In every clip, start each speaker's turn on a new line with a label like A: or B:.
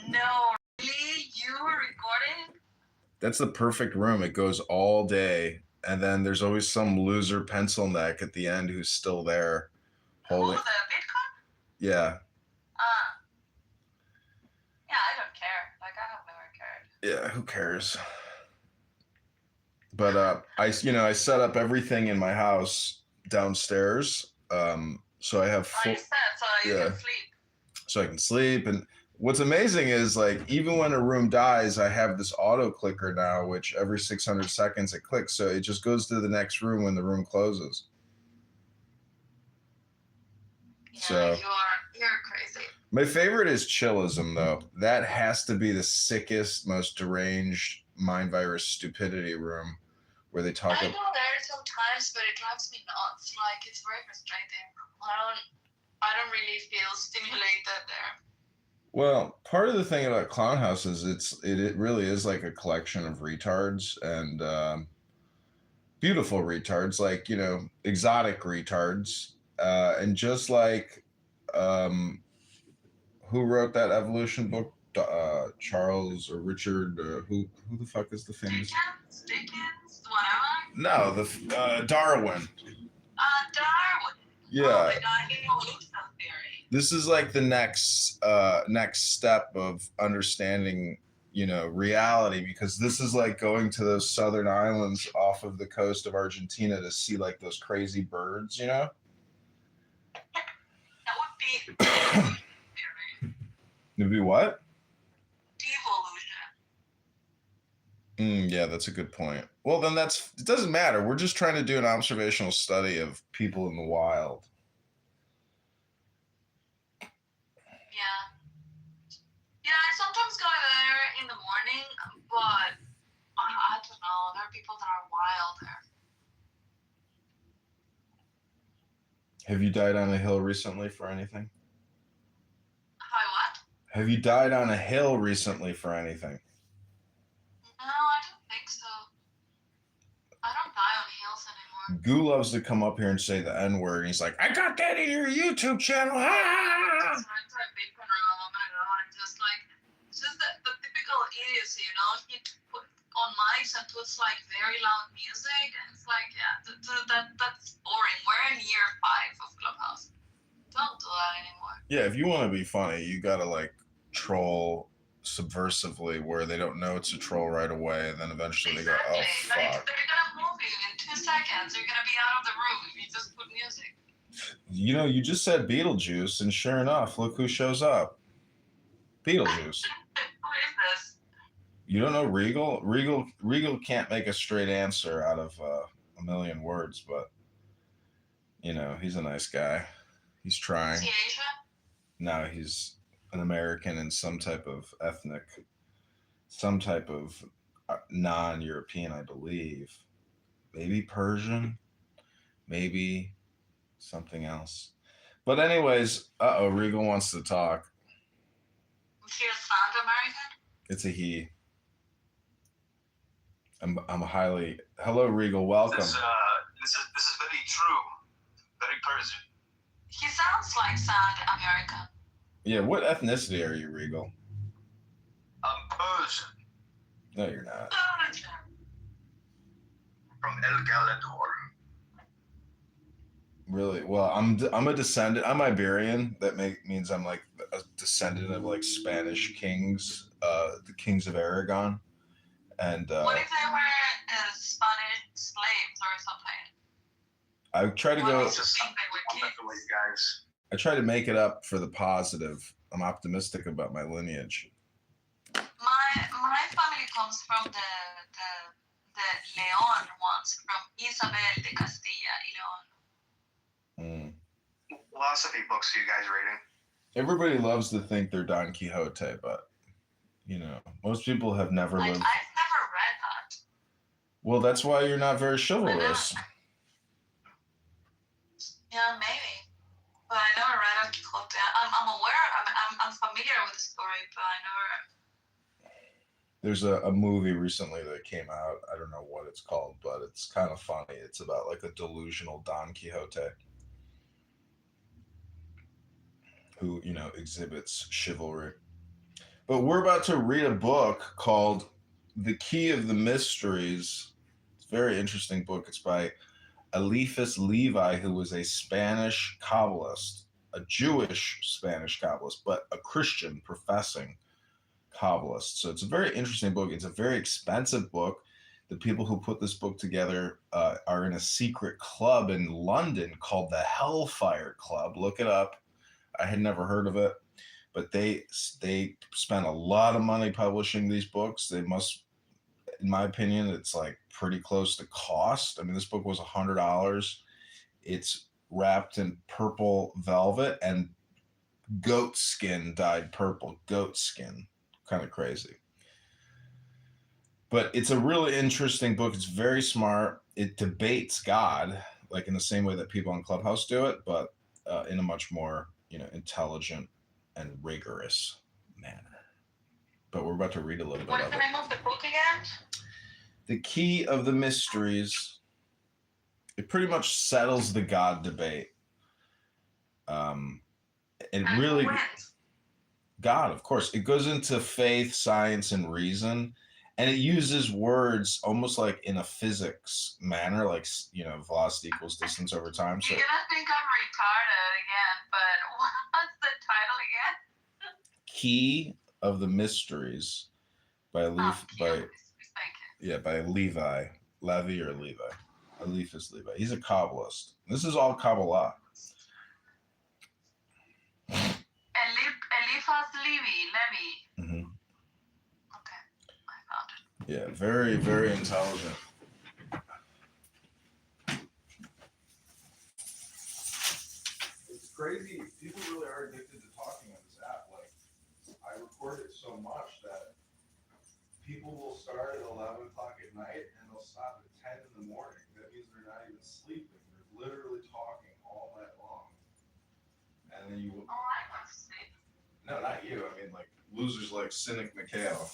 A: No, really? You were recording?
B: That's the perfect room. It goes all day, and then there's always some loser pencil neck at the end who's still there
A: Who,
B: holding.
A: the Bitcoin?
B: Yeah,
A: Yeah, I don't care. Like, I have never cared.
B: yeah. Who cares? But I set up everything in my house downstairs. So I have
A: I said so you
B: yeah,
A: can sleep.
B: so I can sleep. And what's amazing is like even when a room dies, I have this auto clicker now, which every 600 seconds it clicks, so it just goes to the next room when the room closes.
A: Yeah,
B: So
A: you're crazy.
B: my favorite is chillism, though. That has to be the sickest, most deranged mind virus stupidity room where they talk
A: I
B: about.
A: go there sometimes, but it drives me nuts. Like, it's very frustrating. I don't really feel stimulated there.
B: Well, part of the thing about Clown House is it really is like a collection of retards and beautiful retards, like exotic retards, and just like um, who wrote that evolution book? Charles or Richard? Who the fuck is the famous?
A: Dickens, whatever.
B: No, the Darwin.
A: Darwin.
B: Yeah.
A: Oh my god, evolution theory.
B: This is like the next step of understanding reality, because this is like going to those southern islands off of the coast of Argentina to see like those crazy birds.
A: That would be evolution theory.
B: It'd be what?
A: Devolution.
B: Yeah, that's a good point. Well, then it doesn't matter. We're just trying to do an observational study of people in the wild.
A: Yeah, I sometimes go there in the morning, but I don't know. There are people that are wild there.
B: Have you died on a hill recently for anything?
A: Hi, what?
B: Have you died on a hill recently for anything?
A: No, I don't think so. I don't die on hills anymore.
B: Goo loves to come up here and say the N-word, and he's like, I got that in your YouTube channel. Ah!
A: It's just the typical idiocy, He put on mics and puts like very loud music, and it's like, yeah, that's boring. We're in year 5 of Clubhouse. Don't do that anymore.
B: Yeah, if you want to be funny, you gotta like troll subversively where they don't know it's a troll right away, and then eventually they go, oh fuck.
A: Like, they're gonna move you in 2 seconds. You're gonna be out of the room if you just put music.
B: You just said Beetlejuice, and sure enough, look who shows up. Beetlejuice.
A: Who is this?
B: You don't know Regal? Regal can't make a straight answer out of a million words, but he's a nice guy. He's trying.
A: Is he Asian?
B: No, he's an American and some type of non-European, I believe. Maybe Persian, maybe something else. But anyways, Regal wants to talk.
A: Is he a sound American?
B: It's a he. I'm highly. Hello, Regal. Welcome.
C: This is very true. Very Persian.
A: He sounds like sound American.
B: Yeah, what ethnicity are you, Regal?
C: I'm Persian.
B: No, you're not.
C: From El Galador.
B: Really? Well, I'm a descendant. I'm Iberian. That means I'm like a descendant of like Spanish kings, the kings of Aragon. And
A: what if they were Spanish slaves or something?
B: I try to go.
C: Guys.
B: I try to make it up for the positive. I'm optimistic about my lineage.
A: My family comes from the León ones, from Isabel de Castilla y León.
C: Philosophy books are you guys reading?
B: Everybody loves to think they're Don Quixote, but most people have never lived.
A: I've never read that.
B: Well, that's why you're not very chivalrous.
A: Yeah, maybe. But I never read Don Quixote. I'm aware. I'm familiar with the story, but I never.
B: There's a movie recently that came out. I don't know what it's called, but it's kind of funny. It's about like a delusional Don Quixote who exhibits chivalry. But we're about to read a book called The Key of the Mysteries. It's a very interesting book. It's by Eliphas Levi, who was a Spanish Kabbalist, a Jewish Spanish Kabbalist, but a Christian professing Kabbalist. So it's a very interesting book. It's a very expensive book. The people who put this book together are in a secret club in London called the Hellfire Club. Look it up. I had never heard of it, but they spent a lot of money publishing these books. They must, in my opinion, it's like pretty close to cost. I mean, this book was $100. It's wrapped in purple velvet and goat skin dyed purple. Goat skin. Kind of crazy. But it's a really interesting book. It's very smart. It debates God, like in the same way that people on Clubhouse do it, but in a much more, intelligent and rigorous manner. But we're about to read a little bit
A: What
B: of
A: is the
B: it.
A: name of the book again?
B: The Key of the Mysteries. It pretty much settles the God debate. It really, God, of course. It goes into faith, science, and reason. And it uses words almost like in a physics manner, like, velocity equals distance over time. So
A: You're gonna think I'm retarded again, but what's the title again?
B: Key of the Mysteries by by Levi. Levi or Levi. Eliphas Levi. He's a Kabbalist. This is all Kabbalah.
A: Eliphas Levi.
B: Mm-hmm.
A: Okay, I found it.
B: Yeah, very, very intelligent. It's crazy. People really are addicted to talking on this app. Like, I record it so much that people will start at 11 o'clock at night and they'll stop at 10 in the morning. That means they're not even sleeping. They're literally talking all night long. And then you...
A: Oh, I want to sleep.
B: No, not you. I mean, like, losers like Cynic Mikhail.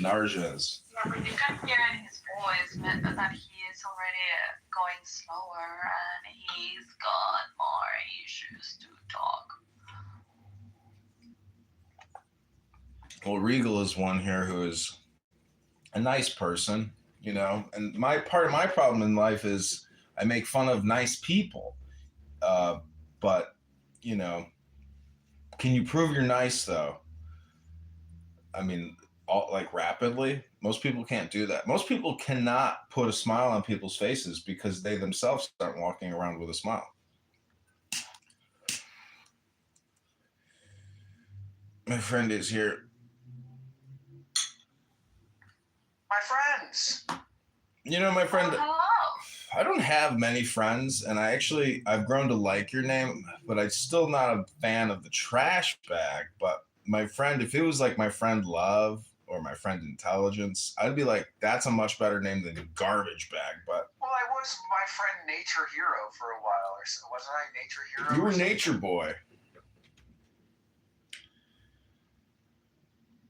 B: Narjas.
A: Yeah, but you can hear in his voice that he is already going slower and he's got more issues to talk.
B: Well, Regal is one here who is a nice person, and part of my problem in life is I make fun of nice people. But, can you prove you're nice though? I mean, rapidly? Most people can't do that. Most people cannot put a smile on people's faces because they themselves aren't walking around with a smile. My friend is here.
C: My friends.
B: My friend,
A: Hello.
B: I don't have many friends, and I've grown to like your name, but I'm still not a fan of the trash bag. But my friend, if it was like my friend Love or my friend Intelligence, I'd be like, that's a much better name than garbage bag. But
C: Well, I was my friend Nature Hero for a while, or so. Wasn't I Nature Hero?
B: you were Nature Boy.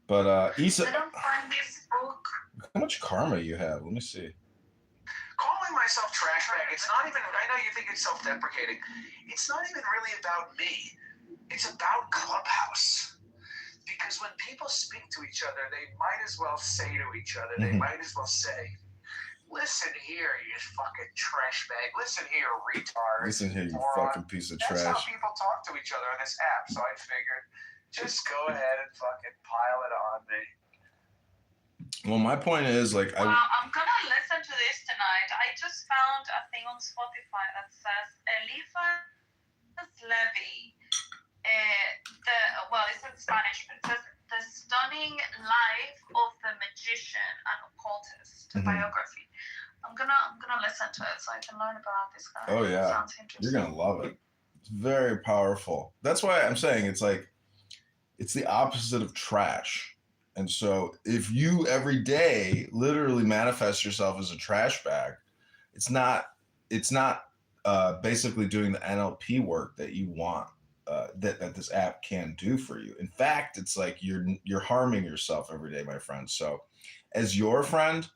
B: But Issa,
A: I don't find this book.
B: how much karma you have? Let me see.
C: Calling myself trash bag, it's not even, I know you think it's self-deprecating. It's not even really about me. It's about Clubhouse. Because when people speak to each other, they might as well say to each other, they might as well say, listen here, you fucking trash bag. Listen here, retard.
B: Listen here, you
C: moron."
B: fucking piece of
C: That's
B: trash.
C: how people talk to each other on this app. So I figured, just go ahead and fucking pile it on me.
B: Well, my point is, like,
A: Well, I'm gonna listen to this tonight. I just found a thing on Spotify that says Eliphas Levi. It's in Spanish, but it says The Stunning Life of the Magician and Occultist biography. I'm gonna listen to it so I can learn about this guy.
B: Oh, yeah.
A: Sounds interesting.
B: You're gonna love it. It's very powerful. That's why I'm saying it's the opposite of trash. And so if you every day literally manifest yourself as a trash bag, it's not basically doing the NLP work that you want, that this app can do for you. In fact, it's like you're harming yourself every day, my friend. So as your friend,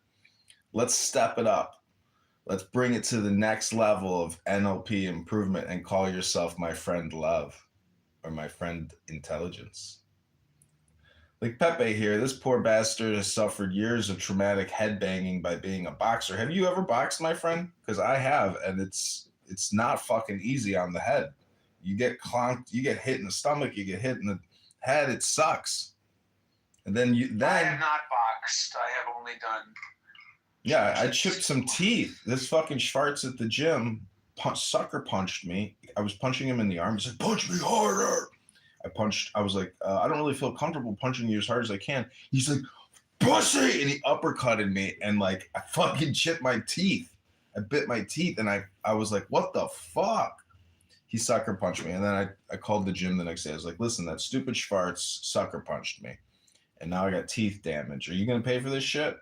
B: let's step it up. Let's bring it to the next level of NLP improvement and call yourself my friend Love. or my friend Intelligence. Like Pepe here, this poor bastard has suffered years of traumatic headbanging by being a boxer. Have you ever boxed, my friend? Because I have, and it's not fucking easy on the head. You get clonked, you get hit in the stomach, you get hit in the head. It sucks. And then
C: I have not boxed. I have only done.
B: Yeah, I chipped some teeth. This fucking Schwartz at the gym sucker punched me. I was punching him in the arm. He said, "Punch me harder." I was like, I don't really feel comfortable punching you as hard as I can. He's like, "Pussy!" And he uppercutted me, and like, I fucking chipped my teeth. I bit my teeth, and I was like, what the fuck? He sucker punched me. And then I called the gym the next day. I was like, listen, that stupid Schwartz sucker punched me. And now I got teeth damage. Are you going to pay for this shit?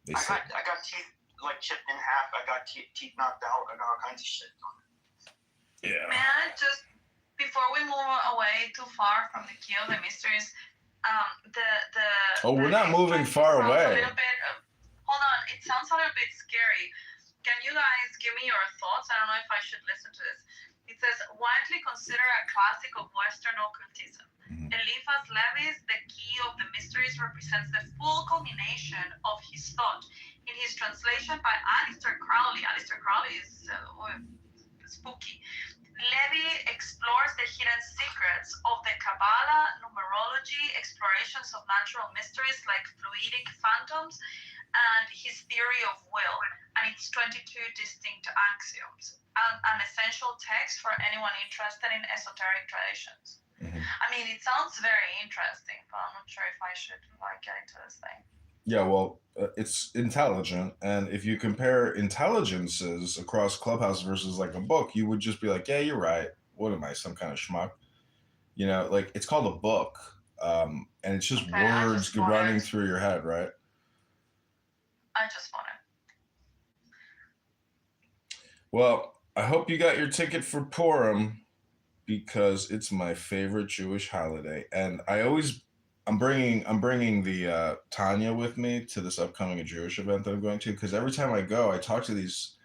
B: They said,
C: I got teeth like chipped in half. I got teeth knocked out. I got all kinds of shit on it.
B: Yeah.
A: May I just, before we move away too far from the key of the mysteries,
B: we're not moving far away.
A: Hold on, it sounds a little bit scary. Can you guys give me your thoughts? I don't know if I should listen to this. It says, widely considered a classic of Western occultism. Eliphas Levi's The Key of the Mysteries represents the full culmination of his thought. In his translation by Aleister Crowley is spooky. Levy explores the hidden secrets of the Kabbalah, numerology, explorations of natural mysteries like fluidic phantoms, and his theory of will, and its 22 distinct axioms, an essential text for anyone interested in esoteric traditions. I mean, it sounds very interesting, but I'm not sure if I should get into this thing.
B: Yeah, well, it's intelligent, and if you compare intelligences across Clubhouse versus like a book, you would just be like, yeah, you're right. What am I, some kind of schmuck? You know, like, it's called a book, and it's just words running through your head, right?
A: I just want it.
B: Well, I hope you got your ticket for Purim, because it's my favorite Jewish holiday, and I'm bringing the Tanya with me to this upcoming Jewish event that I'm going to, because every time I go, I talk to these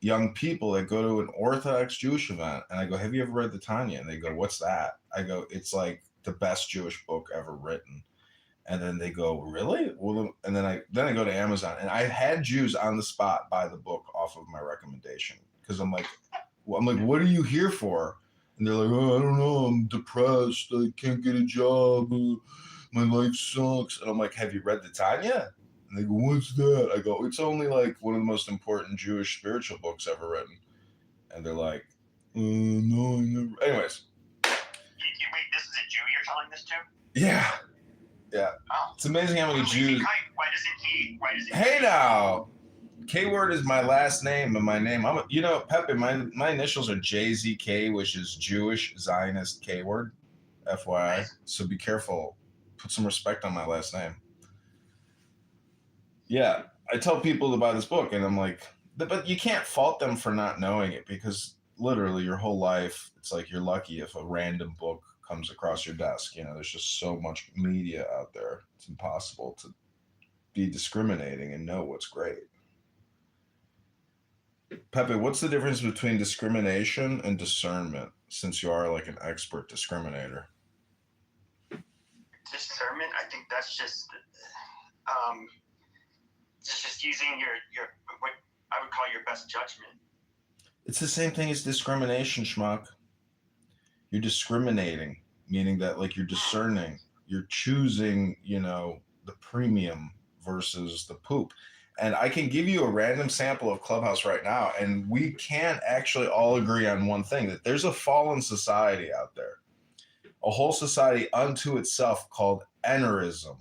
B: young people that go to an Orthodox Jewish event, and I go, "Have you ever read the Tanya?" And they go, "What's that?" I go, "It's like the best Jewish book ever written." And then they go, "Really?" Well, and then I go to Amazon, and I had Jews on the spot buy the book off of my recommendation, because I'm like, "What are you here for?" And they're like, "Oh, I don't know. I'm depressed. I can't get a job. My life sucks." And I'm like, "Have you read the Tanya?" And they go, "What's that?" I go, "It's only like one of the most important Jewish spiritual books ever written." And they're like, "No, I never." Anyways.
C: Wait, this is a Jew you're telling this to?
B: Yeah. Yeah.
C: Oh.
B: It's amazing how many Jews.
C: Why does it
B: Hey now. K-word is my last name and my name. Pepe, my initials are JZK, which is Jewish Zionist K-word, FYI. Nice. So be careful. Put some respect on my last name. Yeah, I tell people to buy this book, and I'm like, but you can't fault them for not knowing it, because literally your whole life, it's like you're lucky if a random book comes across your desk. You know, there's just so much media out there. It's impossible to be discriminating and know what's great. Pepe, what's the difference between discrimination and discernment, since you are like an expert discriminator?
C: Discernment, I think that's just using your what I would call your best judgment.
B: It's the same thing as discrimination, schmuck. You're discriminating, meaning that like you're discerning, you're choosing, the premium versus the poop. And I can give you a random sample of Clubhouse right now, and we can actually all agree on one thing, that there's a fallen society out there, a whole society unto itself called N-erism.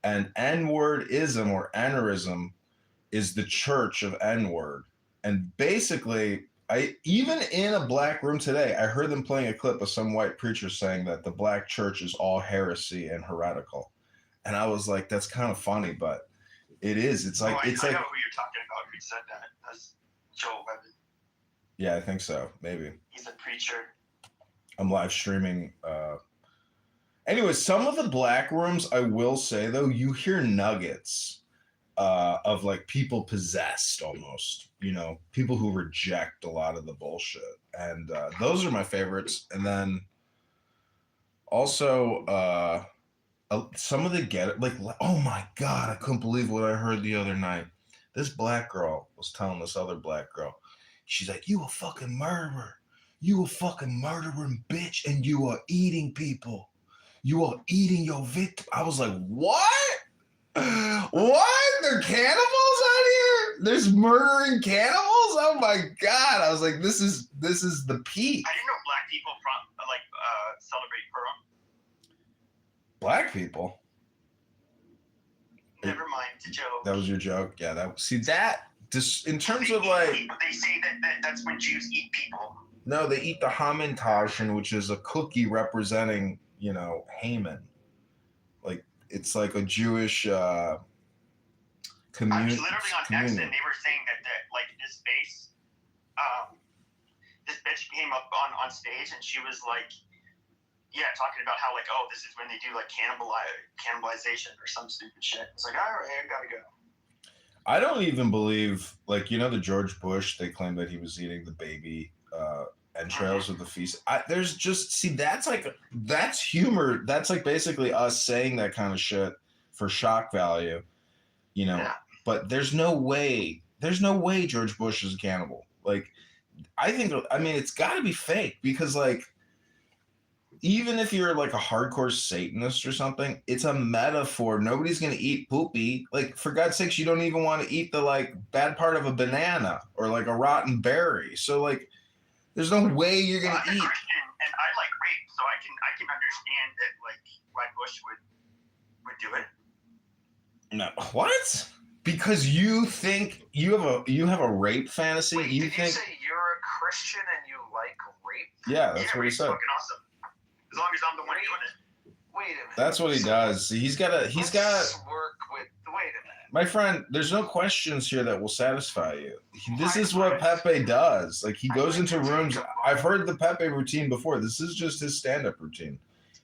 B: And N-wordism or N-erism is the church of N-word. And basically, even in a black room today, I heard them playing a clip of some white preacher saying that the black church is all heresy and heretical. And I was like, that's kind of funny, but it is. It's like,
C: I know who you're talking about who said that. That's Joe Webber.
B: Yeah, I think so. Maybe.
C: He's a preacher.
B: I'm live streaming. Anyway, some of the black rooms, I will say, though, you hear nuggets of like people possessed almost, people who reject a lot of the bullshit. and those are my favorites. And then also some of the oh my god, I couldn't believe what I heard the other night. This black girl was telling this other black girl, she's like, "You a fucking murderer. You a fucking murdering bitch, and you are eating people. You are eating your victim." I was like, "What? What? They're cannibals out here? There's murdering cannibals? Oh my god!" I was like, "This is the peak."
D: I didn't know black people celebrate Purim.
B: Black people?
D: Never mind, it's a joke.
B: That was your joke? Yeah. Just in terms of
D: they say that's when Jews eat people.
B: No, they eat the Hamantaschen, which is a cookie representing, Haman. Like it's like a Jewish community.
D: Literally on X, and they were saying that this face, this bitch came up on stage, and she was like, talking about how this is when they do cannibalization or some stupid shit. It's like, all right, I gotta go.
B: I don't even believe, the George Bush, they claim that he was eating the baby entrails of the feast. That's humor. That's basically us saying that kind of shit for shock value,
D: Yeah.
B: But there's no way George Bush is a cannibal. It's got to be fake because, even if you're a hardcore Satanist or something, it's a metaphor. Nobody's going to eat poopy. For God's sakes, you don't even want to eat the bad part of a banana or a rotten berry. So there's no way you're going to eat.
D: I'm a Christian and I like rape, so I can understand that why Bush would do it.
B: No, what? Because you think you have a rape fantasy?
C: Wait,
B: you
C: did
B: think
C: you say you're a Christian and you like rape?
B: Yeah, that's what he
D: rape's
B: said.
D: Fucking awesome. As long as I'm the one doing it.
C: Wait a minute.
B: That's what he does. Let's
C: work with. Wait a minute.
B: My friend, there's no questions here that will satisfy you. This is what Pepe does. He goes into rooms. I've heard the Pepe routine before. This is just his stand-up routine.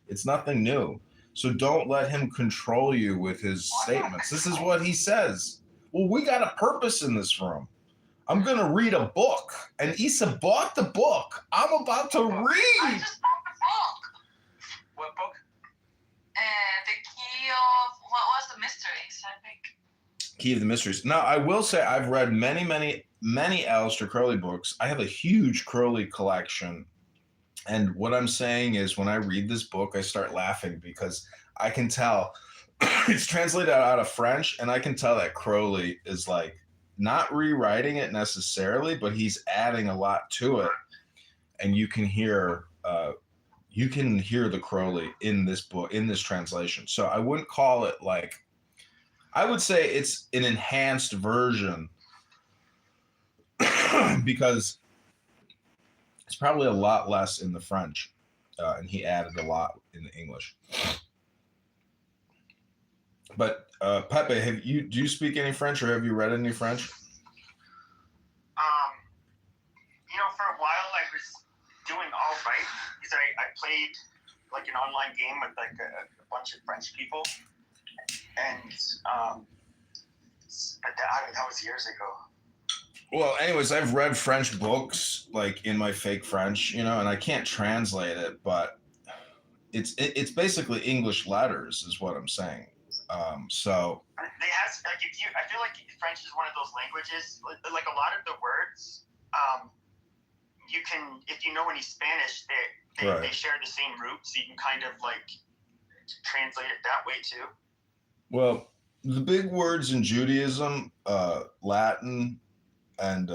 B: It's nothing new. So don't let him control you with his statements. This is what he says. Well, we got a purpose in this room. I'm going to read a book. And Issa bought the book. I'm about to
A: I
B: read.
A: just bought the book.
C: What book?
A: The Key of what was the Mysteries, I think.
B: Key of the Mysteries. Now, I will say I've read many, many, many Aleister Crowley books. I have a huge Crowley collection. And what I'm saying is when I read this book, I start laughing because I can tell it's translated out of French, and I can tell that Crowley is not rewriting it necessarily, but he's adding a lot to it. And you can hear the Crowley in this book, in this translation. So I wouldn't call it I would say it's an enhanced version because it's probably a lot less in the French, and he added a lot in the English. But Pepe, do you speak any French, or have you read any French?
D: For a while I was doing all right because I played an online game with a bunch of French people, and but that was years ago.
B: Well, anyways, I've read French books in my fake French, and I can't translate it, but it's basically English letters, is what I'm saying. So
D: they have I feel like French is one of those languages. A lot of the words, you can, if you know any Spanish, they share the same root, so you can kind of translate it that way too.
B: Well, the big words in Judaism, Latin, and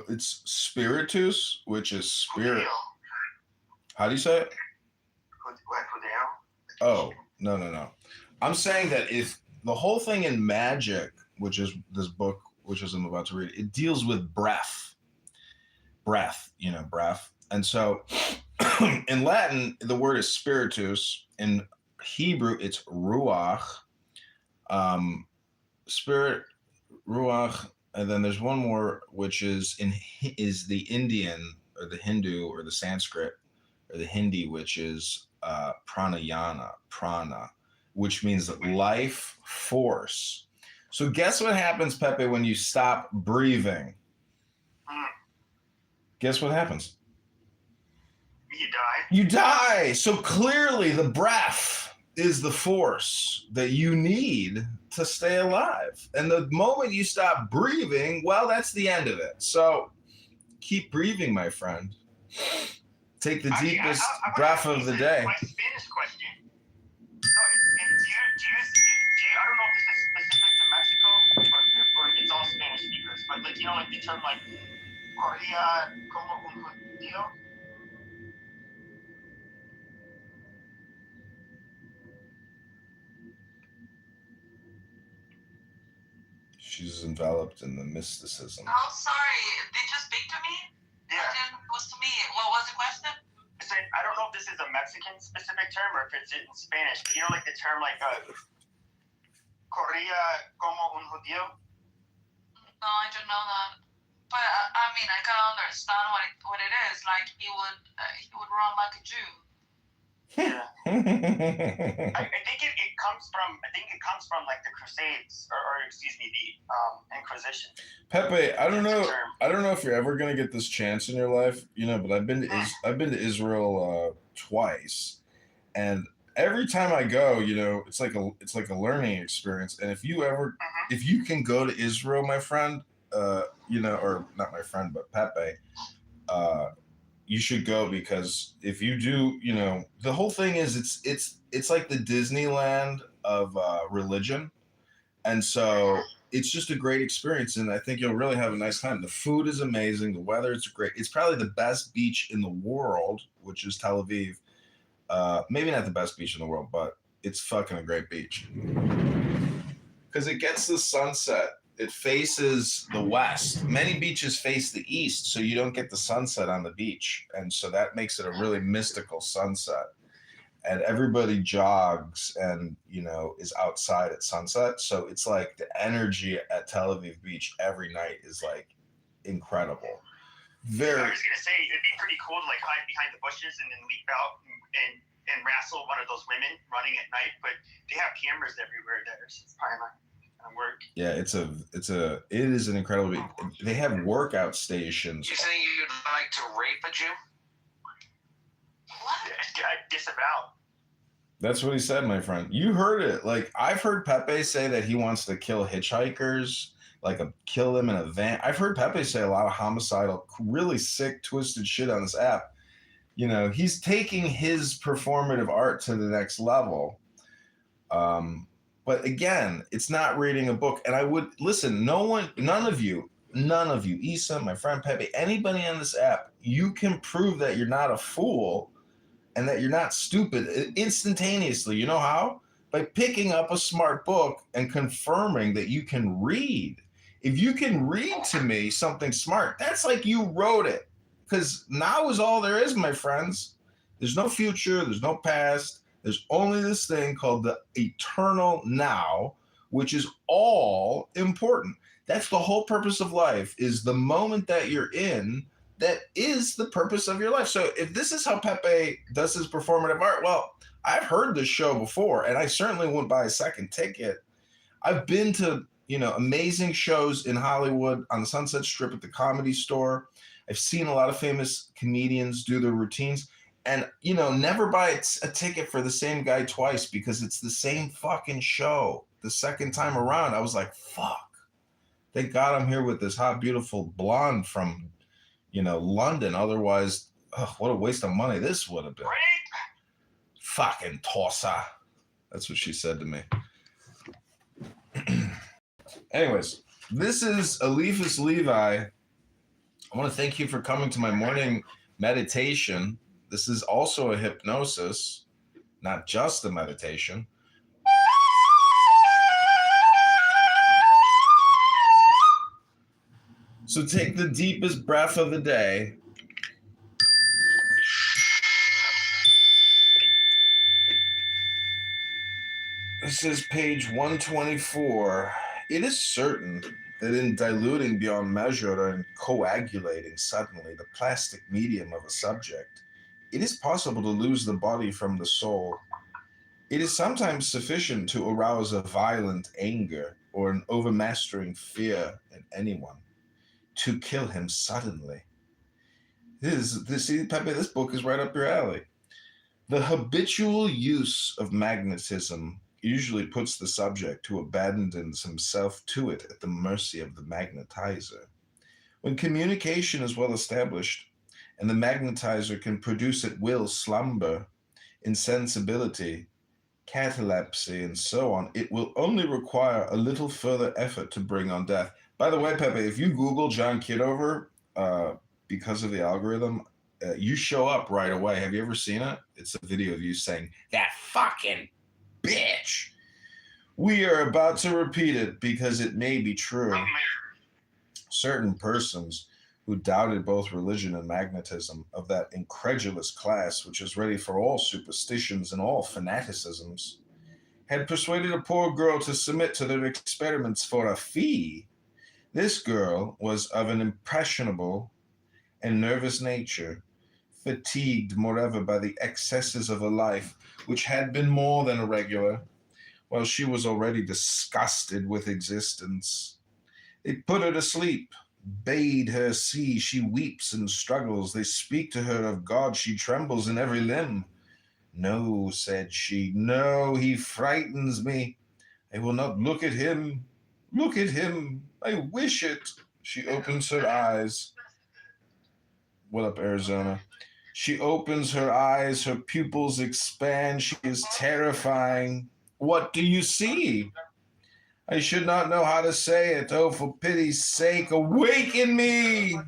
B: it's spiritus, which is spirit. How do you say it? Oh, no. I'm saying that if the whole thing in magic, which is this book, which is I'm about to read, it deals with breath. Breath. And so in Latin, the word is spiritus. In Hebrew, it's ruach. Spirit, ruach, and then there's one more, which is the Indian or the Hindu or the Sanskrit or the Hindi, which is prana, which means life force. So guess what happens, Pepe, when you stop breathing? Guess what happens?
D: You die.
B: You die. So clearly the breath is the force that you need to stay alive. And the moment you stop breathing, well, that's the end of it. So keep breathing, my friend. Take the
D: Actually,
B: deepest
D: I
B: breath
D: wanna
B: of the
D: ask
B: day.
D: my Spanish question. So, I don't know if this is specific to Mexico or if it's all Spanish speakers, but like like the term like corría como un judío.
B: She's enveloped in the mysticism.
A: Oh, sorry. Did you speak to me?
D: Yeah.
A: It was to me. What was the question?
D: I don't know if this is a Mexican specific term or if it's in Spanish, but like the term like corría como un judío.
A: No, I don't know that. But I mean, I can understand what it is. Like he would run like a Jew.
D: Yeah. I think it comes from like the Crusades or excuse me, the Inquisition.
B: Pepe, I don't know if you're ever gonna get this chance in your life, but I've been to Israel twice, and every time I go, it's like a learning experience. And if you can go to Israel, my friend, or not my friend, but Pepe, you should go, because if you do, the whole thing is it's like the Disneyland of religion, and so it's just a great experience, and I think you'll really have a nice time. The food is amazing, the weather is great. It's probably the best beach in the world, which is Tel Aviv. Maybe not the best beach in the world, but it's fucking a great beach because it gets the sunset. It faces the west. Many beaches face the east, so you don't get the sunset on the beach. And so that makes it a really mystical sunset. And everybody jogs and, is outside at sunset. So it's like the energy at Tel Aviv Beach every night is like incredible.
D: I was going to say, it'd be pretty cool to like hide behind the bushes and then leap out and wrestle one of those women running at night. But they have cameras everywhere there, so it's probably not work.
B: Yeah, it is an incredible. They have workout stations.
C: You saying you'd like to rape a Jew?
A: What?
D: I disavow.
B: That's what he said, my friend. You heard it. Like, I've heard Pepe say that he wants to kill hitchhikers, kill them in a van. I've heard Pepe say a lot of homicidal, really sick, twisted shit on this app. He's taking his performative art to the next level. But again, it's not reading a book. And I would listen, none of you, Issa, my friend Pepe, anybody on this app, you can prove that you're not a fool and that you're not stupid instantaneously. You know how? By picking up a smart book and confirming that you can read. If you can read to me something smart, that's like you wrote it. Because now is all there is, my friends. There's no future. There's no past. There's only this thing called the eternal now, which is all important. That's the whole purpose of life, is the moment that you're in, that is the purpose of your life. So if this is how Pepe does his performative art, well, I've heard this show before, and I certainly wouldn't buy a second ticket. I've been to, amazing shows in Hollywood, on the Sunset Strip, at the Comedy Store. I've seen a lot of famous comedians do their routines. And, never buy a ticket for the same guy twice, because it's the same fucking show. The second time around, I was like, fuck. Thank God I'm here with this hot, beautiful blonde from, London. Otherwise, what a waste of money this would have been. Fucking tosser. That's what she said to me. Anyways, this is Eliphas Levi. I want to thank you for coming to my morning meditation. This is also a hypnosis, not just a meditation. So take the deepest breath of the day. This is page 124. It is certain that in diluting beyond measure and coagulating suddenly the plastic medium of a subject, it is possible to lose the body from the soul. It is sometimes sufficient to arouse a violent anger or an overmastering fear in anyone, to kill him suddenly. See, Pepe, this book is right up your alley. The habitual use of magnetism usually puts the subject who abandons himself to it at the mercy of the magnetizer. When communication is well established and the magnetizer can produce at will slumber, insensibility, catalepsy, and so on, it will only require a little further effort to bring on death. By the way, Pepe, if you Google John Kitover, because of the algorithm, you show up right away. Have you ever seen it? It's a video of you saying, "That fucking bitch." We are about to repeat it because it may be true. Certain persons who doubted both religion and magnetism, of that incredulous class which is ready for all superstitions and all fanaticisms, had persuaded a poor girl to submit to their experiments for a fee. This girl was of an impressionable and nervous nature, fatigued moreover by the excesses of a life which had been more than irregular, while she was already disgusted with existence. They put her to sleep, bade her see she weeps and struggles. They speak to her of God, she trembles in every limb. No, said she, no, he frightens me. I will not look at him. Look at him. I wish it. She opens her eyes. What up, Arizona? She opens her eyes, her pupils expand. She is terrifying. What do you see? I should not know how to say it. Oh, for pity's sake, awaken me!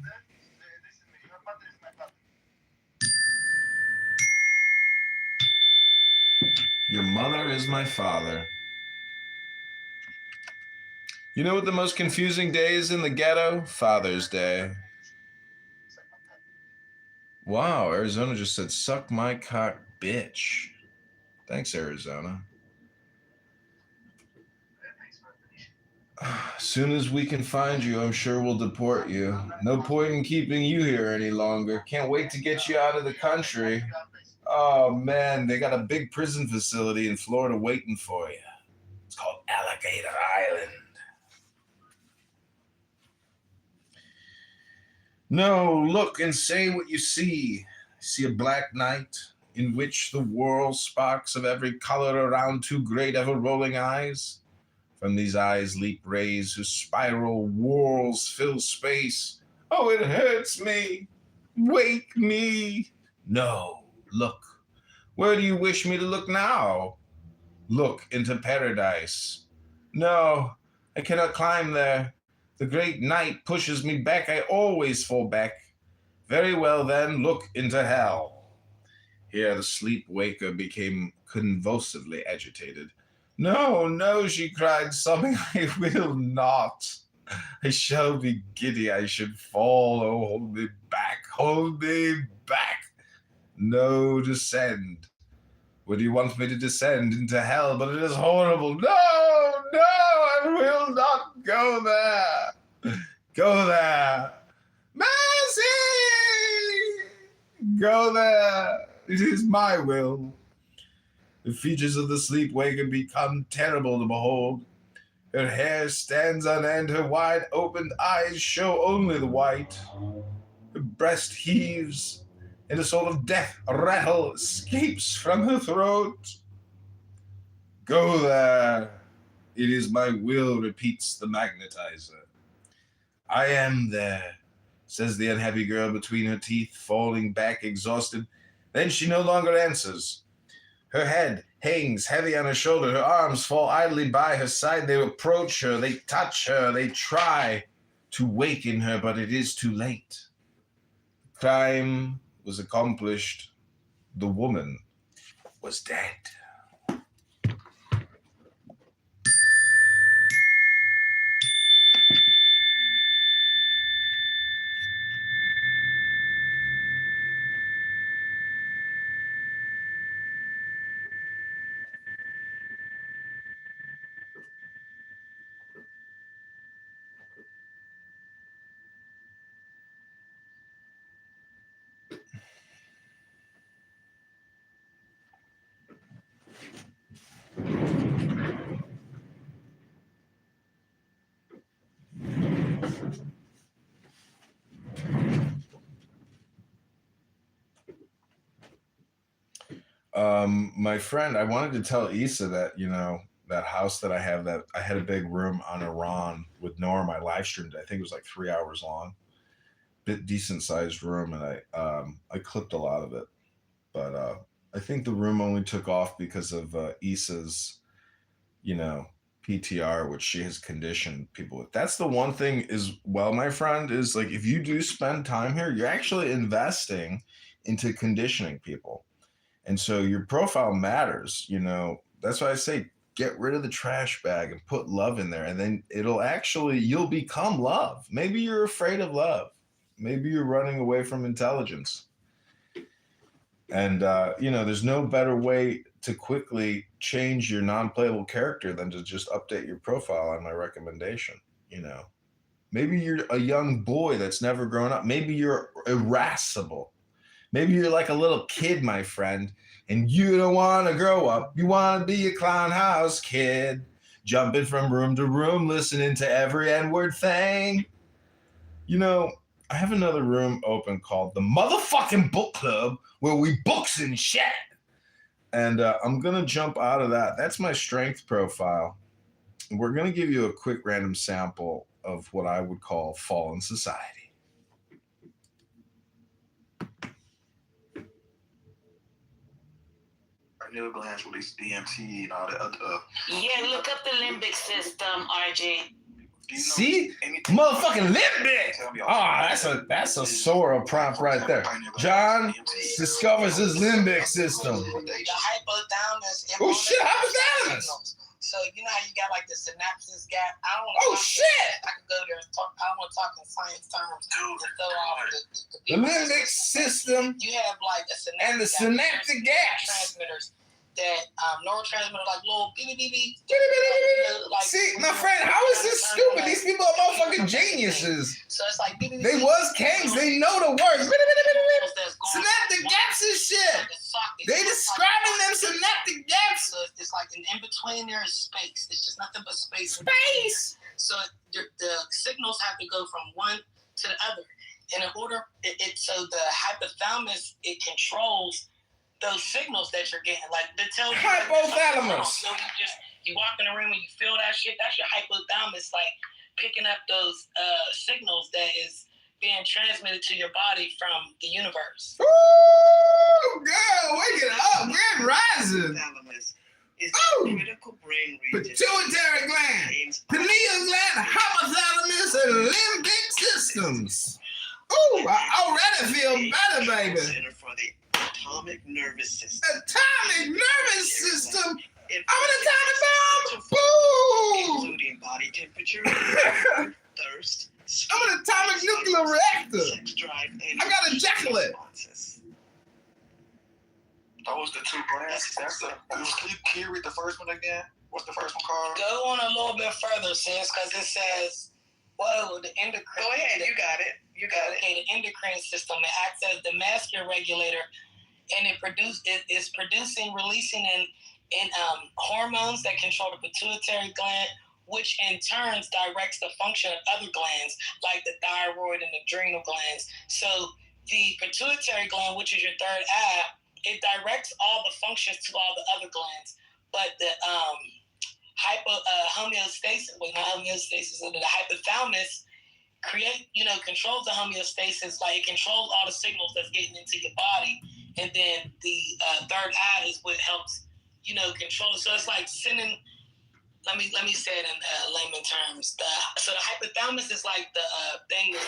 B: Your mother is my father. You know what the most confusing day is in the ghetto? Father's Day. Wow, Arizona just said, suck my cock, bitch. Thanks, Arizona. As soon as we can find you, I'm sure we'll deport you. No point in keeping you here any longer. Can't wait to get you out of the country. Oh, man, they got a big prison facility in Florida waiting for you. It's called Alligator Island. No, look and say what you see. I see a black night in which the whirl sparks of every color around two great ever-rolling eyes. From these eyes leap rays whose spiral whirls fill space. Oh, it hurts me. Wake me. No, look. Where do you wish me to look now? Look into paradise. No, I cannot climb there. The great night pushes me back. I always fall back. Very well, then, look into hell. Here the sleep-waker became convulsively agitated. No, no, she cried, sobbing, I will not. I shall be giddy. I should fall. Oh, hold me back. Hold me back. No, descend. Where do you want me to descend? Into hell, but it is horrible. No, no, I will not go there. Go there. Mercy! Go there. It is my will. The features of the sleep-waker become terrible to behold. Her hair stands on end, her wide-opened eyes show only the white. Her breast heaves, and a sort of death rattle escapes from her throat. Go there. It is my will, repeats the magnetizer. I am there, says the unhappy girl between her teeth, falling back exhausted. Then she no longer answers. Her head hangs heavy on her shoulder. Her arms fall idly by her side. They approach her. They touch her. They try to waken her, but it is too late. The crime was accomplished. The woman was dead. My friend, I wanted to tell Issa that, that house that I have, that I had a big room on Iran with Norm. I live streamed it. I think it was like 3 hours long, bit decent sized room. And I clipped a lot of it, but, I think the room only took off because of, Issa's, you know, PTR, which she has conditioned people with. That's the one thing is, well, my friend, is like, if you do spend time here, you're actually investing into conditioning people. And so your profile matters, That's why I say get rid of the trash bag and put love in there. And then you'll become love. Maybe you're afraid of love. Maybe you're running away from intelligence. And, there's no better way to quickly change your non playable character than to just update your profile on my recommendation. Maybe you're a young boy that's never grown up. Maybe you're irascible. Maybe you're like a little kid, my friend, and you don't want to grow up. You want to be a clown house kid, jumping from room to room, listening to every N-word thing. I have another room open called the Motherfucking Book Club, where we books and shit. And I'm going to jump out of that. That's my strength profile. We're going to give you a quick random sample of what I would call fallen society.
E: Pineal glands release DMT and all that other.
F: Yeah, look up the limbic system, RJ.
B: See, motherfucking limbic. That's a Sora prompt right there. John discovers his limbic system.
F: The hypothalamus.
B: Oh shit, hypothalamus.
F: So you know how you got like the synapses gap?
B: Shit!
F: I could go there and talk. I don't want to talk in science terms to throw off
B: the limbic system.
F: You have like a synaptic
B: and the synaptic gaps.
F: Transmitters that neurotransmitters like little beep.
B: See, my friend, how is this stupid? These people are motherfucking geniuses.
F: So it's like
B: they was kings. They know the words. Synaptic gaps and shit. They describing them synaptic gaps.
F: So it's like in between there is space. It's just nothing but space.
B: Space.
F: So the signals have to go from one to the other. And in order, so the hypothalamus, it controls those signals that you're getting. Like, they tell you.
B: Hypothalamus.
F: So you walk in the room and you feel that shit. That's your hypothalamus, like picking up those signals that is being transmitted to your body from the universe.
B: Ooh, girl, wake it up. Grand rising.
E: Is critical brain region.
B: Pituitary gland, pineal gland, hypothalamus, and limbic systems. Ooh, I already feel better, baby.
E: Center for the atomic nervous system.
B: Atomic nervous system. I'm an atomic bomb. Boom.
E: Including body temperature, thirst.
B: I'm an atomic nuclear reactor.
E: Sex drive, and
B: I got ejaculate.
E: Those the two glands. Can you read the first one again? What's the first one called?
F: Go on a little bit further, sis, because it says, whoa, the endocrine.
E: Go ahead, you got it.
F: Okay, the endocrine system. It acts as the master regulator, and it is producing, releasing, and hormones that control the pituitary gland, which in turn directs the function of other glands, like the thyroid and adrenal glands. So the pituitary gland, which is your third eye, it directs all the functions to all the other glands. But the homeostasis, the hypothalamus controls the homeostasis, like it controls all the signals that's getting into your body. And then the third eye is what helps, control it. So it's like sending, let me say it in layman terms. So the hypothalamus is like the thing that's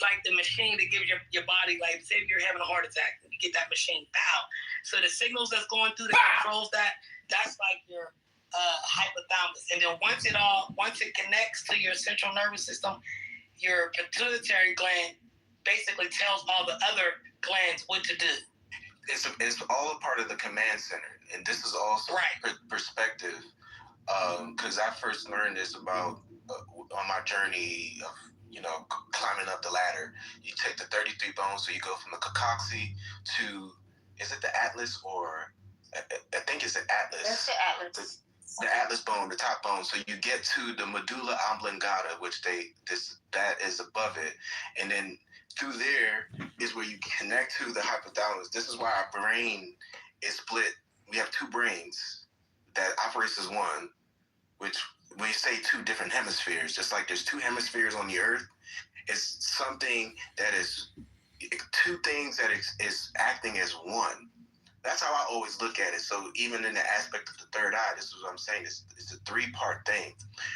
F: like the machine that gives your body, like say if you're having a heart attack, you get that machine, pow. So the signals that's going through that controls that's like your hypothalamus. And then once it connects to your central nervous system, your pituitary gland basically tells all the other glands what to do.
E: It's all a part of the command center, and this is also perspective. Because I first learned this about on my journey of climbing up the ladder. You take the 33 bones, so you go from the coccyx to, is it the atlas, or I think it's the atlas.
F: That's the atlas.
E: The atlas bone, the top bone. So you get to the medulla oblongata, which that is above it, and then through there is where you connect to the hypothalamus. This is why our brain is split. We have two brains that operates as one, which we say two different hemispheres. Just like there's two hemispheres on the earth, it's something that is two things that is acting as one. That's how I always look at it. So even in the aspect of the third eye, this is what I'm saying. It's a three-part thing.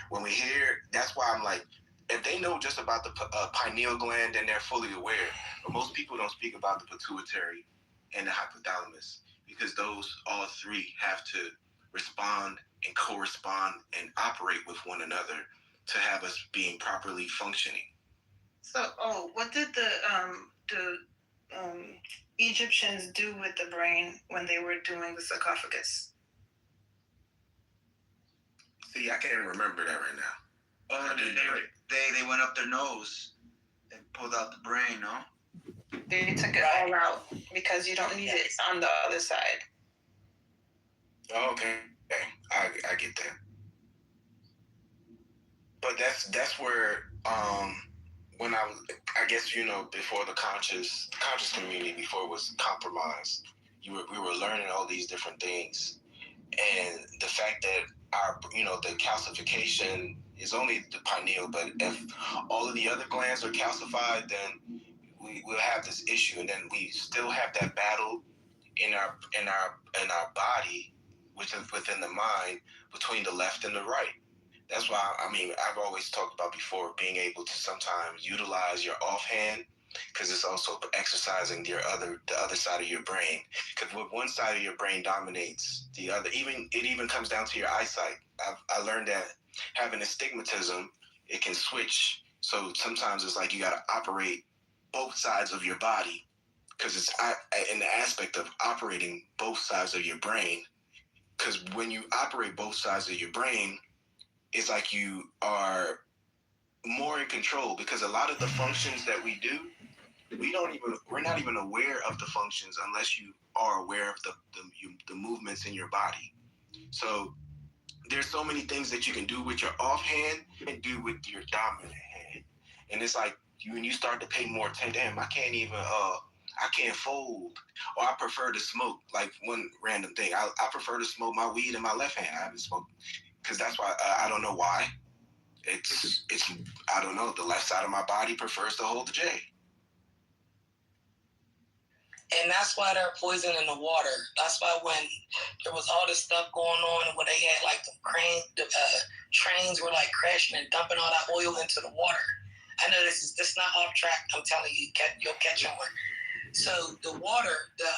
E: When we hear, that's why I'm like, if they know just about the pineal gland, then they're fully aware. But most people don't speak about the pituitary and the hypothalamus, because those all three have to respond and correspond and operate with one another to have us being properly functioning.
G: So, what did the Egyptians do with the brain when they were doing the sarcophagus?
E: See, I can't remember that right now.
H: Oh, they went up their nose and pulled out the brain, no?
G: They took it all out because you don't need it on the other side.
E: Oh, okay. I get that. But that's where when I guess before the conscious community, before it was compromised, we were learning all these different things, and the fact that our the calcification is only the pineal, but if all of the other glands are calcified, then we'll have this issue, and then we still have that battle in our body, which is within the mind, between the left and the right. That's why, I've always talked about before being able to sometimes utilize your offhand, because it's also exercising the other side of your brain. Because when one side of your brain dominates the other, it even comes down to your eyesight. I learned that having astigmatism, it can switch. So sometimes it's like you got to operate both sides of your body, because it's in the aspect of operating both sides of your brain. Because when you operate both sides of your brain, it's like you are more in control, because a lot of the functions that we do, we're not even aware of the functions unless you are aware of the movements in your body. So there's so many things that you can do with your offhand and do with your dominant hand. And it's like when you start to pay more attention, damn, I can't fold, or I prefer to smoke. Like one random thing, I prefer to smoke my weed in my left hand. I haven't smoked, because that's why I don't know why. It's I don't know. The left side of my body prefers to hold the J.
F: And that's why they're poisoning the water. That's why when there was all this stuff going on, where they had like the trains were like crashing and dumping all that oil into the water. I know it's not off track. I'm telling you, you'll catch on. So the water, the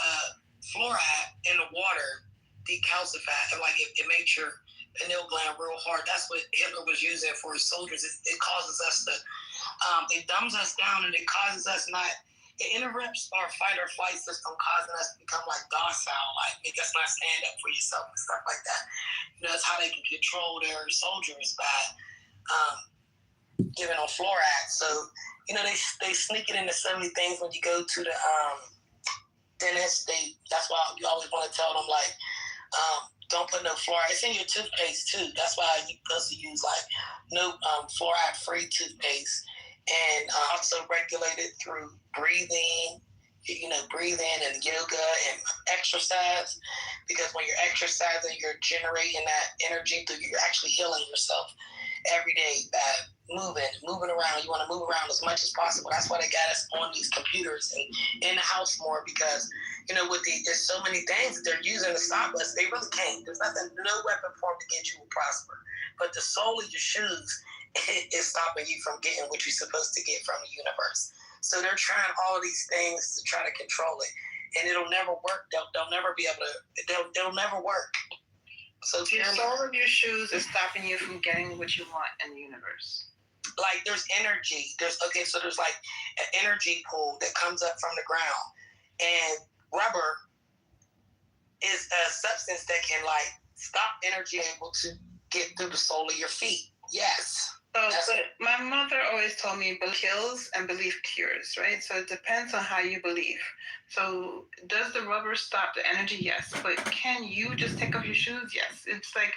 F: fluoride in the water decalcified, and like it makes your pineal gland real hard. That's what Hitler was using for his soldiers. It causes us to, it dumbs us down, and it causes us not. It interrupts our fight or flight system, causing us to become like docile, like make us not stand up for yourself and stuff like that. That's how they can control their soldiers, by giving them fluoride. So, they sneak it into so many things. When you go to the dentist, that's why you always want to tell them, like, don't put no fluoride. It's in your toothpaste too. That's why you're supposed to use like no fluoride-free toothpaste. And also regulate it through breathing, breathing and yoga and exercise. Because when you're exercising, you're generating that energy you're actually healing yourself every day by moving around. You want to move around as much as possible. That's why they got us on these computers and in the house more, because there's so many things that they're using to stop us. They really can't. There's no weapon formed against you will prosper. But the sole of your shoes is stopping you from getting what you're supposed to get from the universe. So they're trying all these things to try to control it, and it'll never work. They'll never be able to. They'll never work. So
G: the sole of your shoes is stopping you from getting what you want in the universe.
F: Like there's energy. There's like an energy pool that comes up from the ground, and rubber is a substance that can like stop energy able to get through the sole of your feet. Yes.
G: So, but my mother always told me belief kills and belief cures, right? So it depends on how you believe. So does the rubber stop the energy? Yes. But can you just take off your shoes? Yes. It's like...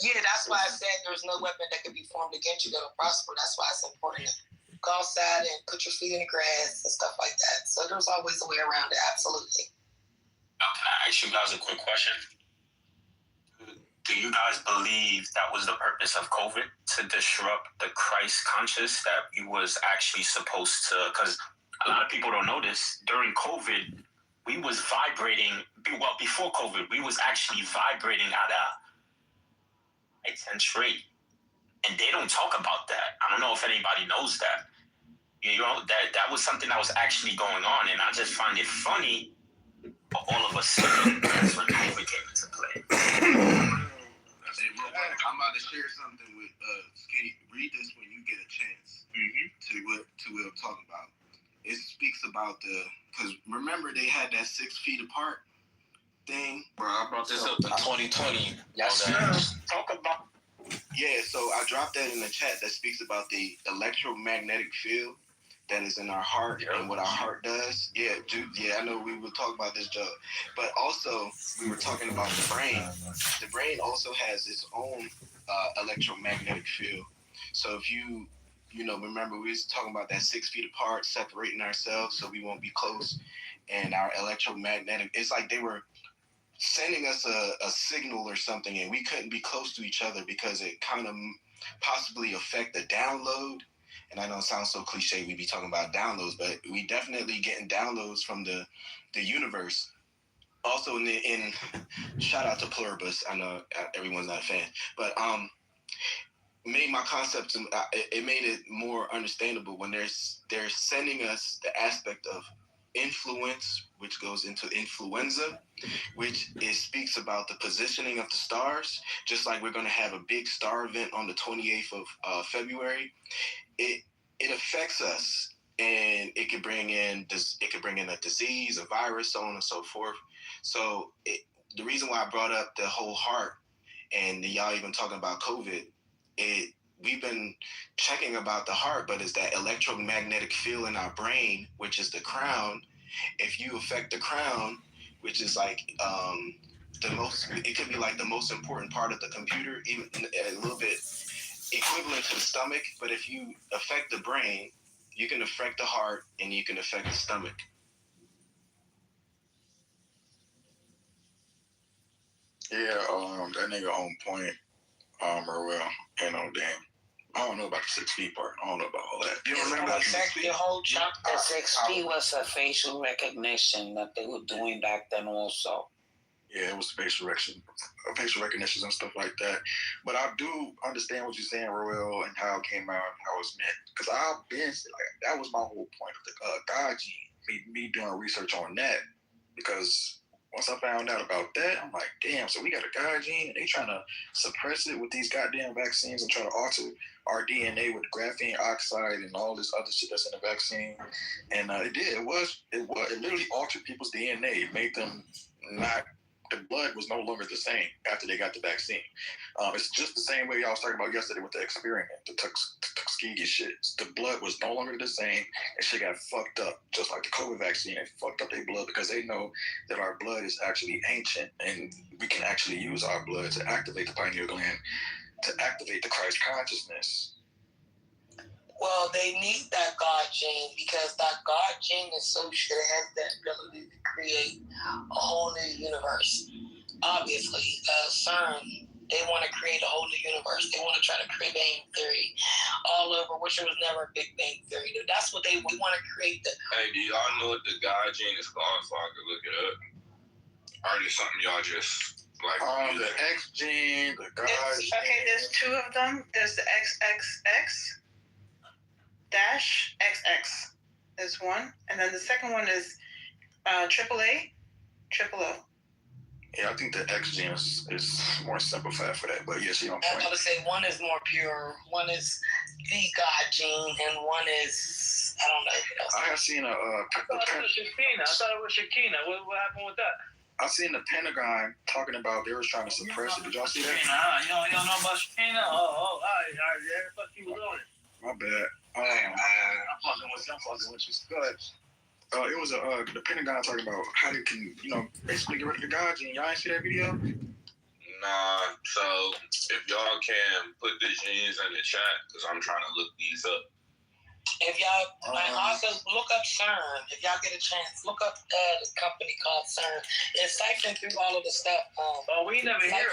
F: Yeah, that's why I said there's no weapon that can be formed against you that'll prosper. That's why it's important to go outside and put your feet in the grass and stuff like that. So there's always a way around it, absolutely.
I: Now, can I ask you guys a quick question? Do you guys believe that was the purpose of COVID, to disrupt the Christ conscious that we was actually supposed to? Because a lot of people don't know this. During COVID, we was vibrating. Well, before COVID, we was actually vibrating at a intense rate, and they don't talk about that. I don't know if anybody knows that. You know, that was something that was actually going on, and I just find it funny. But all of a sudden, that's when COVID came into play.
E: I'm about to share something with can you read this when you get a chance to what we're talking about. It speaks about because remember they had that 6 feet apart thing.
I: Bro, I brought this up in 2020.
F: Yes, sir.
I: Talk about.
E: Yeah, so I dropped that in the chat that speaks about the electromagnetic field that is in our heart and what our heart does. Yeah, I know we were talking about this, Joe. But also, we were talking about the brain. The brain also has its own electromagnetic field. So if you remember we was talking about that 6 feet apart, separating ourselves so we won't be close. And our electromagnetic, it's like they were sending us a signal or something, and we couldn't be close to each other because it kind of possibly affect the download. And I know it sounds so cliche, we be talking about downloads, but we definitely getting downloads from the universe. Also, in shout out to Pluribus. I know everyone's not a fan, but made my concepts. It made it more understandable when they're sending us the aspect of influence, which goes into influenza, which speaks about the positioning of the stars. Just like we're going to have a big star event on the 28th of February. It affects us, and it could bring in a disease, a virus, so on and so forth. So the reason why I brought up the whole heart, and y'all even talking about COVID, we've been checking about the heart, but it's that electromagnetic field in our brain, which is the crown. If you affect the crown, which is like it could be like the most important part of the computer, even a little bit equivalent to the stomach, but if you affect the brain, you can affect the heart and you can affect the stomach.
J: Yeah, that nigga on point, Merwell, damn. I don't know about the 6 feet part. I don't know about all that.
E: You remember that 6 feet?
F: The whole chapter.
K: The 6 feet was a facial recognition that they were doing back then also.
J: Yeah, it was facial recognitions and stuff like that. But I do understand what you're saying, Roel, and how it came out and how it's meant. Because I've been that was my whole point of the God gene, me doing research on that. Because once I found out about that, I'm like, damn, so we got a God gene and they trying to suppress it with these goddamn vaccines and try to alter our DNA with graphene oxide and all this other shit that's in the vaccine. And it did. It literally altered people's DNA. It made them not. The blood was no longer the same after they got the vaccine. It's just the same way I was talking about yesterday with the experiment, the Tuskegee shit. The blood was no longer the same, and shit got fucked up, just like the COVID vaccine. They fucked up their blood because they know that our blood is actually ancient, and we can actually use our blood to activate the pineal gland, to activate the Christ consciousness.
F: Well, they need that God gene because that God gene is so shit. It has that ability to create a whole new universe. Obviously, CERN, they want to create a whole new universe. They want to try to create Bang Theory all over, which there was never a Big Bang Theory. That's what we want to create.
I: Hey, do y'all know what the God gene is called so I can look it up? Or is it something y'all just like?
J: The X gene, the God gene.
G: Okay, there's two of them. There's the XXX. -XX is one, and then the second one is AAA, triple O.
J: Yeah, I think the X gene is more simplified for that, but yeah, she on point.
F: I would say one is more pure, one is the God gene, and one is, I don't know.
J: I have seen
L: I thought it was Shakina. What happened with that?
J: I seen the Pentagon talking about they were trying to suppress it. Did y'all see that?
L: You don't know about Shakina? Oh, all right, yeah, fuck you was on it.
J: My bad.
L: I'm fucking with you. Go ahead.
J: It was the Pentagon talking about how they can, basically get rid of the God gene. Y'all ain't see that video?
I: Nah, so if y'all can put the genes in the chat, because I'm trying to look these up.
F: If y'all also look up CERN, if y'all get a chance, look up the company called CERN. It's siphoning through all of the stuff.
L: We never hear,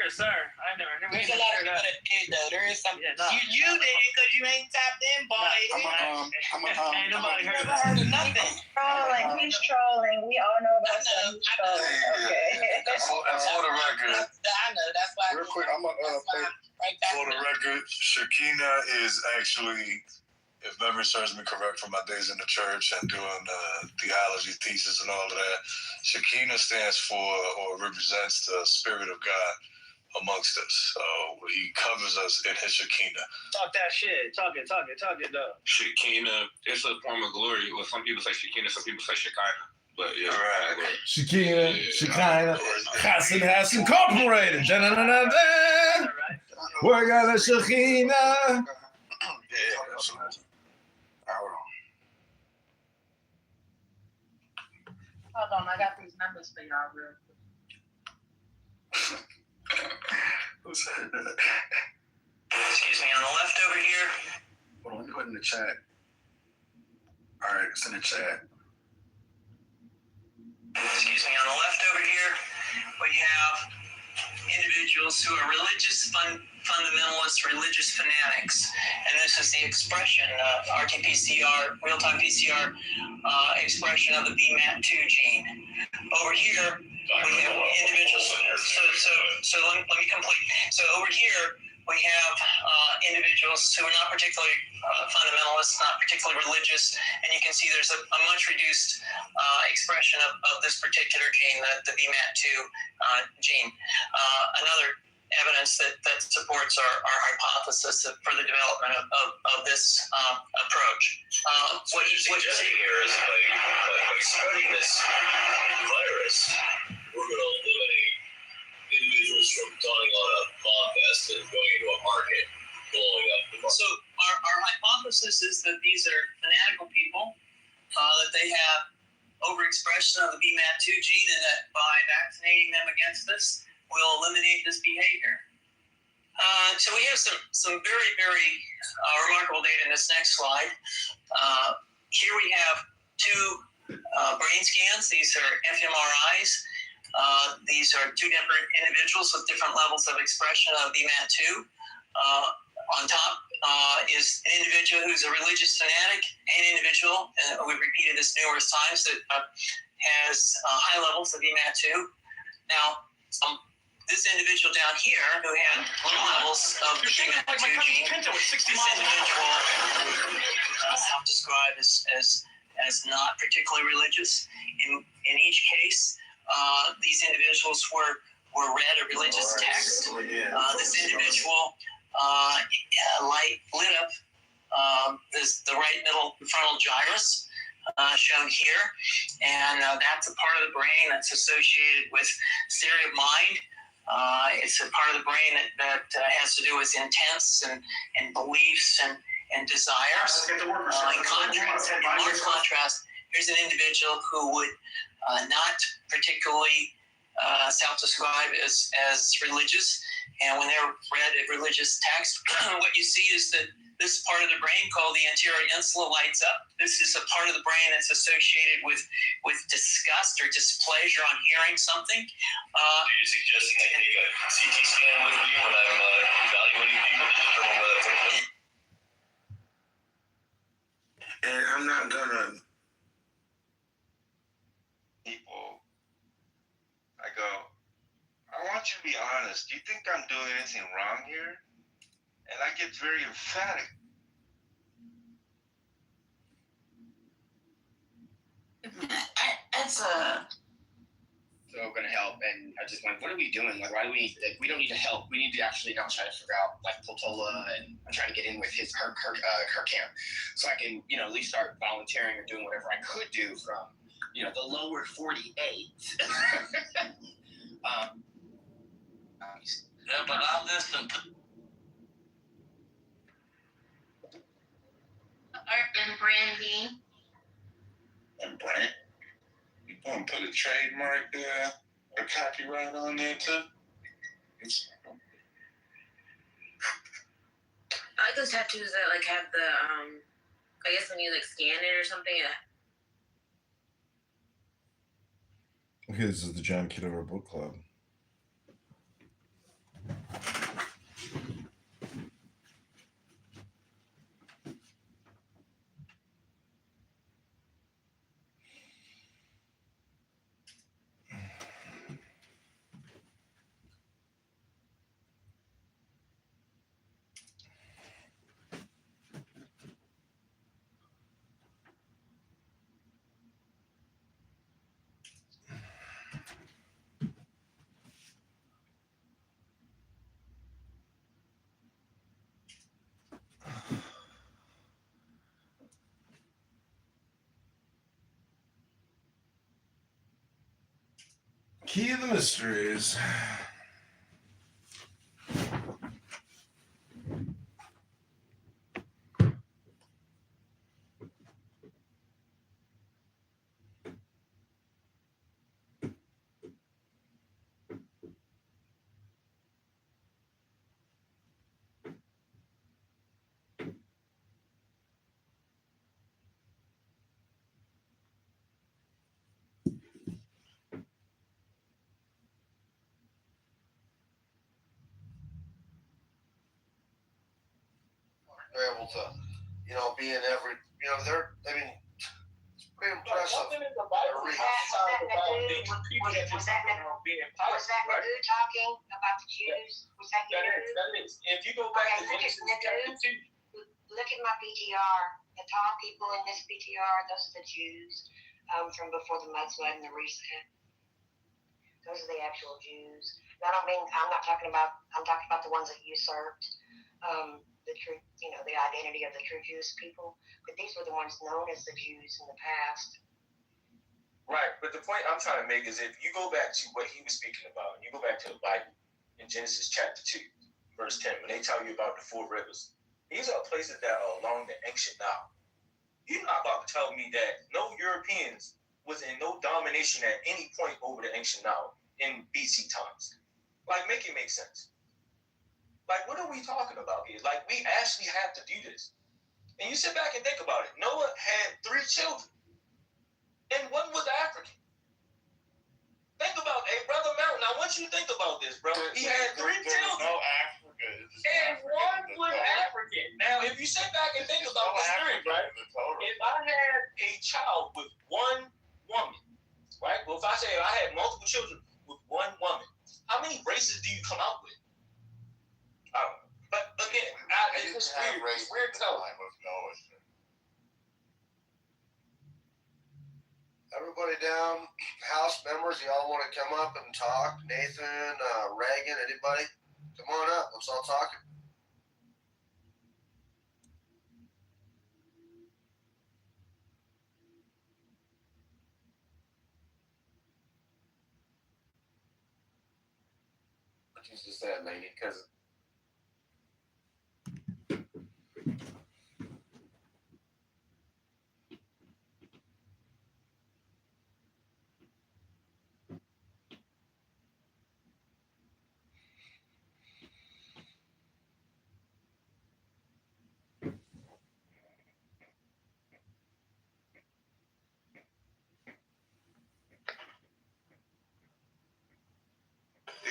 L: sir. I never hear.
F: There's a lot of people that did though. There is some.
L: Yeah, no.
F: You didn't because you ain't tapped in, boy.
L: Ain't nobody heard
F: Never heard of nothing.
M: Trolling. He's trolling. We all know about that. He's trolling. Okay.
N: For the record.
F: I know. That's why.
J: Real quick, I'm gonna
N: For the record, Shekinah is actually, if memory serves me correct from my days in the church and doing theology thesis and all of that, Shekinah stands for or represents the Spirit of God amongst us. So he covers us in his Shekinah.
L: Talk that shit. Talk it though.
I: Shekinah, it's a form of glory. Well, some people say Shekinah, some people say Shekinah. But yeah,
N: Right.
B: Shekinah, Chas Incorporated. Da-da-da-da-da. We're gonna Shekinah.
N: Yeah,
J: absolutely.
M: Hold on, I got these numbers for y'all real quick.
J: Who said that?
C: Excuse me, on the left over here.
J: Hold on, let me put it in the chat. All right, it's in the chat.
C: Excuse me, on the left over here, we have individuals who are religious fundamentalists, religious fanatics, and this is the expression, RT-PCR, real-time PCR expression of the BMAT2 gene. Over here, we have individuals. So let me complete. So over here, we have individuals who are not particularly fundamentalists, not particularly religious, and you can see there's a much reduced expression of this particular gene, the BMAT2 gene. Another evidence that supports our hypothesis for the development of this approach.
O: What you're suggesting here is by spreading this virus, we're going to eliminate individuals from dawning on a bomb vest and going into a market, blowing up the market.
C: So our hypothesis is that these are fanatical people, that they have overexpression of the BMAT2 gene, and that by vaccinating them against this, will eliminate this behavior. So we have some very, very remarkable data in this next slide. Here we have two brain scans. These are fMRIs. These are two different individuals with different levels of expression of BMAT2. On top is an individual who's a religious fanatic, an individual, and we've repeated this numerous times, that has high levels of BMAT2. Now, this individual down here who had low levels of the BMAT2 gene, this individual self-described as not particularly religious. In each case, these individuals were read a religious text. This individual lit up the right middle frontal gyrus, shown here, and that's a part of the brain that's associated with theory of mind. It's a part of the brain that has to do with intents and beliefs and desires. In marked contrast, here's an individual who would not particularly self-describe as religious, and when they're read a religious text, what you see is that this part of the brain called the anterior insula lights up. This is a part of the brain that's associated with disgust or displeasure on hearing something.
O: Are you suggesting I take a CT scan with me when I'm evaluating people to determine whether it's okay?
E: And I'm not gonna.
P: People, I go, I want you to be honest. Do you think I'm doing anything wrong here? And I get very emphatic.
K: It's so gonna help, and I just went, what are we doing? Like, why do we need? Like, we don't need to help. We need to actually now try to figure out like Potola, and I'm trying to get in with her camp, so I can at least start volunteering or doing whatever I could do from the lower 48.
O: Yeah, but I listen to.
M: Art and branding.
N: And Brent, you gonna put a trademark there, a copyright on there too?
Q: I like those tattoos that like have the I guess when you like scan it or something.
B: Okay, this is the John Kitover Book Club. Key of the Mysteries.
R: They're able to, be in every, they're, I mean, it's pretty impressive.
K: Was that Nagu talking about the Jews? Was that you?
D: That is. If you go back to Genesis chapter 2.
K: Look at my PTR. The tall people in this PTR, those are the Jews from before the mudslide and the reset. Those are the actual Jews. I don't mean, I'm talking about the ones that usurped the true, the identity of the true Jewish people. But these were the ones known as the Jews in the past.
C: Right, but the point I'm trying to make is if you go back to what he was speaking about, and you go back to the Bible in Genesis chapter 2, verse 10, when they tell you about the 4 rivers, these are places that are along the ancient Nile. You're not about to tell me that no Europeans was in no domination at any point over the ancient Nile in BC times. Like, make it make sense. Like, what are we talking about here? Like, we actually have to do this. And you sit back and think about it. Noah had 3 children, and one was African. Think about it, Brother Mountain. I want you to think about this, bro. He had 3 children.
P: No Africa.
C: And one was African. Now, if you sit back and think about this theory, right? If I had a child with one woman, right? Well, if I say I had multiple children with one woman, how many races do you come out with? But again, it's weird. It's weird to know.
R: Everybody down, House members, y'all want to come up and talk? Nathan, Reagan, anybody? Come on up. Let's all talk. What you just said, lady, because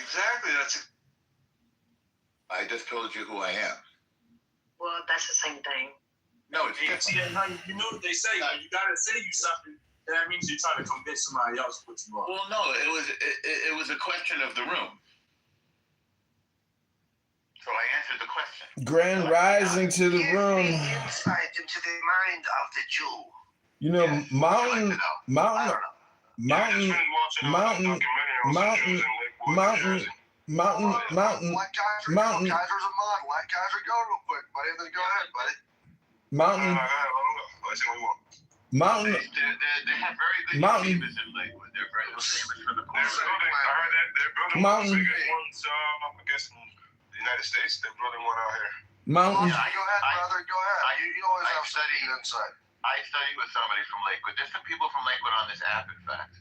P: Exactly.
S: I just told you who I am.
K: Well, that's the same thing.
S: No, it's different.
L: See, you know what they say. When you gotta say you something, that means you're trying to convince somebody else what you are.
S: Well, no, it was a question of the room. So I answered the question.
B: Grand rising to the room.
R: Insight into the mind of the Jew.
B: You know, Mountain.
R: White guys are going real quick, buddy. Go ahead, buddy.
B: Mountain.
S: They have very good believers in Lakewood. They're very famous for the
B: Mountain.
P: I guess in the United States, they're building one out here.
B: Mountain.
R: Yeah, go ahead, brother. Go ahead. You always have studied insight.
S: I studied with somebody from Lakewood. There's some people from Lakewood on this app, in fact.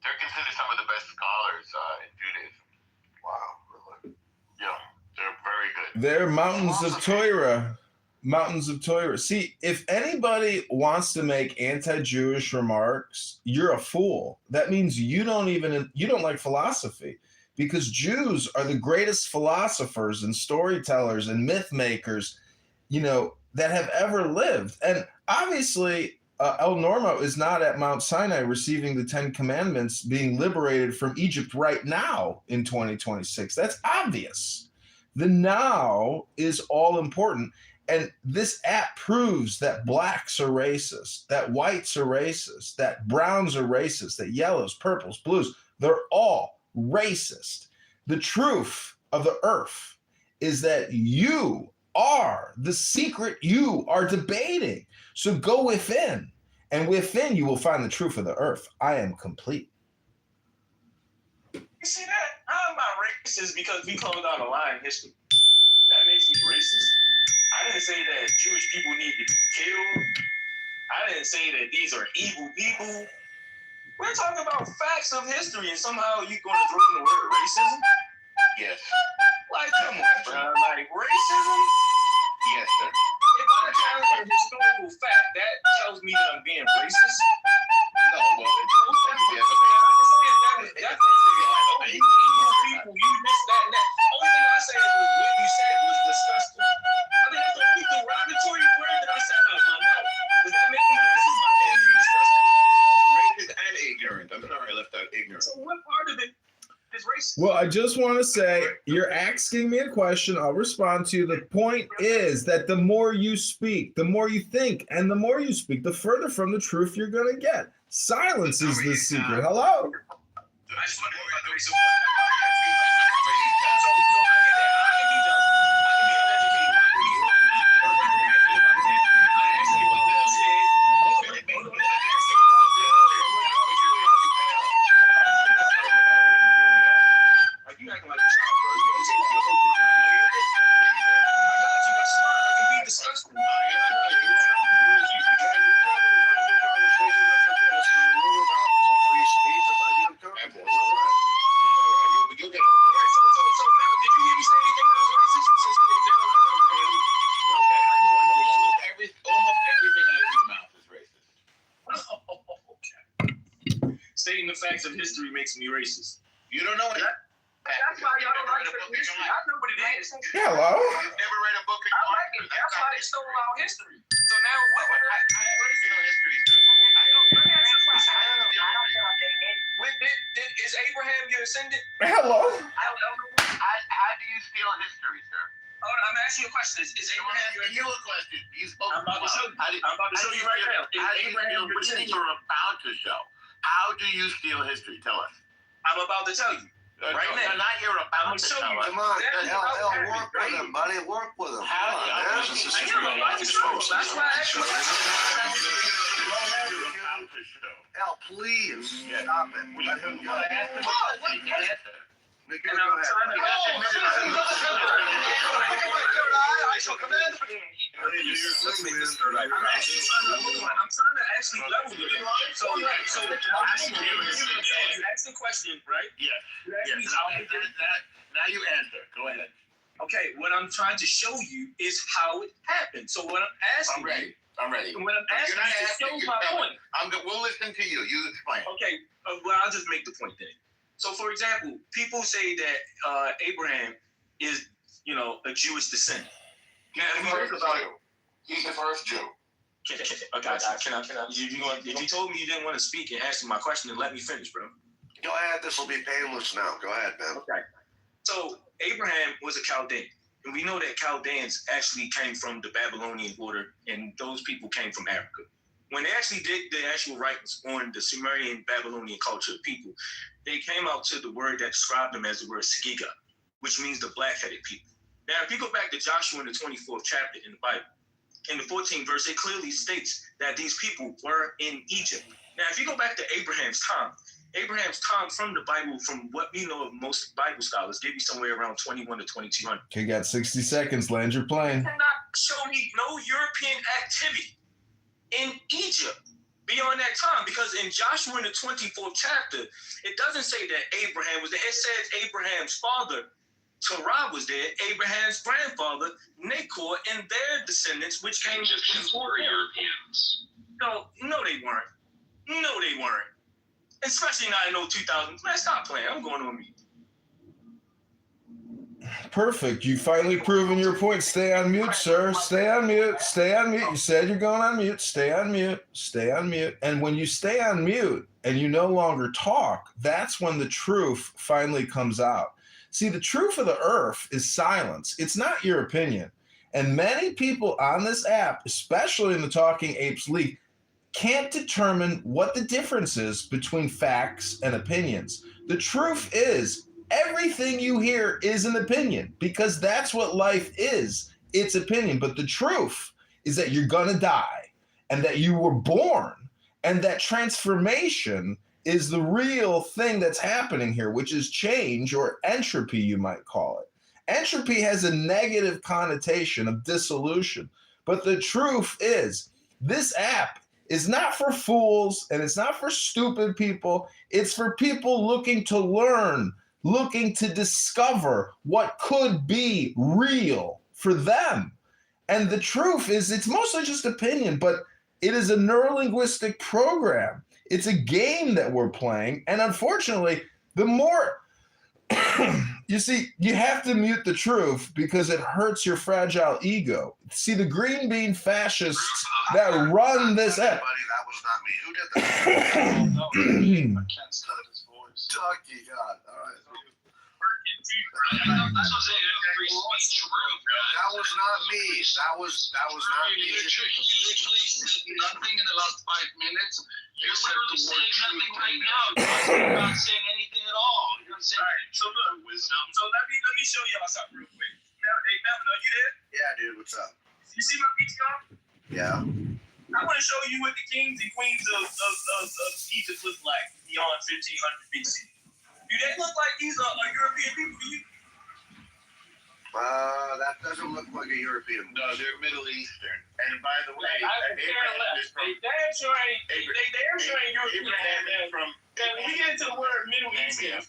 S: They're considered some of the best scholars in Judaism.
R: Wow, really?
S: Yeah, they're very good.
B: They're mountains of Torah. Mountains of Toyota. See, if anybody wants to make anti-Jewish remarks, you're a fool. That means you don't like philosophy, because Jews are the greatest philosophers and storytellers and myth makers, that have ever lived. And obviously, El Normo is not at Mount Sinai receiving the 10 Commandments, being liberated from Egypt right now in 2026. That's obvious. The now is all important. And this app proves that blacks are racist, that whites are racist, that browns are racist, that yellows, purples, blues, they're all racist. The truth of the earth is that you are the secret you are debating. So go within, and within you will find the truth of the earth. I am complete.
L: You see that? How am I racist because we closed out a line in history? That makes me racist. I didn't say that Jewish people need to be killed. I didn't say that these are evil people. We're talking about facts of history, and somehow you're going to throw in the word racism?
S: Yes.
L: Like, come on, bro. Like, racism?
S: Yes, sir.
L: If I'm challenging a historical fact, that tells me that I'm being racist?
S: No, well,
L: Most definitely. I can say it definitely. Evil people, you missed that and that. Only thing I said was what you said was disgusting. I mean, that's the only derogatory word that I said out of my mouth. Does that make me racist by saying you disgusting?
S: Racist and ignorant. I'm sorry I left out ignorant.
L: So what part of it is racist?
B: Well, I just want to say, you're asking me a question. I'll respond to you. The point is that the more you speak, the more you think, and the more you speak, the further from the truth you're going to get. Silence is the secret. Hello?
L: I just want to know about the reason stating the facts of history makes me racist.
S: You don't know it.
L: That's why y'all don't like history. I know what it is.
B: Hello?
S: You've never read a book in your life.
L: That's why they stole our history. So now what?
S: How do you feel history, sir?
L: Let me ask you a question. Is Abraham your descendant?
B: Hello?
S: How do you steal history, sir?
L: Hold on, I'm asking you a question. Is Abraham your
S: You a question. You spoke.
L: I'm about to show you. I'm about to show you right now. Is Abraham your descendant?
S: You're about to show. How do you steal history? Tell us.
L: I'm about to tell you. Right now.
S: Not you're about to
L: show
S: tell
L: you.
S: us.
R: Come on, work with him, buddy. Work with him.
S: How do you?
L: That's why I asked you.
R: Al, please stop it.
L: And I'm trying to. I shall command. I'm trying to actually level with it. So you asked the question, right?
S: Yeah. Now you answer. Go ahead.
L: Okay, what I'm trying to show you is how it happened. So what I'm asking
S: I'm ready.
L: What I'm asking you to show my point.
S: We'll listen to you. You explain.
L: Okay, well, I'll just make the point then. So, for example, people say that Abraham is, a Jewish descent.
S: He's the first Jew.
L: If you told me you didn't want to speak and answer my question, then let me finish, bro.
R: Go ahead. This will be painless now. Go ahead, man.
L: Okay. So, Abraham was a Chaldean. And we know that Chaldeans actually came from the Babylonian order, and those people came from Africa. When they actually did the actual writings on the Sumerian Babylonian culture of people, they came out to the word that described them as the word Sagiga, which means the black-headed people. Now, if you go back to Joshua in the 24th chapter in the Bible, in the 14th verse, it clearly states that these people were in Egypt. Now, if you go back to Abraham's time from the Bible, from what we know of most Bible scholars, give you somewhere around 21 to 2200.
B: Okay, you got 60 seconds. Land your plane.
L: You cannot show me no European activity in Egypt beyond that time, because in Joshua in the 24th chapter, it doesn't say that Abraham was there. It says Abraham's father Terah was there, Abraham's grandfather, Nahor, and their descendants, which came before Europeans. No, they weren't. No, they weren't. Especially not in the 2000s. Man, stop playing. I'm going on mute.
B: Perfect. You finally proven your point. Stay on mute, sir. Stay on mute. Stay on mute. You said you're going on mute. Stay on mute. Stay on mute. And when you stay on mute and you no longer talk, that's when the truth finally comes out. See, the truth of the earth is silence. It's not your opinion. And many people on this app, especially in the Talking Apes League, can't determine what the difference is between facts and opinions. The truth is, everything you hear is an opinion because that's what life is. It's opinion. But the truth is that you're going to die and that you were born and that transformation is the real thing that's happening here, which is change or entropy, you might call it. Entropy has a negative connotation of dissolution. But the truth is, this app is not for fools and it's not for stupid people. It's for people looking to learn, looking to discover what could be real for them. And the truth is, it's mostly just opinion, but it is a neurolinguistic program. It's a game that we're playing. And unfortunately, the more you see, you have to mute the truth because it hurts your fragile ego. See, the green bean fascists that run this app.
R: That was not me. Who did that? I can't stop his voice. Talkie, God. All right. That was not me. That was not me.
T: He literally said nothing in the last 5 minutes. You're literally saying nothing right now. You're not saying anything at all. You're not saying
L: so look, wisdom. So let me show y'all something real quick. Hey, Melvin, are you there?
R: Yeah, dude. What's up?
L: You see my PTR?
R: Yeah.
L: I want to show you what the kings and queens of Egypt look like beyond 1500 BC. Do they look like these are European people to you?
R: That doesn't look like a European.
S: No, they're Middle Eastern. And by the way,
L: Abraham is from. They damn sure ain't European.
S: Abraham is from.
L: We get into the word Middle Eastern.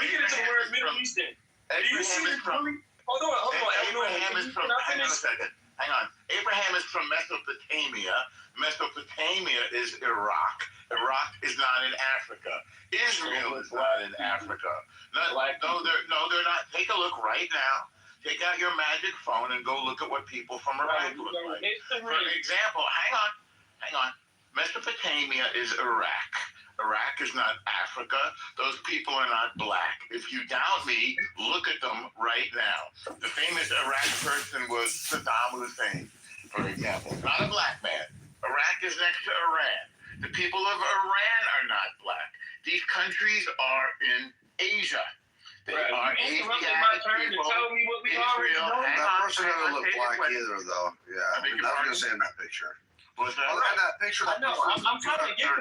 L: We get into the word Middle Eastern.
S: Abraham is from.
L: Hold on.
S: Abraham is from. Hang on a second. Hang on. Abraham is from Mesopotamia. Mesopotamia is Iraq. Iraq is not in Africa. Israel is not in Africa. No, they're not. Take a look right now. Take out your magic phone and go look at what people from Iraq look like. For example, hang on. Mesopotamia is Iraq. Iraq is not Africa. Those people are not black. If you doubt me, look at them right now. The famous Iraq person was Saddam Hussein, for example. Not a black man. Iraq is next to Iran. The people of Iran are not black. These countries are in Asia. They are Asiatic people. Israel.
R: That person doesn't look black either, though. Yeah, I was going to say in that picture.
S: What's that?
R: Well, that picture.
L: I know. I'm trying to get to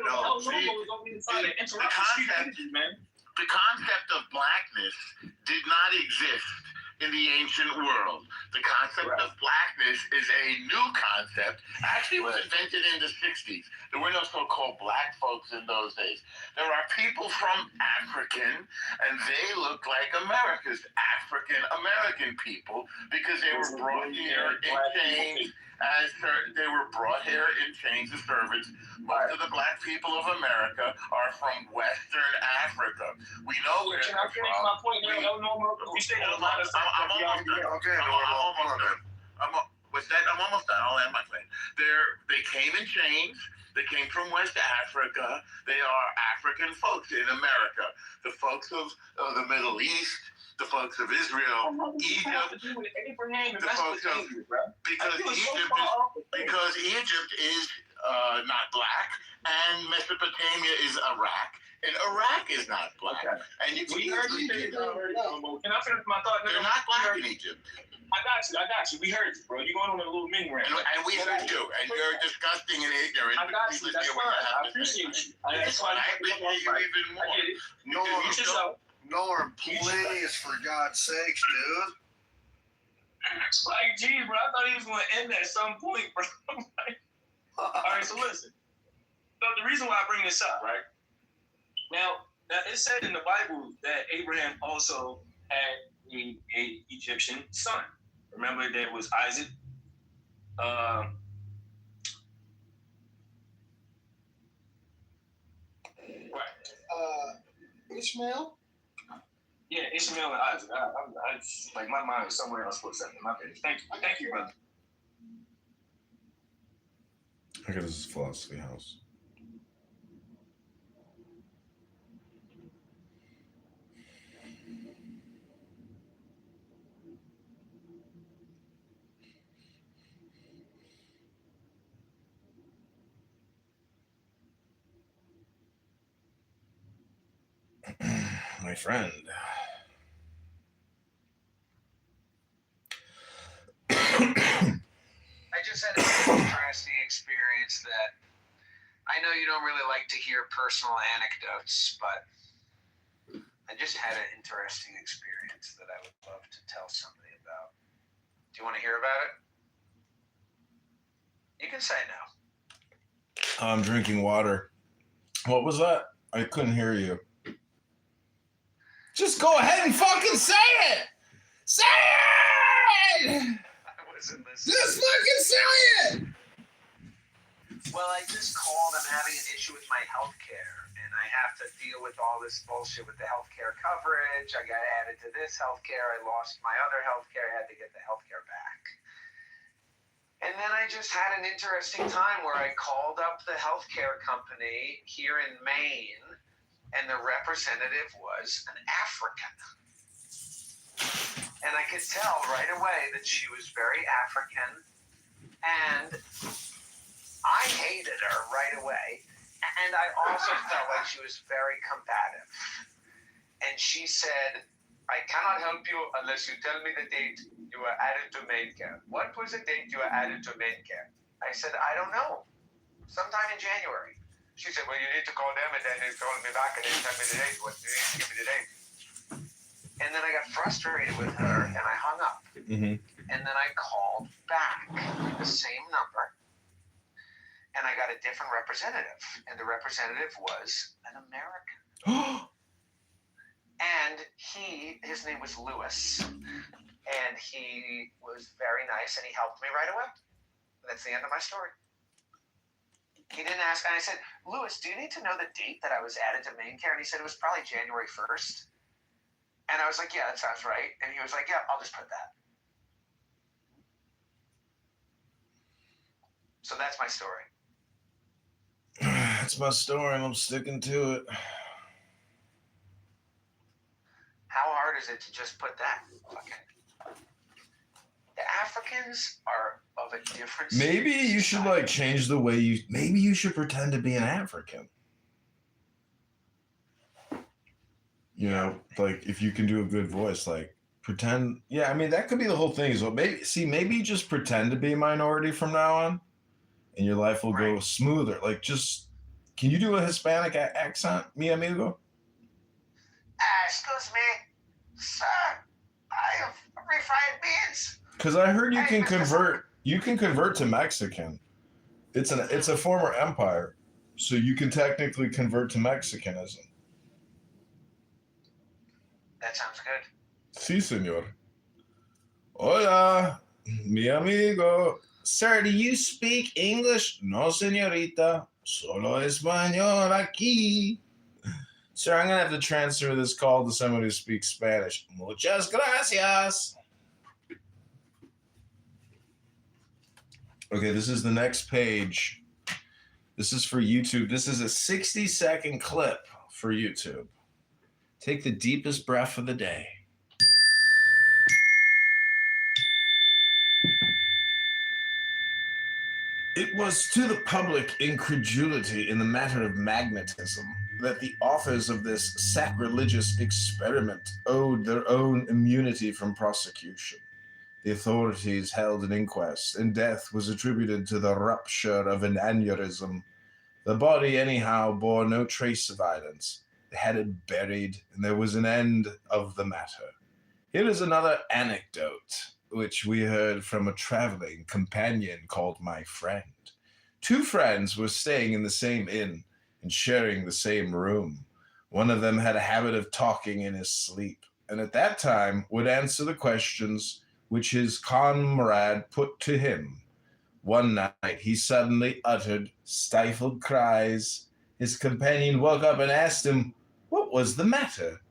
S: the concept of blackness did not exist in the ancient world. The concept of blackness is a new concept. Actually, it was invented in the 60s. There were no so-called black folks in those days. There are people from African, and they look like America's African-American people because they were brought here in chains. They were brought here in chains of servants. Most of the black people of America are from Western Africa. We know where they're from.
L: My point now? I'm almost done.
S: I'm almost done. I'll end my claim. They came in chains. They came from West Africa. They are African folks in America. The folks of the Middle East, the folks of Israel, Egypt, the folks of because Egypt is not black, and Mesopotamia is Iraq, and Iraq is not black.
L: Okay.
S: And you
L: can already Can I finish my thought?
S: They're not black in Egypt.
L: I got you. We heard you, bro. You're going on a little mini rant.
S: And we heard you, and you're disgusting and ignorant.
L: I got you. That's fine. I appreciate you.
S: That's why I appreciate you even more.
R: Norm, please, for God's sakes, dude.
L: Like, geez, bro, I thought he was going to end at some point, bro. All right, so listen. So the reason why I bring this up, right? Now it said in the Bible that Abraham also had a Egyptian son. Remember, there was Isaac.
C: Ishmael?
L: Yeah, Ishmael and Isaac. I like my mind is somewhere else for a second. My bad. Thank you, brother.
B: Look at this philosophy house. My friend.
C: I just had an interesting experience that I know you don't really like to hear personal anecdotes, but I just had an interesting experience that I would love to tell somebody about. Do you want to hear about it? You can say no.
B: I'm drinking water. What was that? I couldn't hear you. Just go ahead and fucking say it! Say it!
C: I wasn't listening.
B: Just fucking say it!
C: Well, I just called. I'm having an issue with my health care, and I have to deal with all this bullshit with the health care coverage. I got added to this health care. I lost my other health care. I had to get the health care back. And then I just had an interesting time where I called up the healthcare company here in Maine, and the representative was an African. And I could tell right away that she was very African, and I hated her right away. And I also felt like she was very combative. And she said, I cannot help you unless you tell me the date you were added to main care. What was the date you were added to main care? I said, I don't know. Sometime in January. She said, well, you need to call them, and then they called me back and they tell me the date. What, you need to give me the date. And then I got frustrated with her, and I hung up.
B: Mm-hmm.
C: And then I called back the same number, and I got a different representative. And the representative was an American. And his name was Lewis, and he was very nice, and he helped me right away. That's the end of my story. He didn't ask, and I said, Lewis, do you need to know the date that I was added to main care? And he said it was probably January 1st. And I was like, yeah, that sounds right. And he was like, yeah, I'll just put that. So that's my story.
B: That's my story, and I'm sticking to it.
C: How hard is it to just put that? The Africans are of a different.
B: Maybe you should like change the way you. Maybe you should pretend to be an African. You know, like if you can do a good voice, like pretend. Yeah, I mean that could be the whole thing. Is what maybe you just pretend to be a minority from now on, and your life will go smoother. Like just, can you do a Hispanic accent, mi amigo?
C: Excuse me, sir. I have refried beans.
B: Because I heard you can convert. You can convert to Mexican. It's a former empire, so you can technically convert to Mexicanism.
C: That sounds good.
B: Sí, señor. Hola, mi amigo. Sir, do you speak English? No, señorita. Solo español aquí. Sir, I'm going to have to transfer this call to someone who speaks Spanish. Muchas gracias. Okay, this is the next page. This is for YouTube. This is a 60-second clip for YouTube. Take the deepest breath of the day. It was to the public incredulity in the matter of magnetism that the authors of this sacrilegious experiment owed their own immunity from prosecution. The authorities held an inquest, and death was attributed to the rupture of an aneurysm. The body, anyhow, bore no trace of violence. They had it buried, and there was an end of the matter. Here is another anecdote, which we heard from a traveling companion called my friend. Two friends were staying in the same inn and sharing the same room. One of them had a habit of talking in his sleep. and at that time would answer the questions which his comrade put to him. One night he suddenly uttered stifled cries. His companion woke up and asked him what was the matter.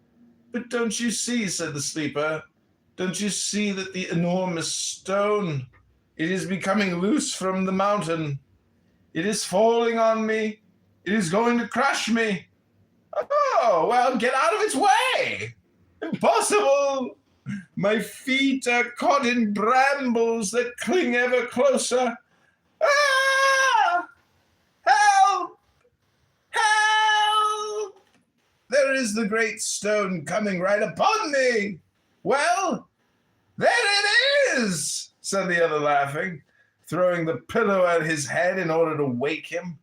B: "But don't you see," said the sleeper, "don't you see that the enormous stone, it is becoming loose from the mountain. It is falling on me. It is going to crush me." "Oh, well, get out of its way." "Impossible. My feet are caught in brambles that cling ever closer. Ah! Help! Help! There is the great stone coming right upon me." "Well, there it is," said the other, laughing, throwing the pillow at his head in order to wake him.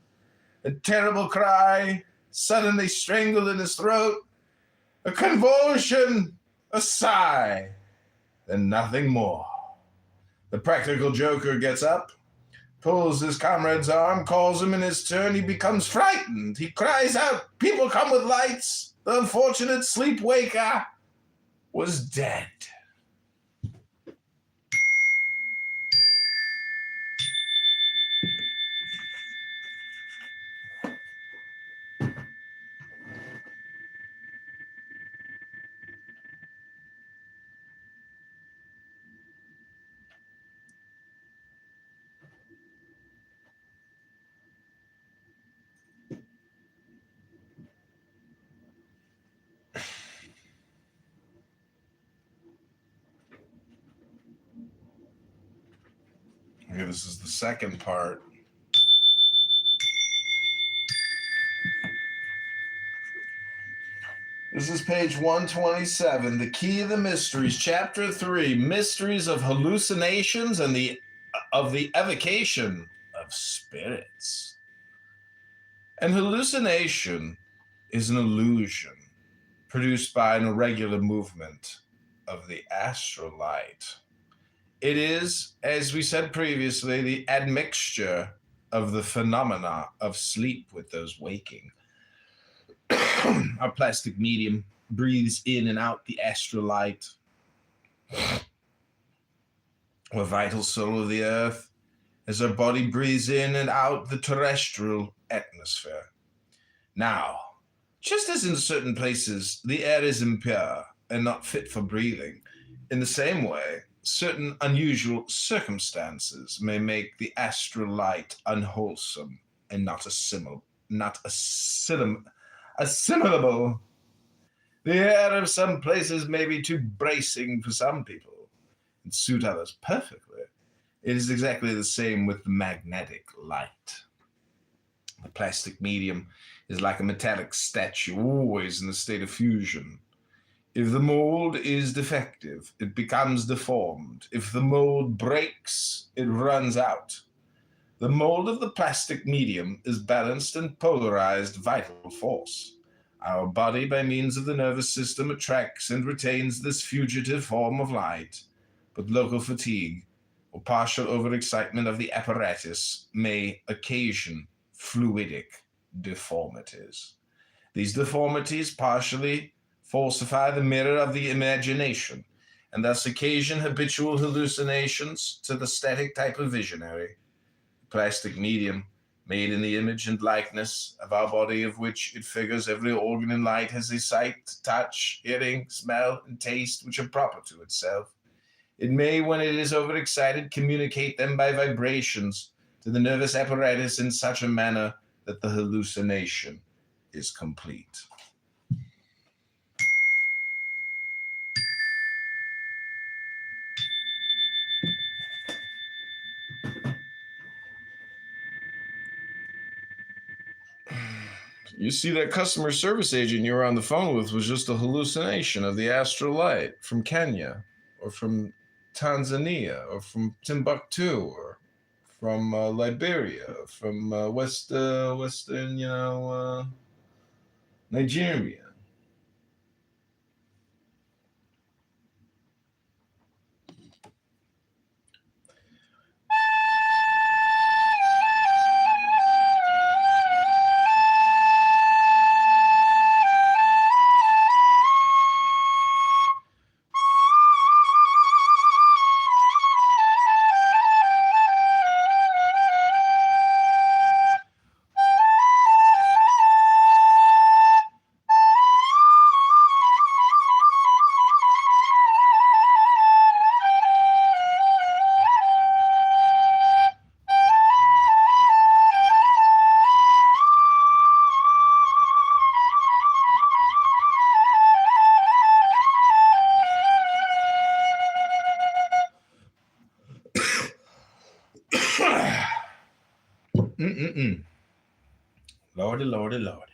B: A terrible cry, suddenly strangled in his throat, a convulsion, a sigh, and nothing more. The practical joker gets up, pulls his comrade's arm, calls him in his turn. He becomes frightened. He cries out, "People come with lights." The unfortunate sleep-waker was dead. Okay, this is the second part. This is page 127, The Key of the Mysteries, Chapter 3, Mysteries of Hallucinations and of the Evocation of Spirits. An hallucination is an illusion produced by an irregular movement of the astral light. It is, as we said previously, the admixture of the phenomena of sleep with those waking. Our plastic medium breathes in and out the astral light. We're vital soul of the earth, as our body breathes in and out the terrestrial atmosphere. Now, just as in certain places the air is impure and not fit for breathing, in the same way, certain unusual circumstances may make the astral light unwholesome and not assimilable. The air of some places may be too bracing for some people and suit others perfectly. It is exactly the same with the magnetic light. The plastic medium is like a metallic statue, always in a state of fusion. If the mold is defective, it becomes deformed. If the mold breaks, it runs out. The mold of the plastic medium is balanced and polarized vital force. Our body, by means of the nervous system, attracts and retains this fugitive form of light, but local fatigue or partial overexcitement of the apparatus may occasion fluidic deformities. These deformities partially falsify the mirror of the imagination, and thus occasion habitual hallucinations to the static type of visionary. The plastic medium, made in the image and likeness of our body, of which it figures every organ in light, has a sight, touch, hearing, smell, and taste which are proper to itself. It may, when it is overexcited, communicate them by vibrations to the nervous apparatus in such a manner that the hallucination is complete. You see, that customer service agent you were on the phone with was just a hallucination of the astral light from Kenya, or from Tanzania, or from Timbuktu, or from Liberia, from Western, Nigeria. Lordy, Lordy, Lordy.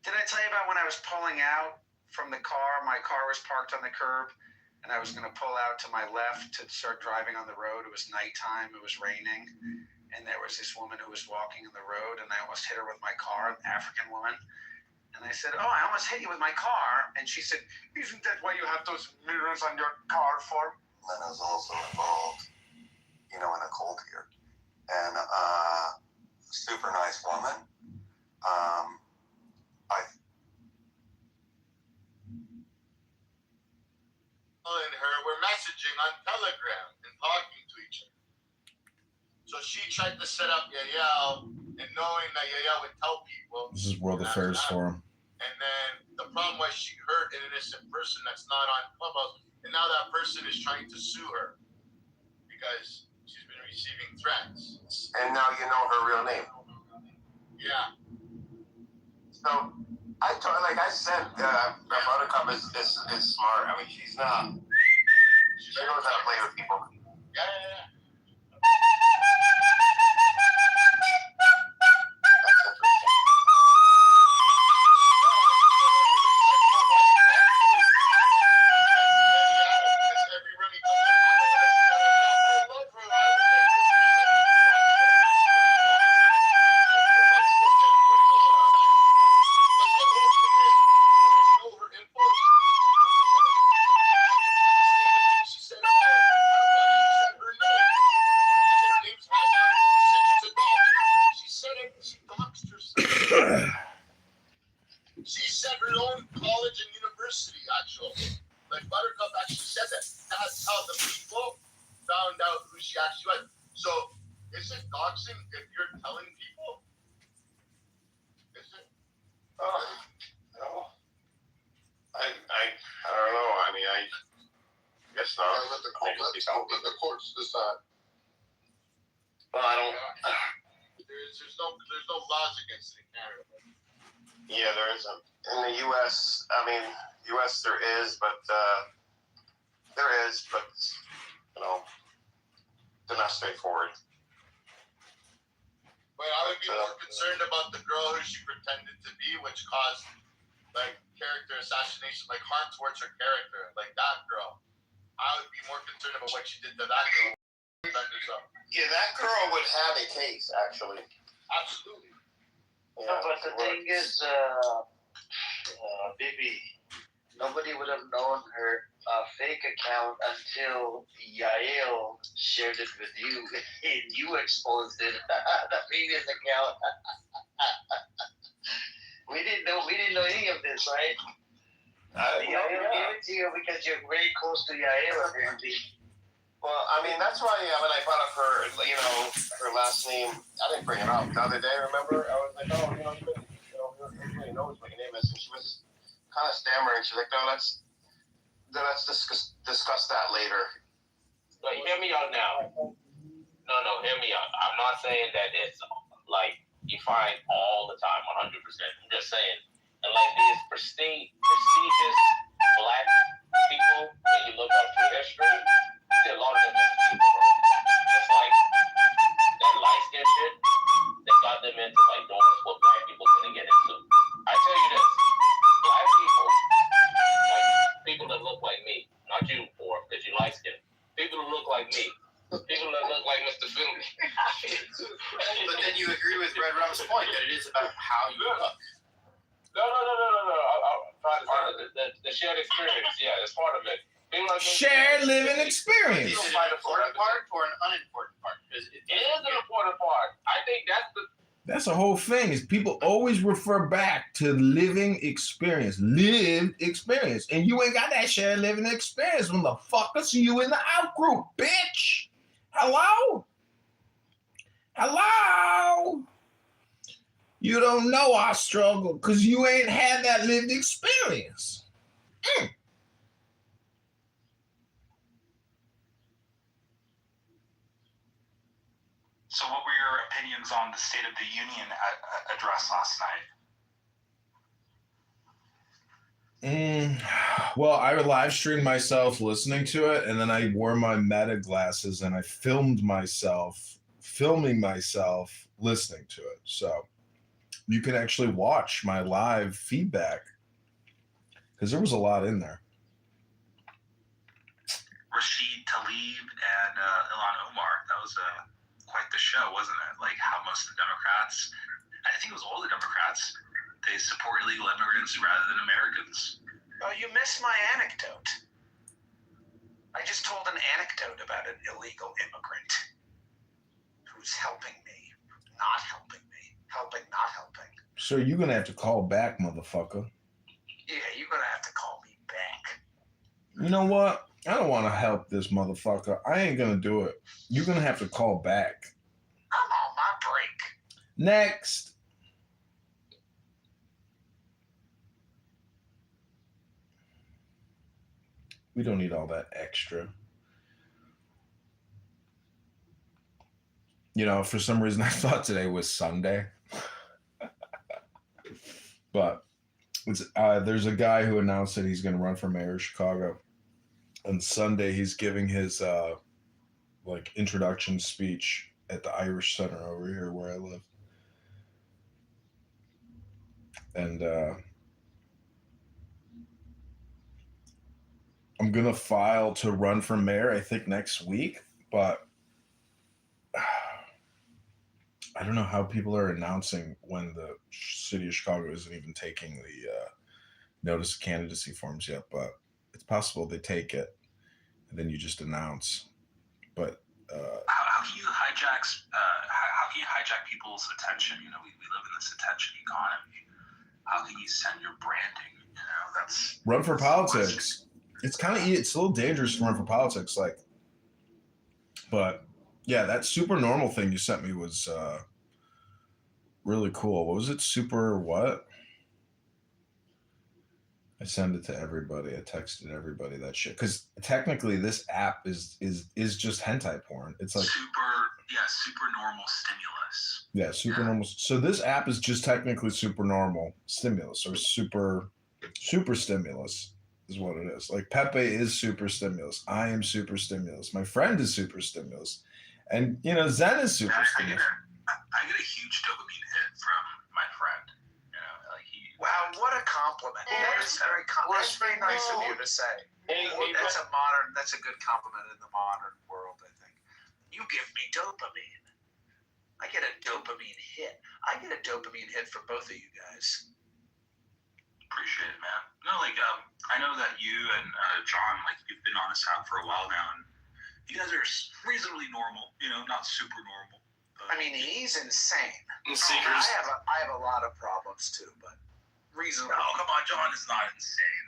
C: Did I tell you about when I was pulling out from the car? My car was parked on the curb, and I was going to pull out to my left to start driving on the road. It was nighttime. It was raining, and there was this woman who was walking in the road, and I almost hit her with my car, an African woman. And I said, "Oh, I almost hit you with my car." And she said, "Isn't that why you have those mirrors on your car for?"
U: And I was also involved, in a cult here. And super nice woman.
S: And her were messaging on Telegram and talking to each other. So she tried to set up Yael, and knowing that Yael would tell people.
B: This is World Affairs Forum.
S: And then the problem was she hurt an innocent person that's not on Clubhouse, and now that person is trying to sue her because she's been receiving threats.
U: And now you know her real name.
S: Yeah.
U: So I said, Buttercup is smart. I mean, she's not. She knows how to play with people.
S: Yeah. She said her own college and university, actually. Like Buttercup actually said that. That's how the people found out who she actually was. So, is it doxing if you're telling people? Is it?
U: No. I don't know. I mean, I guess not. Let the courts decide. Well, I don't.
S: There's no laws against it in Canada.
U: Yeah, there isn't. In the U.S., there is, but they're not straightforward.
S: But I would be more concerned about the girl who she pretended to be, which caused, character assassination, harm towards her character. That girl. I would be more concerned about what she did to that girl.
U: Yeah, that girl would have a case, actually.
S: Absolutely.
U: Yeah,
V: no, but the thing is, Bibi, nobody would have known her fake account until Yael shared it with you, and you exposed it. The previous account. We didn't know any of this, right? Yael gave it to you because you're very close to Yael, apparently.
U: Well, that's why when I brought up her, her last name, I didn't bring it up the other day. Remember, I was like, everybody knows what your name is, and she was kind of stammering. She's like, no, let's discuss that later.
W: No, hear me out now. No, hear me out. I'm not saying that it's you find all the time, 100%. I'm just saying, and these prestigious black people that you look up through history. A lot of them people, bro. It's that light skin shit that got them into doors what black people couldn't get into. I tell you this, black people that look like me, not you, or because you light skin, people that look like me, people that look like Mr. Finley.
K: But then you agree with Red Rum's point that it is about how you look.
W: No. I'm trying to say the shared experience, yeah, it's part of it.
B: Shared living experience.
K: Is it an important part or an unimportant part?
W: It is an important part. I think
B: that's the whole thing. Is people always refer back to lived experience, and you ain't got that shared living experience. Motherfucker, so you in the out group, bitch. Hello. You don't know our struggle because you ain't had that lived experience.
X: So what were your opinions on the State of the Union address last night?
B: Well, I live streamed myself listening to it, and then I wore my Meta glasses and I filmed myself filming myself listening to it. So you can actually watch my live feedback because there was a lot in there.
X: Rashid Tlaib and Ilhan Omar. That was quite the show, wasn't it? Like how most of the Democrats, I think it was all the Democrats, they support illegal immigrants rather than Americans.
C: Oh, you missed my anecdote. I just told an anecdote about an illegal immigrant who's helping me, not helping me, helping, not helping.
B: So you're going to have to call back, motherfucker.
C: Yeah, you're going to have to call me back.
B: You know what? I don't want to help this motherfucker. I ain't going to do it. You're going to have to call back.
C: I'm on my break.
B: Next. We don't need all that extra. You know, for some reason, I thought today was Sunday. But there's a guy who announced that he's going to run for mayor of Chicago. On Sunday, he's giving his introduction speech at the Irish Center over here where I live. And I'm going to file to run for mayor, I think, next week. But I don't know how people are announcing when the city of Chicago isn't even taking the notice of candidacy forms yet. But it's possible they take it, and then you just announce. But
X: how can you hijack people's attention? You know, we live in this attention economy. How can you send your branding? You know, that's
B: run for politics. It's it's a little dangerous to run for politics, but yeah, that super normal thing you sent me was really cool. What was it? Super what? I sent it to everybody. I texted everybody that shit because technically this app is just hentai porn. It's like
X: super normal stimulus.
B: Yeah, super normal. So this app is just technically super normal stimulus or super stimulus is what it is. Like Pepe is super stimulus. I am super stimulus. My friend is super stimulus, and Zen is super stimulus.
X: I get a huge dopamine hit from my friend.
C: Wow, what a compliment! That's very nice of you to say. That's a good compliment in the modern world, I think. You give me dopamine. I get a dopamine hit. I get a dopamine hit from both of you guys.
X: Appreciate it, man. No, I know that you and John, you've been on this app for a while now, and you guys are reasonably normal. Not super normal.
C: I mean, he's insane.
X: Seekers.
C: I have a lot of problems too, but reasonable.
X: Oh, come on, John is not insane.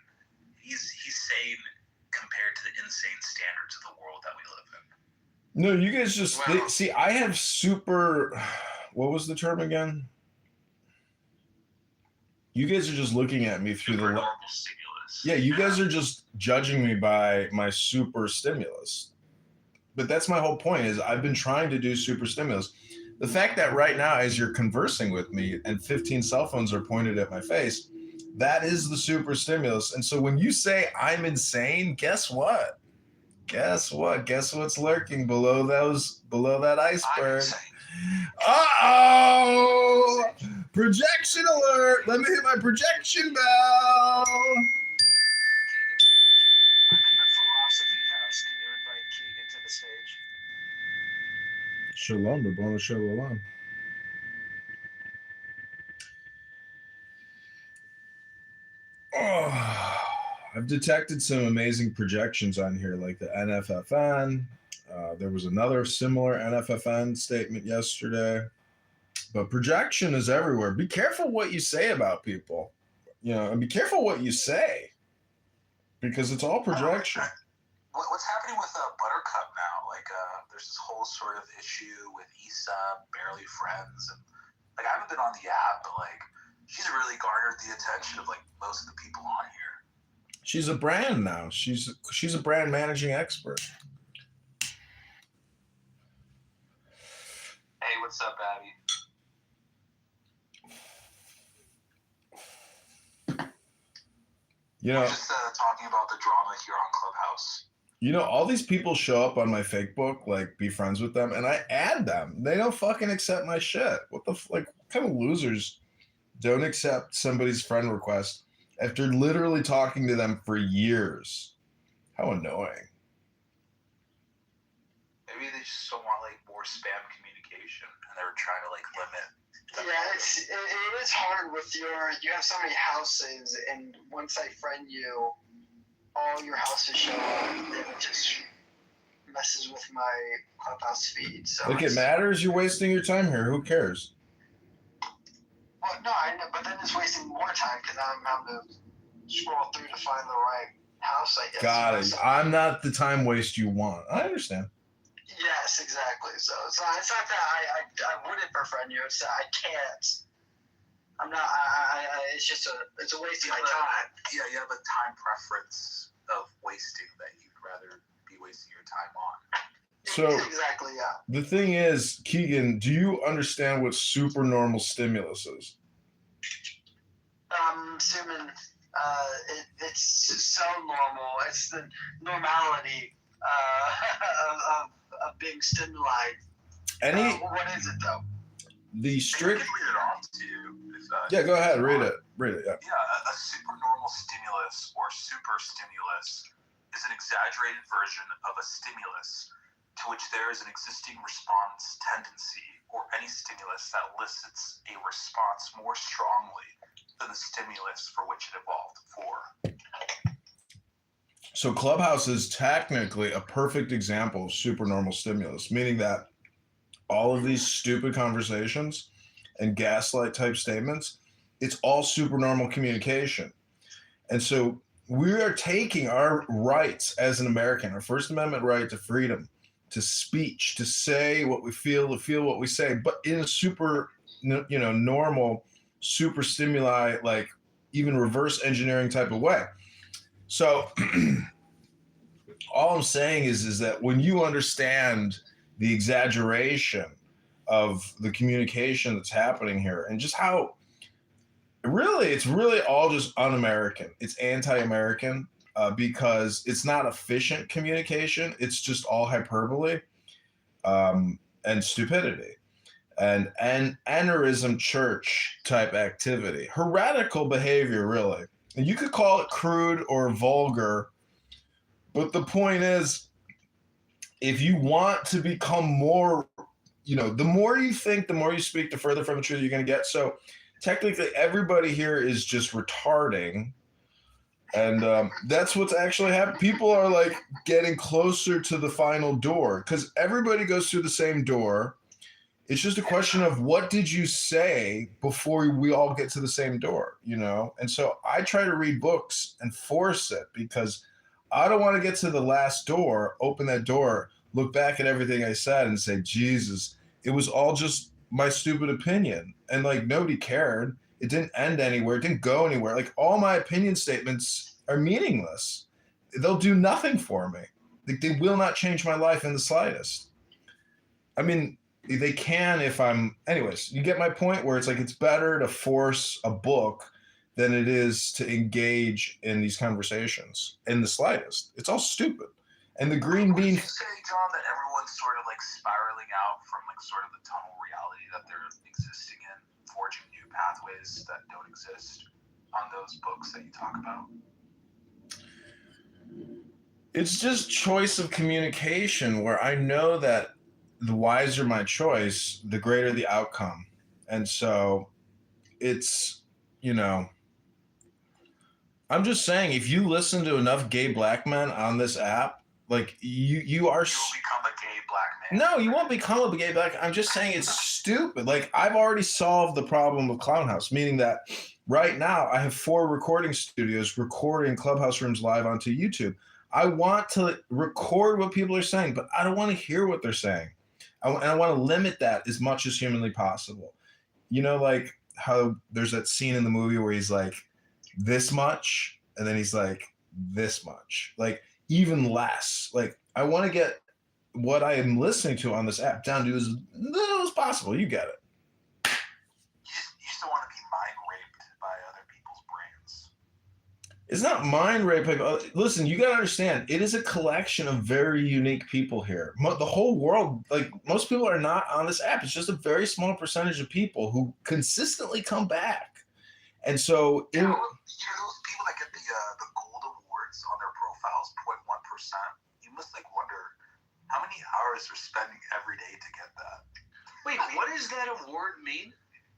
X: He's sane compared to the insane standards of the world that we live in.
B: No, you guys just see. I have super. What was the term again? You guys are just looking at me through
X: super normal stimulus.
B: Yeah, you guys are just judging me by my super stimulus. But that's my whole point. Is I've been trying to do super stimulus. The fact that right now, as you're conversing with me and 15 cell phones are pointed at my face, that is the super stimulus. And so when you say I'm insane, guess what? Guess what's lurking below that iceberg? Uh-oh! Projection alert! Let me hit my projection bell!
C: I'm in the philosophy house. Can you invite Keegan to the stage?
B: Shalom, Rabbana Shalom. Oh, I've detected some amazing projections on here, like the NFFN. There was another similar NFFN statement yesterday. But projection is everywhere. Be careful what you say about people, and be careful what you say, because it's all projection.
X: What's happening with Buttercup now? There's this whole sort of issue with Issa, barely friends, and I haven't been on the app, but she's really garnered the attention of most of the people on here.
B: She's a brand now. She's a brand managing expert.
X: Hey, what's up, Abby?
B: You know,
X: we're just talking about the drama here on Clubhouse.
B: You know, all these people show up on my fake book, like be friends with them, and I add them. They don't fucking accept my shit. What kind of losers don't accept somebody's friend request after literally talking to them for years? How annoying.
X: Maybe they just don't want like more spam communication, and they're trying to like limit.
K: Yeah, it is hard with you have so many houses, and once I friend you, all your houses show up, and it just messes with my Clubhouse feed. So
B: Like, it matters. You're wasting your time here. Who cares?
K: Well, no, I know, but then it's wasting more time because I'm having to scroll through to find the right house, I guess.
B: Got it. I'm not the time waste you want. I understand.
K: Yes, exactly. So it's not that I wouldn't befriend you. It's that I can't. I'm not. It's just it's a waste of my time.
X: Yeah, you have a time preference of wasting that you'd rather be wasting your time on.
B: So
K: exactly, yeah.
B: The thing is, Keegan, do you understand what supernormal stimulus is?
K: I'm assuming it's so normal. It's the normality of being stimuli. What is it though?
B: The strict.
X: I can read it off to you.
B: Yeah, go ahead. Read it. Yeah.
X: Yeah, a supernormal stimulus or super stimulus is an exaggerated version of a stimulus to which there is an existing response tendency or any stimulus that elicits a response more strongly than the stimulus for which it evolved for.
B: So Clubhouse is technically a perfect example of supernormal stimulus, meaning that all of these stupid conversations and gaslight type statements, it's all supernormal communication. And so we are taking our rights as an American, our First Amendment right to freedom, to speech, to say what we feel, to feel what we say, but in a super, normal, super stimuli, like even reverse engineering type of way. So all I'm saying is that when you understand the exaggeration of the communication that's happening here and just how it's really all just un-American. It's anti-American because it's not efficient communication. It's just all hyperbole and stupidity and aneurysm church type activity. Heretical behavior, really. And you could call it crude or vulgar, but the point is, if you want to become more, the more you think, the more you speak, the further from the truth you're going to get. So technically, everybody here is just retarding. And that's what's actually happening. People are like getting closer to the final door because everybody goes through the same door. It's just a question of what did you say before we all get to the same door, And so I try to read books and force it because I don't want to get to the last door, open that door, look back at everything I said and say, Jesus, it was all just my stupid opinion. And like nobody cared. It didn't end anywhere. It didn't go anywhere. Like all my opinion statements are meaningless. They'll do nothing for me. They will not change my life in the slightest. I mean, they can if I'm, anyways, you get my point where it's like, it's better to force a book than it is to engage in these conversations in the slightest. It's all stupid. And the green bean.
X: Would you say, John, that everyone's sort of like spiraling out from like sort of the tunnel reality that they're existing in, forging new pathways that don't exist on those books that you talk about?
B: It's just choice of communication where I know that the wiser my choice, the greater the outcome. And so it's, I'm just saying, if you listen to enough gay black men on this app, like you are.
X: You'll become a gay black man.
B: No, you won't become a gay black. I'm just saying it's stupid. Like I've already solved the problem of Clown House, meaning that right now I have 4 recording studios recording Clubhouse rooms live onto YouTube. I want to record what people are saying, but I don't want to hear what they're saying. And I want to limit that as much as humanly possible. Like how there's that scene in the movie where he's like this much, and then he's like this much, like even less. Like I want to get what I am listening to on this app down to as little as possible. You get it.
X: You still want to be mind raped by other people's brains.
B: It's not mind raping. Listen, you got to understand, it is a collection of very unique people here. The whole world, like most people are not on this app. It's just a very small percentage of people who consistently come back. And so,
X: you know those people that get the gold awards on their profiles, 0.1%. You must like wonder how many hours they're spending every day to get that.
C: Wait, what does that award mean?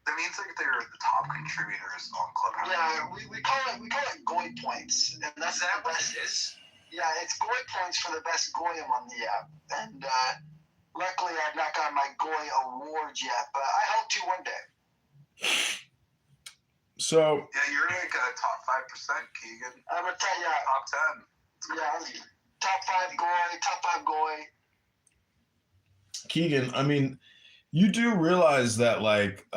X: That means like they're the top contributors on Clubhouse.
K: Yeah, we call it goy points, and that's
C: that what it is.
K: Yeah, it's goy points for the best goyim on the app, and luckily I've not got my goy award yet, but I hope to one day.
B: So
X: yeah, you're like a top 5%, Keegan.
K: I'm gonna tell you,
X: top 10.
K: Yeah, top five goy.
B: Keegan, I mean, you do realize that, like,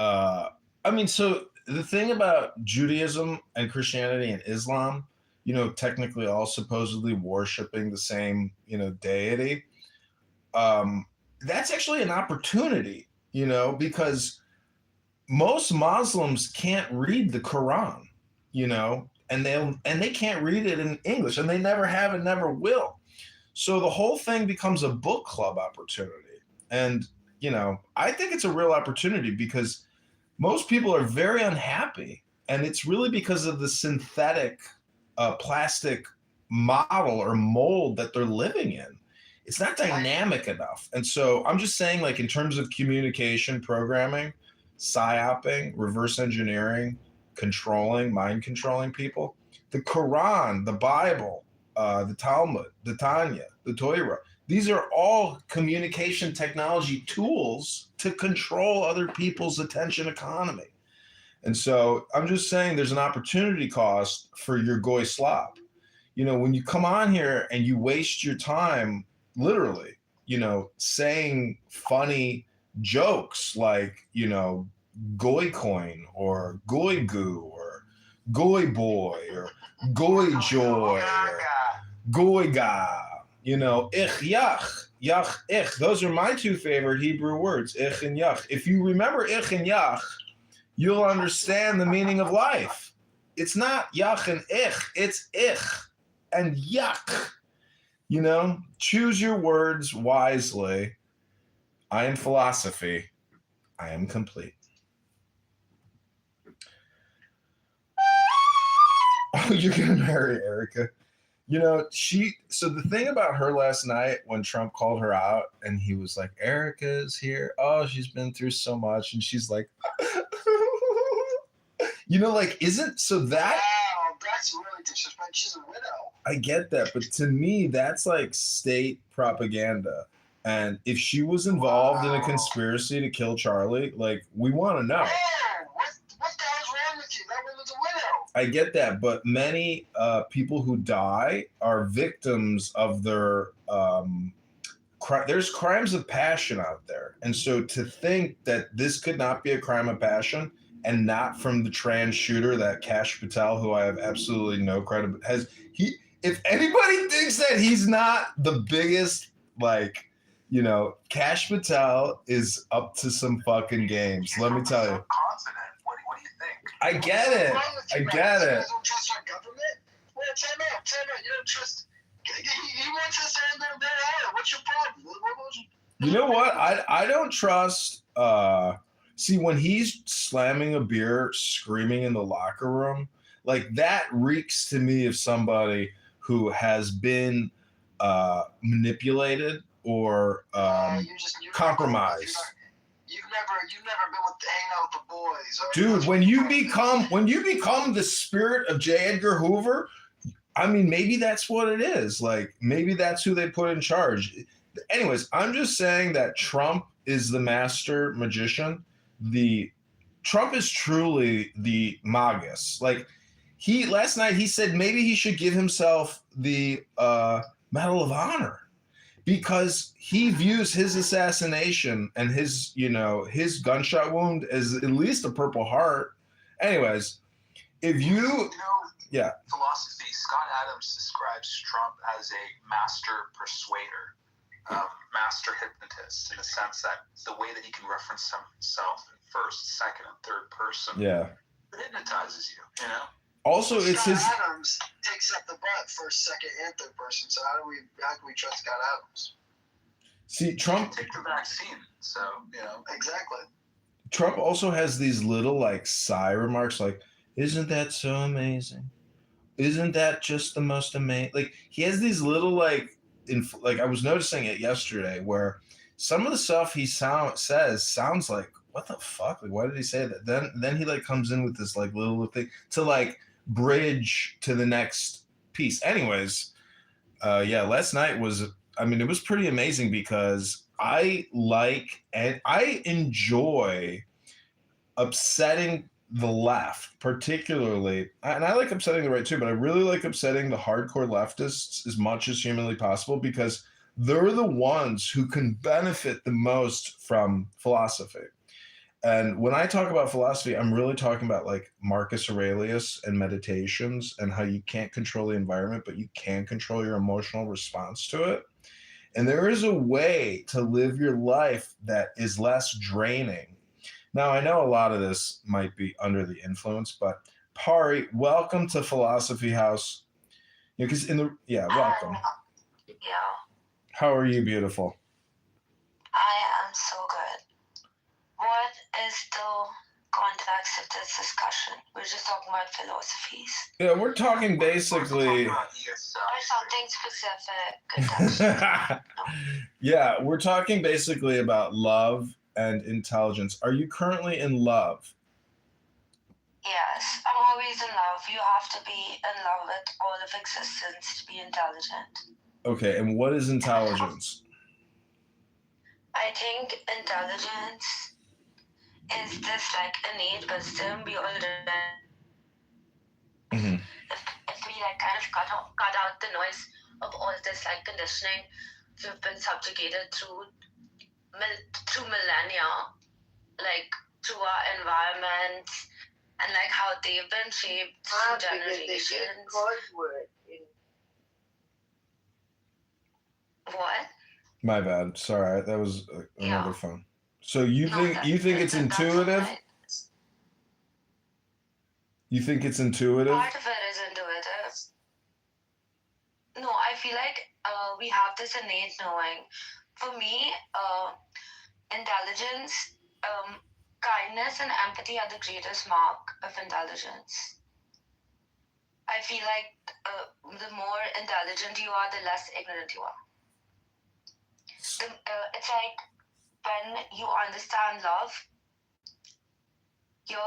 B: so the thing about Judaism and Christianity and Islam, technically all supposedly worshiping the same, deity, that's actually an opportunity, because most Muslims can't read the Quran, and they can't read it in English, and they never have and never will. So the whole thing becomes a book club opportunity. And I think it's a real opportunity because most people are very unhappy, and it's really because of the synthetic plastic model or mold that they're living in. It's not dynamic enough. And so I'm just saying, like, in terms of communication, programming, psyoping, reverse engineering, mind controlling people, the Quran, the Bible, the Talmud, the Tanya, the Torah, these are all communication technology tools to control other people's attention economy. And so I'm just saying there's an opportunity cost for your goy slop. When you come on here and you waste your time, literally, saying funny jokes like, goy coin or goy goo or goy boy or goy joy or goy ga. Ich, yach, ich. Those are my two favorite Hebrew words, ich and yach. If you remember ich and yach, you'll understand the meaning of life. It's not yach and it's ich and yach. Choose your words wisely. I am philosophy. I am complete. Oh, you're going to marry Erica. So the thing about her last night when Trump called her out and he was like, Erica's here. Oh, she's been through so much. And she's like, so that.
K: Wow, that's really disrespectful. She's a widow.
B: I get that. But to me, that's like state propaganda. And if she was involved in a conspiracy to kill Charlie, like, we want to know.
K: What the hell's wrong with you? That woman's a widow.
B: I get that, but many people who die are victims of their there's crimes of passion out there. And so to think that this could not be a crime of passion and not from the trans shooter, that Kash Patel, who I have absolutely no credit, if anybody thinks that he's not the biggest, Kash Patel is up to some fucking games. Let me tell you.
X: What do you think?
B: I get it. I get it.
K: You don't trust our government? Well, time out. You don't trust. You want to say they're higher. What's your problem?
B: You know what? I don't trust. See, when he's slamming a beer, screaming in the locker room, like that reeks to me of somebody who has been manipulated or compromised.
K: You've never been hanging out with the boys.
B: Dude, when you become the spirit of J. Edgar Hoover, I mean, maybe that's what it is. Like, maybe that's who they put in charge. Anyways, I'm just saying that Trump is the master magician. Trump is truly the magus. Like, last night he said maybe he should give himself the Medal of Honor, because he views his assassination and his gunshot wound as at least a Purple Heart. Anyways,
X: philosophy, Scott Adams describes Trump as a master persuader, master hypnotist, in the sense that the way that he can reference himself in first, second, and third person,
B: yeah,
X: it hypnotizes you,
B: Also, it's
A: Scott
B: his.
A: Adams takes up the butt first, second, and third person. So how can we trust Scott Adams?
B: See, Trump.
L: Take the vaccine, so
A: exactly.
B: Trump also has these little like sigh remarks, like, "Isn't that so amazing? Isn't that just the most amazing?" Like he has these little like, like I was noticing it yesterday, where some of the stuff he says sounds like, what the fuck? Like, why did he say that? Then he like comes in with this like little thing to like bridge to the next piece. Anyways, yeah, last night was. I mean, it was pretty amazing because I like and I enjoy upsetting the left, particularly, and I like upsetting the right too, but I really like upsetting the hardcore leftists as much as humanly possible because they're the ones who can benefit the most from philosophy. And when I talk about philosophy, I'm really talking about like Marcus Aurelius and meditations and how you can't control the environment, but you can control your emotional response to it. And there is a way to live your life that is less draining. Now, I know a lot of this might be under the influence, but Pari, welcome to Philosophy House. Because welcome.
F: Yeah,
B: How are you, beautiful?
F: I am so good. What is the context of this discussion? We're just talking about philosophies.
B: Yeah, we're talking basically.
F: Or something specific.
B: Yeah, we're talking basically about love and intelligence. Are you currently in love?
F: Yes, I'm always in love. You have to be in love with all of existence to be intelligent.
B: Okay, and what is intelligence?
F: I think intelligence is this like innate wisdom we already. If we like kind of cut out the noise of all this like conditioning we've been subjugated through millennia, like through our environment and like how they've been shaped through generations. What?
B: My bad. Sorry, that was another phone. So you think it's intuitive?
F: Right.
B: You think it's intuitive?
F: Part of it is intuitive. No, I feel like we have this innate knowing. For me, intelligence, kindness and empathy are the greatest mark of intelligence. I feel like the more intelligent you are, the less ignorant you are. It's like when you understand love, your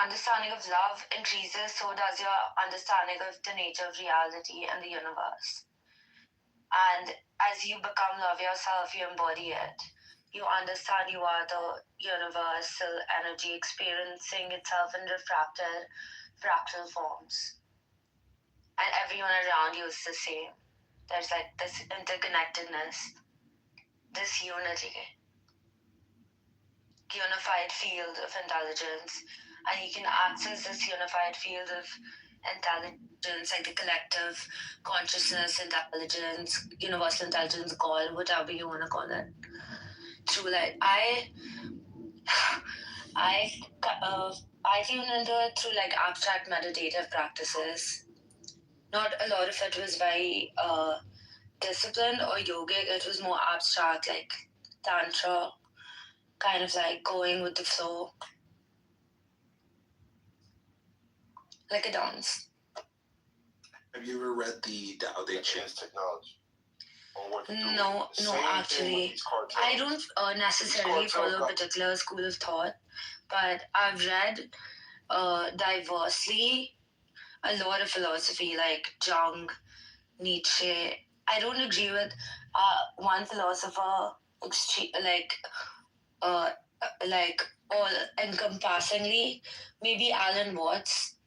F: understanding of love increases, so does your understanding of the nature of reality and the universe. And as you become love yourself, you embody it. You understand you are the universal energy experiencing itself in refracted fractal forms. And everyone around you is the same. There's like this interconnectedness, this unity, unified field of intelligence. And you can access this unified field of intelligence, like the collective consciousness, intelligence, universal intelligence, God, whatever you want to call it. Through like I tuned into it through like abstract meditative practices. Not a lot of it was very disciplined or yogic. It was more abstract, like tantra, kind of like going with the flow, like a dance.
G: Have you ever read the Tao Te Ching? Technology.
F: No, actually, I don't necessarily follow a particular school of thought, but I've read diversely a lot of philosophy, like Jung, Nietzsche. I don't agree with one philosopher, like all encompassingly. Maybe Alan Watts,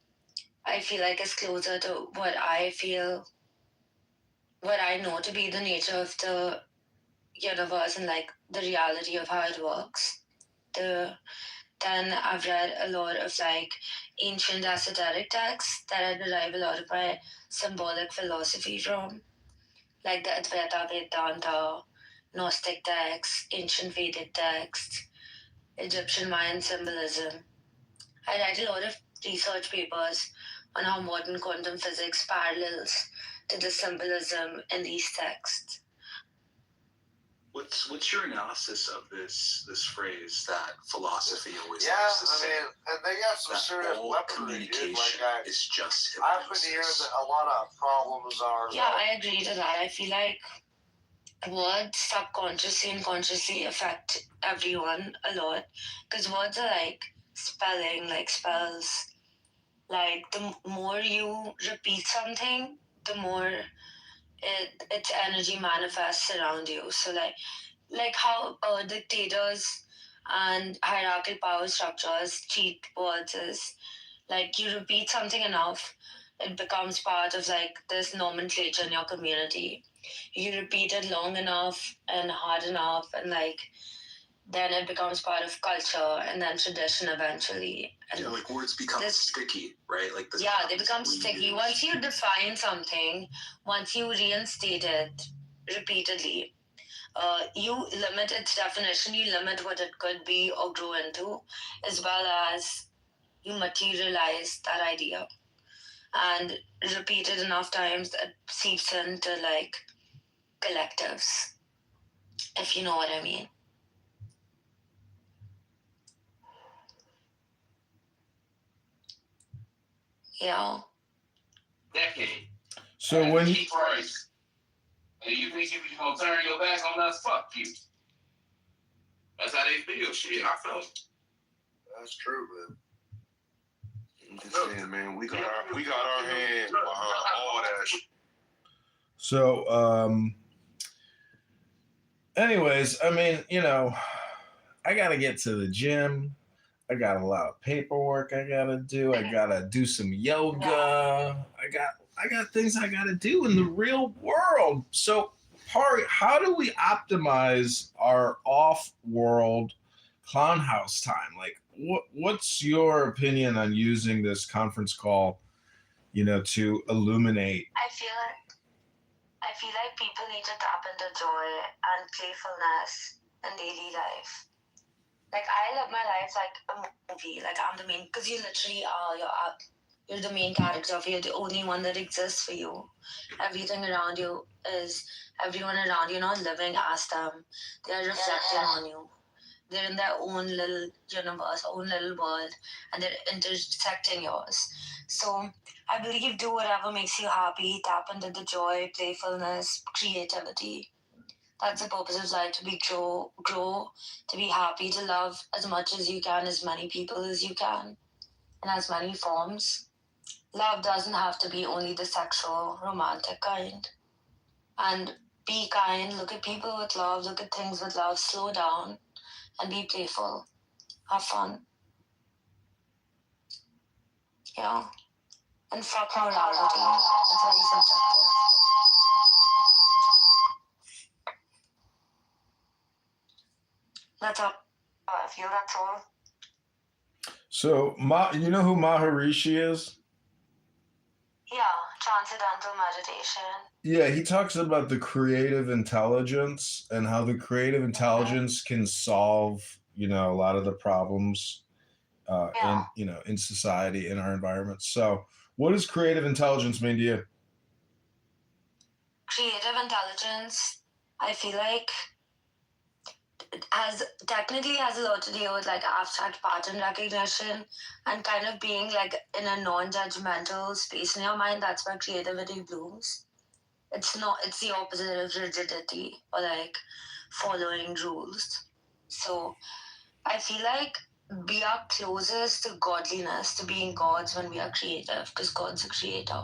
F: I feel like is closer to what I know to be the nature of the universe and like the reality of how it works. Then I've read a lot of like ancient esoteric texts that I derive a lot of my symbolic philosophy from, like the Advaita Vedanta, Gnostic texts, ancient Vedic texts, Egyptian Mayan symbolism. I write a lot of research papers on how modern quantum physics parallels to the symbolism in these texts.
G: What's your analysis of this phrase that philosophy always
R: Yeah,
G: likes to
R: I
G: say?
R: mean, and they got some
G: that
R: serious
G: all
R: weaponry, dude.
G: communication
R: Like
G: is just
R: I've been hearing
G: hypnosis.
R: that a lot of problems are.
F: Yeah, I agree to that. I feel like words subconsciously and consciously affect everyone a lot because words are like spelling, like spells. Like the more you repeat something, the more its energy manifests around you. So like how dictators and hierarchical power structures treat words is like you repeat something enough, it becomes part of like this nomenclature in your community. You repeat it long enough and hard enough, and like then it becomes part of culture and then tradition eventually. And
G: yeah, like words become sticky, right? Like this.
F: Yeah, they become sticky. Once you define something, once you reinstate it repeatedly, you limit its definition, you limit what it could be or grow into, as well as you materialize that idea. And repeat it enough times that seeps into like collectives, if you know what I mean. Yeah.
W: Decade.
B: So when
W: Keith Rice. And you think you gonna turn your back on us? Fuck you. That's how they feel. Shit, I felt.
R: That's true, man.
E: I'm just saying, man, we got our hand behind all that shit.
B: So, anyways, I mean, you know, I got to get to the gym. I got a lot of paperwork I got to do. I got to do some yoga. I got things I got to do in the real world. So, Pari, how do we optimize our off-world clown house time? Like, what's your opinion on using this conference call, you know, to illuminate?
F: I feel like people need to tap into joy and playfulness in daily life. Like I live my life like a movie. Like I'm the main, because you literally are. You're the main character. You're the only one that exists for you. Everything around you is everyone around you not living as them. They are reflecting on you. They're in their own little universe, own little world, and they're intersecting yours. So I believe do whatever makes you happy. Tap into the joy, playfulness, creativity. That's the purpose of life, to be grow, to be happy, to love as much as you can, as many people as you can, in as many forms. Love doesn't have to be only the sexual, romantic kind. And be kind, look at people with love, look at things with love, slow down, and be playful. Have fun. Yeah. And fuck morality. It's very subjective. That's up. I feel that's all.
B: So, you know who Maharishi is?
F: Yeah, transcendental meditation.
B: Yeah, he talks about the creative intelligence and how the creative intelligence can solve, you know, a lot of the problems in society, in our environment. So, what does creative intelligence mean to you?
F: Creative intelligence, I feel like, technically has a lot to do with like abstract pattern recognition and kind of being like in a non-judgmental space in your mind. That's where creativity blooms. It's the opposite of rigidity or like following rules. So I feel like we are closest to godliness, to being gods, when we are creative, because God's a creator.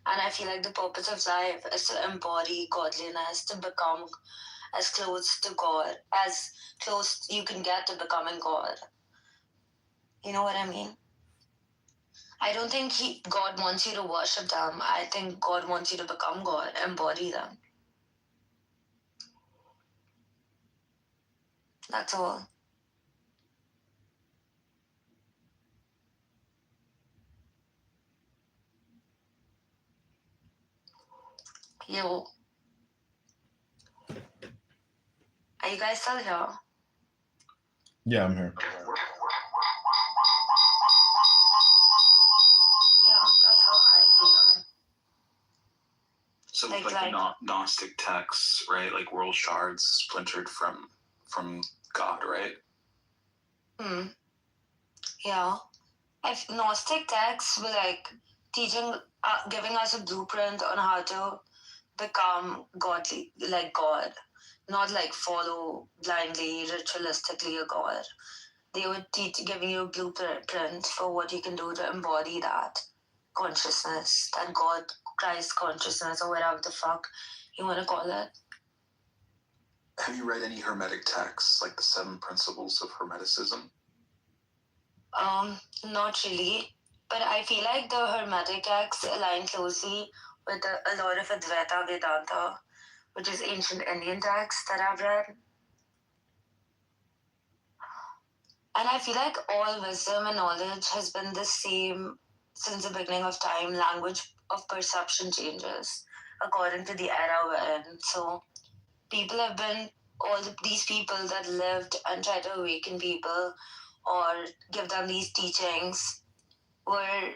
F: And I feel like the purpose of life is to embody godliness, to become as close to God, as close you can get to becoming God. You know what I mean? I don't think God wants you to worship them. I think God wants you to become God, embody them. That's all. Yo. Are you guys still here?
B: Yeah, I'm here.
F: Yeah, that's like
G: Gnostic texts, right? Like world shards splintered from God, right?
F: Yeah. If Gnostic texts were like teaching, giving us a blueprint on how to become godly, like God, not like follow blindly, ritualistically a God. They would teach, giving you a blueprint for what you can do to embody that consciousness, that God, Christ consciousness, or whatever the fuck you want to call it.
G: Have you read any Hermetic texts, like the 7 Principles of Hermeticism?
F: Not really, but I feel like the Hermetic texts align closely with a lot of Advaita Vedanta, which is ancient Indian texts that I've read. And I feel like all wisdom and knowledge has been the same since the beginning of time. Language of perception changes according to the era we're in. So people have been, these people that lived and tried to awaken people or give them these teachings were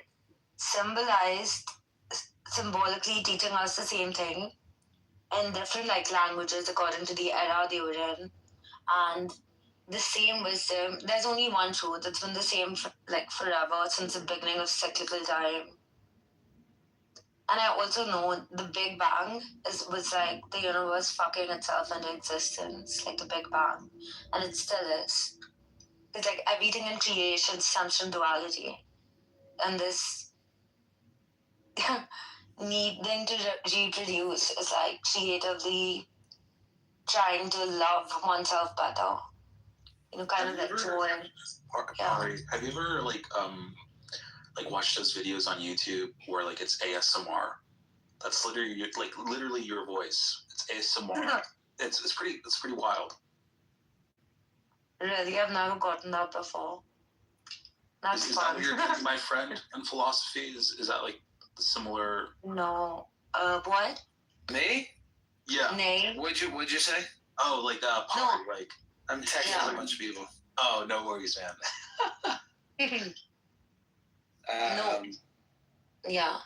F: symbolically teaching us the same thing in different like languages according to the era they were in. And the same wisdom, there's only one truth. It's been the same like forever since the beginning of cyclical time. And I also know the Big Bang was like the universe fucking itself into existence, like the Big Bang. And it still is. It's like everything in creation stems from duality. And this needing to reproduce is like creatively trying to love oneself better. You know, kind of like joy.
G: Ari, have you ever like watched those videos on YouTube where like it's ASMR? That's literally your voice. It's ASMR. It's pretty wild.
F: Really, I've never gotten that before. That's
G: Is
F: fun.
G: that your my friend in philosophy? Is that like similar?
F: No. What?
K: Me?
G: Yeah.
F: Nay.
K: What'd you say?
G: Oh, like Polly, like
K: I'm texting a bunch of people.
G: Oh, no worries, man.
F: No. Yeah.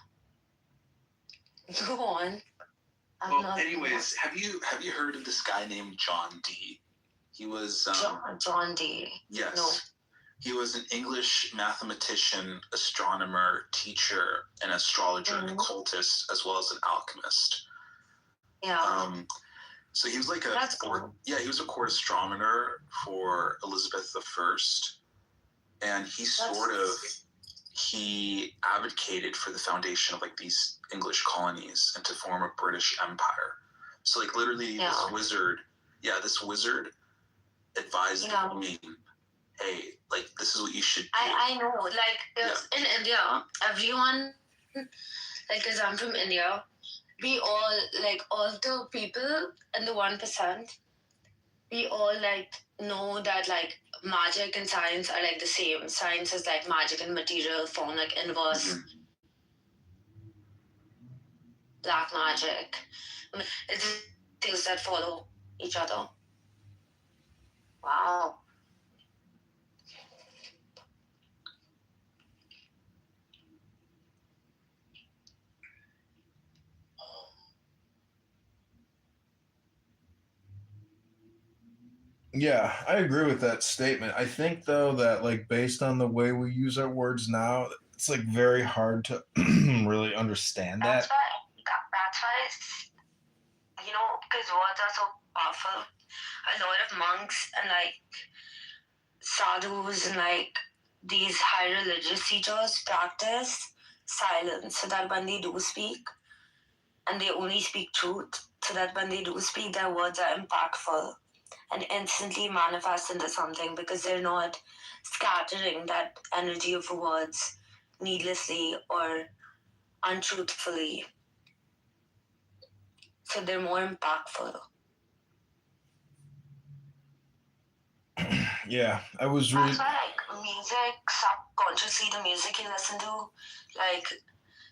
F: Go on.
G: Well, anyways, have you heard of this guy named John Dee? He was
F: John Dee.
G: Yes.
F: No.
G: He was an English mathematician, astronomer, teacher, an astrologer, and occultist, as well as an alchemist.
F: Yeah.
G: So he was like he was a court astronomer for Elizabeth I, and he advocated for the foundation of like these English colonies and to form a British empire. So like literally this wizard advised the queen, hey, like this is what you should do.
F: I know, like in India, everyone, like because I'm from India, we all, like all the people in the 1%, we all like know that like magic and science are like the same. Science is like magic in material form, like inverse black magic. It's things that follow each other. Wow.
B: Yeah, I agree with that statement. I think though that like based on the way we use our words now, it's like very hard to really understand that.
F: That's why, you know, because words are so powerful. A lot of monks and like sadhus and like these high religious teachers practice silence so that when they do speak, and they only speak truth, so that when they do speak, their words are impactful and instantly manifest into something because they're not scattering that energy of words needlessly or untruthfully. So they're more impactful.
B: Yeah, I was reading.
F: That's why, like, music, subconsciously, the music you listen to, like,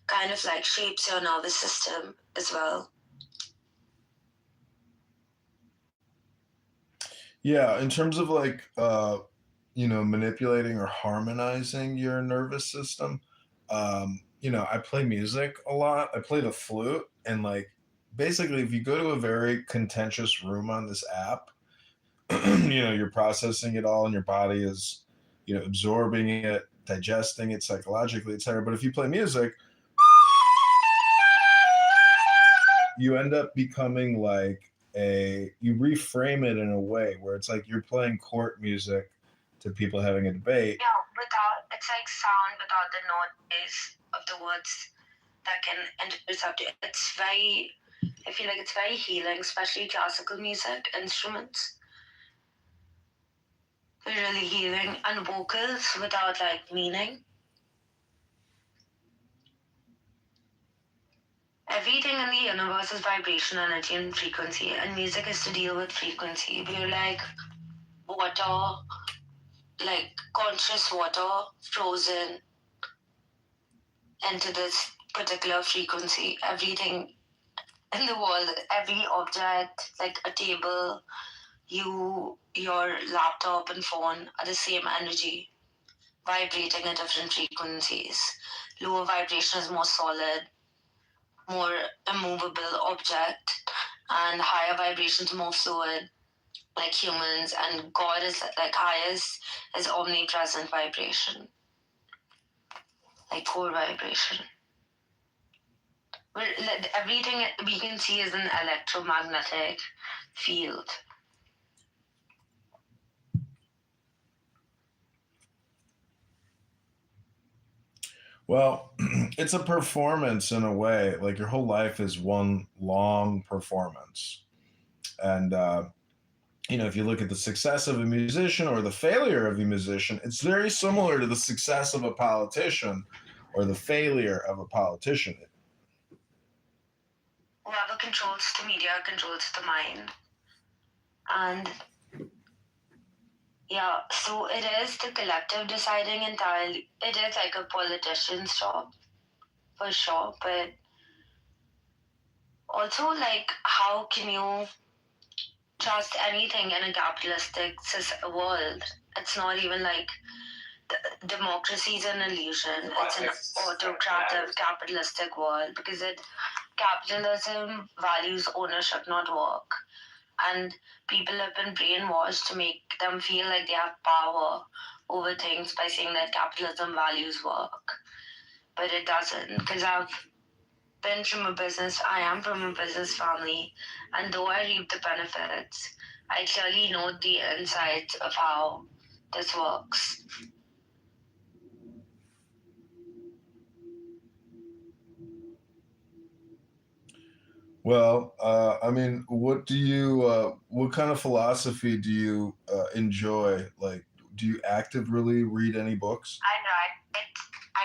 F: kind of like shapes your nervous system as well.
B: Yeah, in terms of like manipulating or harmonizing your nervous system, I play music a lot. I play the flute, and like basically, if you go to a very contentious room on this app, you're processing it all, and your body is, absorbing it, digesting it psychologically, etc. But if you play music, you end up becoming like you reframe it in a way where it's like you're playing court music to people having a debate.
F: Yeah, it's like sound without the noise of the words that can intercept it. I feel like it's very healing, especially classical music, instruments. They're really healing, and vocals without like meaning. Everything in the universe is vibration, energy, and frequency, and music is to deal with frequency. We're like water, like conscious water frozen into this particular frequency. Everything in the world, every object, like a table, your laptop and phone are the same energy, vibrating at different frequencies. Lower vibration is more solid, more immovable object, and higher vibrations more fluid, like humans. And God is like highest is omnipresent vibration, like core vibration. Everything we can see is an electromagnetic field.
B: Well, it's a performance in a way. Like your whole life is one long performance. And, if you look at the success of a musician or the failure of a musician, it's very similar to the success of a politician or the failure of a politician.
F: Whoever controls the media controls the mind. And yeah, so it is the collective deciding entirely. It is like a politician's job, for sure. But also, like, how can you trust anything in a capitalistic world? It's not even like democracy is an illusion. It's an autocratic capitalistic world because capitalism values ownership, not work. And people have been brainwashed to make them feel like they have power over things by saying that capitalism values work. But it doesn't, because I am from a business family, and though I reap the benefits, I clearly know the insides of how this works.
B: Well, what kind of philosophy do you enjoy? Like, do you actively read any books?
F: I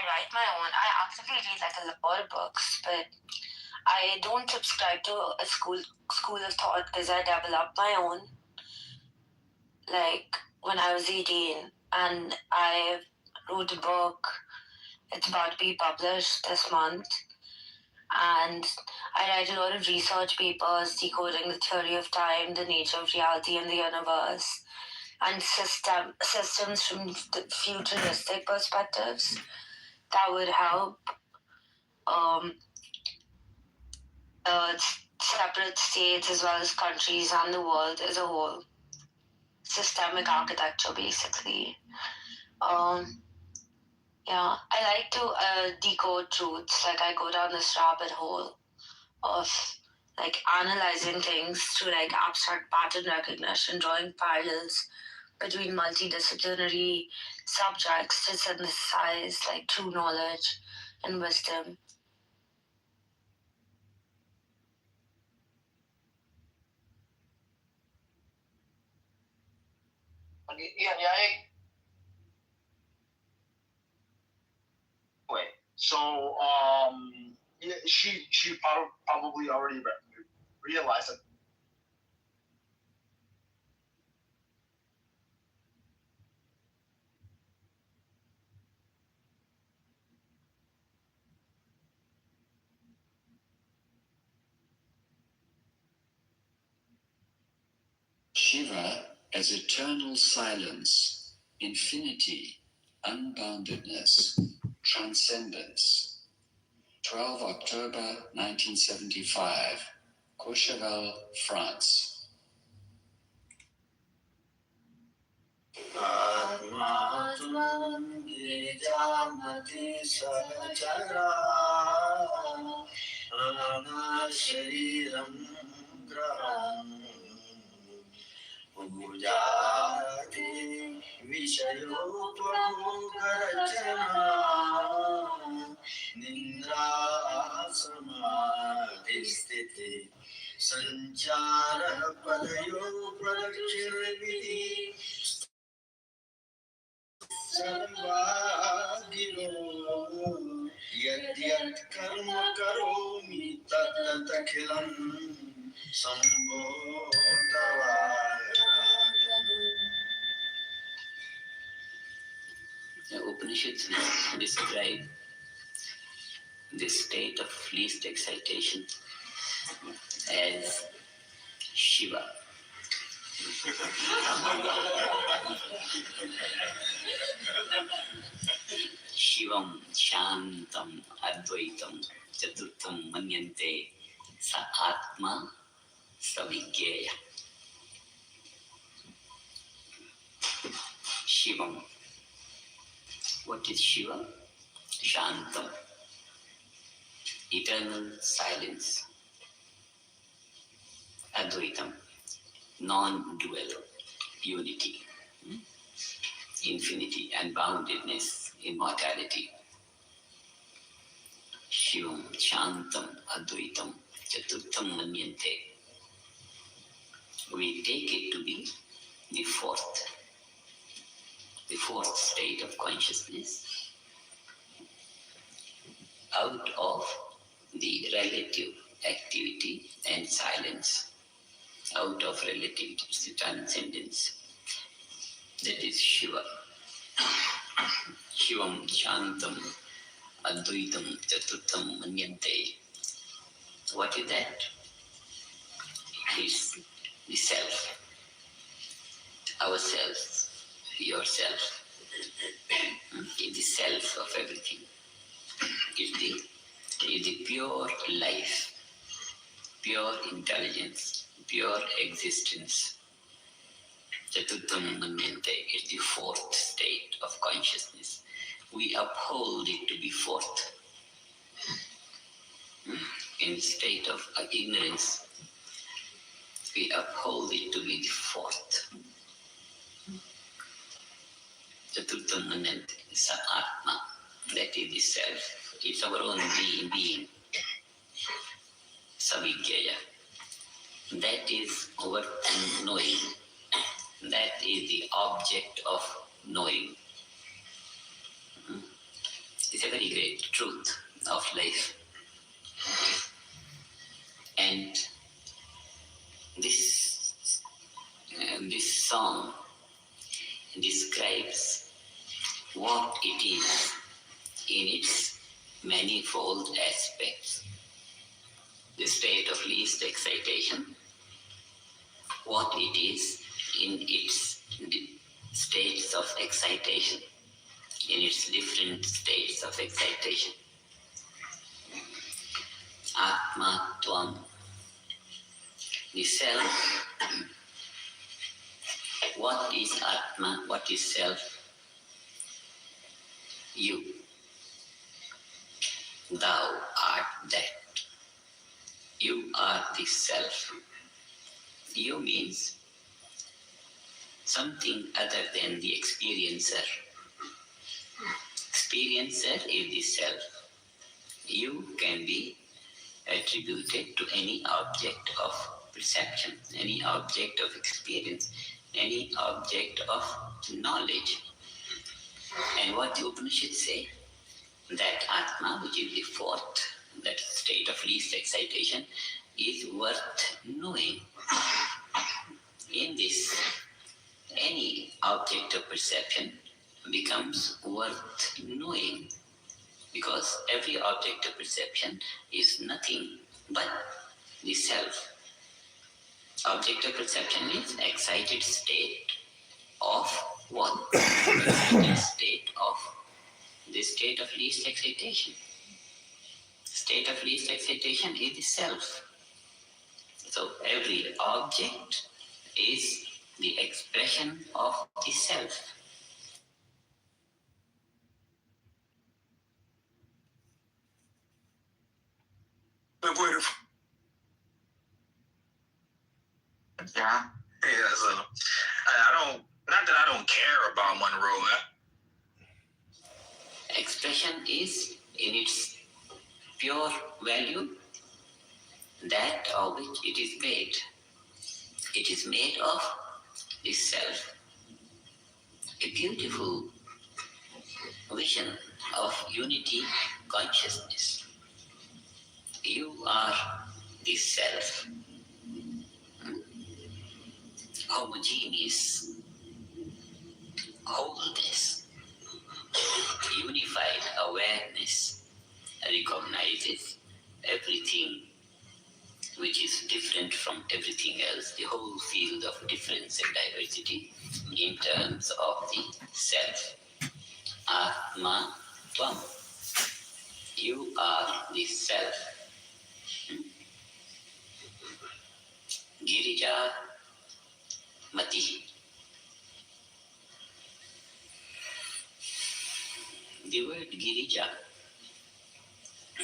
F: write my own. I actively read like a lot of books, but I don't subscribe to a school of thought because I developed my own. Like when I was 18, and I wrote a book. It's about to be published this month. And I write a lot of research papers decoding the theory of time, the nature of reality and the universe, and systems from the futuristic perspectives that would help separate states as well as countries and the world as a whole. Systemic architecture, basically. Yeah, I like to decode truths. Like I go down this rabbit hole of like analyzing things through like abstract pattern recognition, drawing parallels between multidisciplinary subjects to synthesize like true knowledge and wisdom.
H: Wait, so yeah, she probably already realized it.
I: Shiva as eternal silence, infinity, unboundedness, transcendence. 12 October 1975, Courchevel, France.
J: Sanchara padayo pradakshina vidhi sarvadino yadyat karma karomi tattatakhilam sambodhavaya.
I: The Upanishads describe the state of least excitation as Shiva. Shivam Shantam Advaitam Chaturtham Manyante Sa Atma Savigyeya. Shivam. What is Shiva? Shantam. Eternal silence. Advaitam. Non-dual. Unity. Infinity and boundedness. Immortality. Shivam Shantam Advaitam Chaturtham Manyante. We take it to be the fourth state of consciousness out of the relative activity and silence, out of relativity transcendence. That is Shiva. Shivam Shantam Advaitam Chaturtham Manyante. What is that? It is the self, ourselves, yourself. It is the self of everything. It is the pure life, pure intelligence, pure existence. Chaturtham Manyante is the fourth state of consciousness. We uphold it to be fourth. In the state of ignorance, we uphold it to be the fourth. Chaturtham Manyante is Atma. That is the self. It's our own being. Savigyeya. That is our knowing. That is the object of knowing. It's a very great truth of life. And this song describes what it is in its manifold aspects. The state of least excitation, what it is in its states of excitation, in its different states of excitation. Atma Tvam, the self. What is Atma? What is self? You. Thou art that. You are the self. You means something other than the experiencer. Experiencer is the self. You can be attributed to any object of perception, any object of experience, any object of knowledge. And what the Upanishads say, that Atma, which is the fourth, that state of least excitation, is worth knowing. In this, any object of perception becomes worth knowing, because every object of perception is nothing but the self. Object of perception is excited state of what? Excited state of the state of least excitation. State of least excitation is the self. So every object is the expression of the self.
C: Yeah. Yeah, so I don't, not that I don't care about Monroe.
I: Expression is in its pure value that of which it is made. It is made of the self. A beautiful vision of unity consciousness. You are the self, homogeneous, wholeness, unified awareness recognizes everything which is different from everything else, the whole field of difference and diversity in terms of the self. Atma Tvam. You are the self. Girija Mati. The word Girija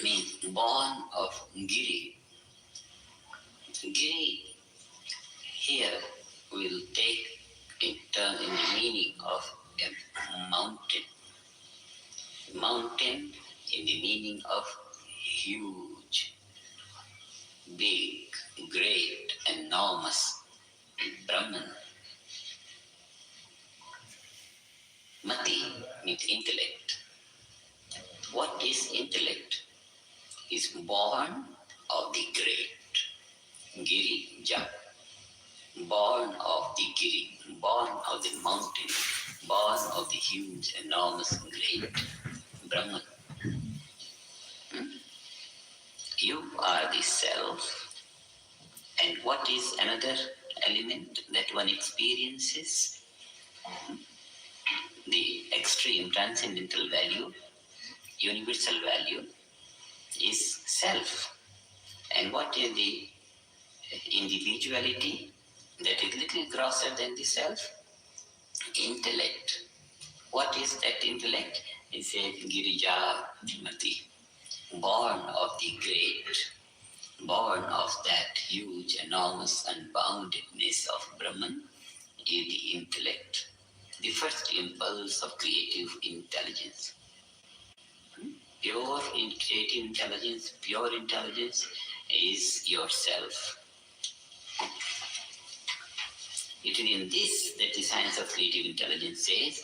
I: means born of Giri. Giri here will take in turn in the meaning of a mountain. Mountain in the meaning of huge, big, great, enormous, Brahman. Mati means intellect. What is intellect? Is born of the great, Giri Jap. Born of the Giri, born of the mountain, born of the huge, enormous, great Brahman. You are the self. And what is another element that one experiences? The extreme transcendental value, universal value, is self. And what is the individuality that is little grosser than the self? Intellect. What is that intellect? It says Girija Mati. Born of the great, born of that huge, enormous unboundedness of Brahman is the intellect, the first impulse of creative intelligence. Pure creative intelligence, pure intelligence is yourself. It is in this that the science of creative intelligence says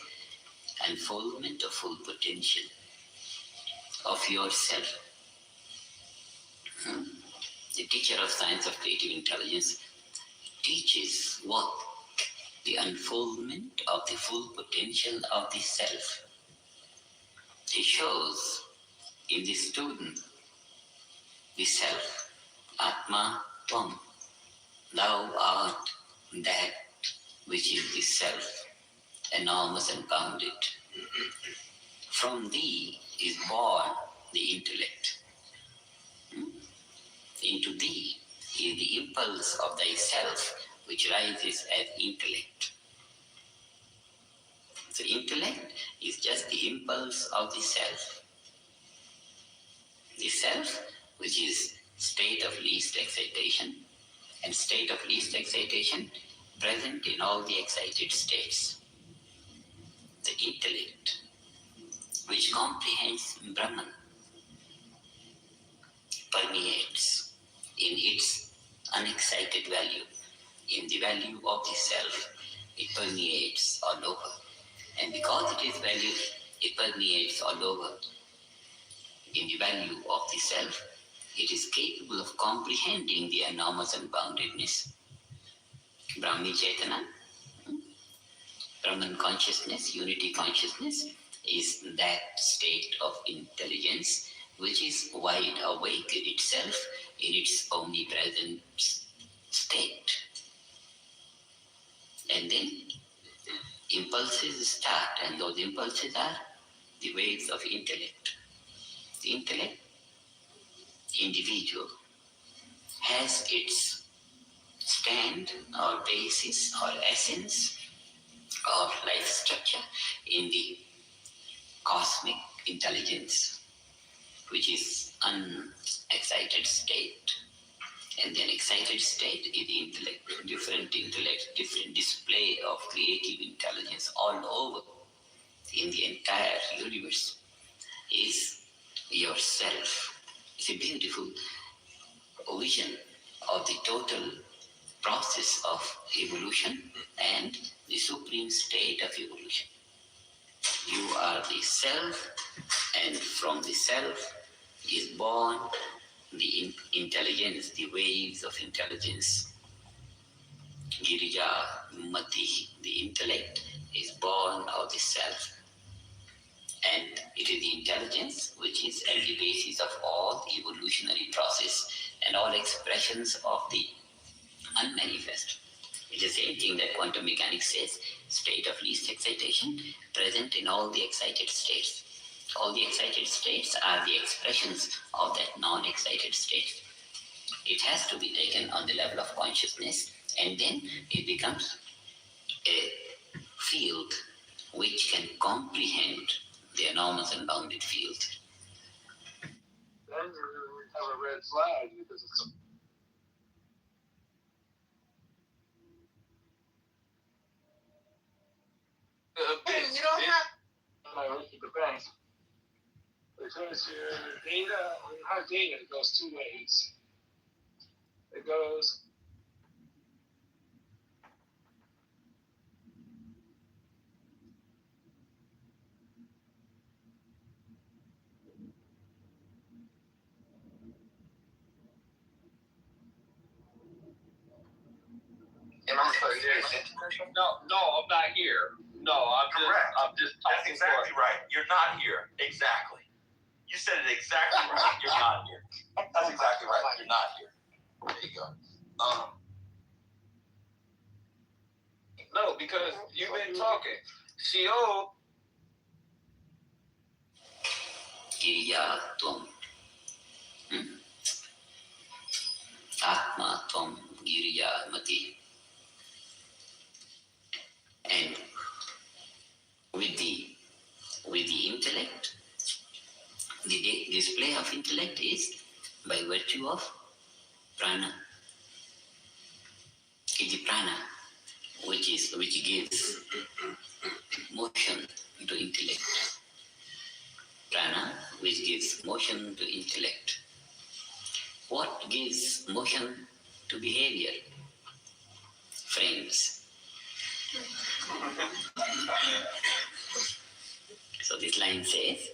I: unfoldment of full potential of yourself. The teacher of science of creative intelligence teaches what? The unfoldment of the full potential of the self. He shows in the student the self, Atma Tvam. Thou art that which is the self, enormous and bounded. From thee is born the intellect. Into thee is the impulse of thyself which rises as intellect. So intellect is just the impulse of the self. The self, which is state of least excitation, and state of least excitation present in all the excited states. The intellect, which comprehends Brahman, permeates in its unexcited value, in the value of the self, it permeates all over. And because it is value, it permeates all over. In the value of the self, it is capable of comprehending the enormous unboundedness. Brahmi Chaitana, Brahman consciousness, unity consciousness, is that state of intelligence which is wide awake in itself, in its omnipresent state. And then impulses start, and those impulses are the waves of intellect. The intellect, individual, has its stand or basis or essence or life structure in the cosmic intelligence, which is unexcited state. And then excited state is the intellect, different display of creative intelligence all over in the entire universe is yourself. It's a beautiful vision of the total process of evolution and the supreme state of evolution. You are the self, and from the self is born the intelligence, the waves of intelligence. Girija Mati, the intellect, is born of the self. And it is the intelligence which is at the basis of all evolutionary process and all expressions of the unmanifest. It is the same thing that quantum mechanics says, state of least excitation present in all the excited states. All the excited states are the expressions of that non-excited state. It has to be taken on the level of consciousness, and then it becomes a field which can comprehend the enormous and bounded field.
T: Then you have a red flag because it's
C: You don't have.
T: I look at the bank. Because your data, when you have data, it goes two ways. It goes
U: No, I'm not here. No, I'm just
M: That's exactly right. You're not here. Exactly. You said it exactly right. You're not here. That's exactly right. You're not here. There you go.
U: No, because you've been talking. CO.
I: Girija Tvam. Atma Tvam Girija Mati. And with the intellect, the display of intellect is by virtue of prana. It's the prana which gives motion to intellect. Prana which gives motion to intellect. What gives motion to behavior? Frames. So this line says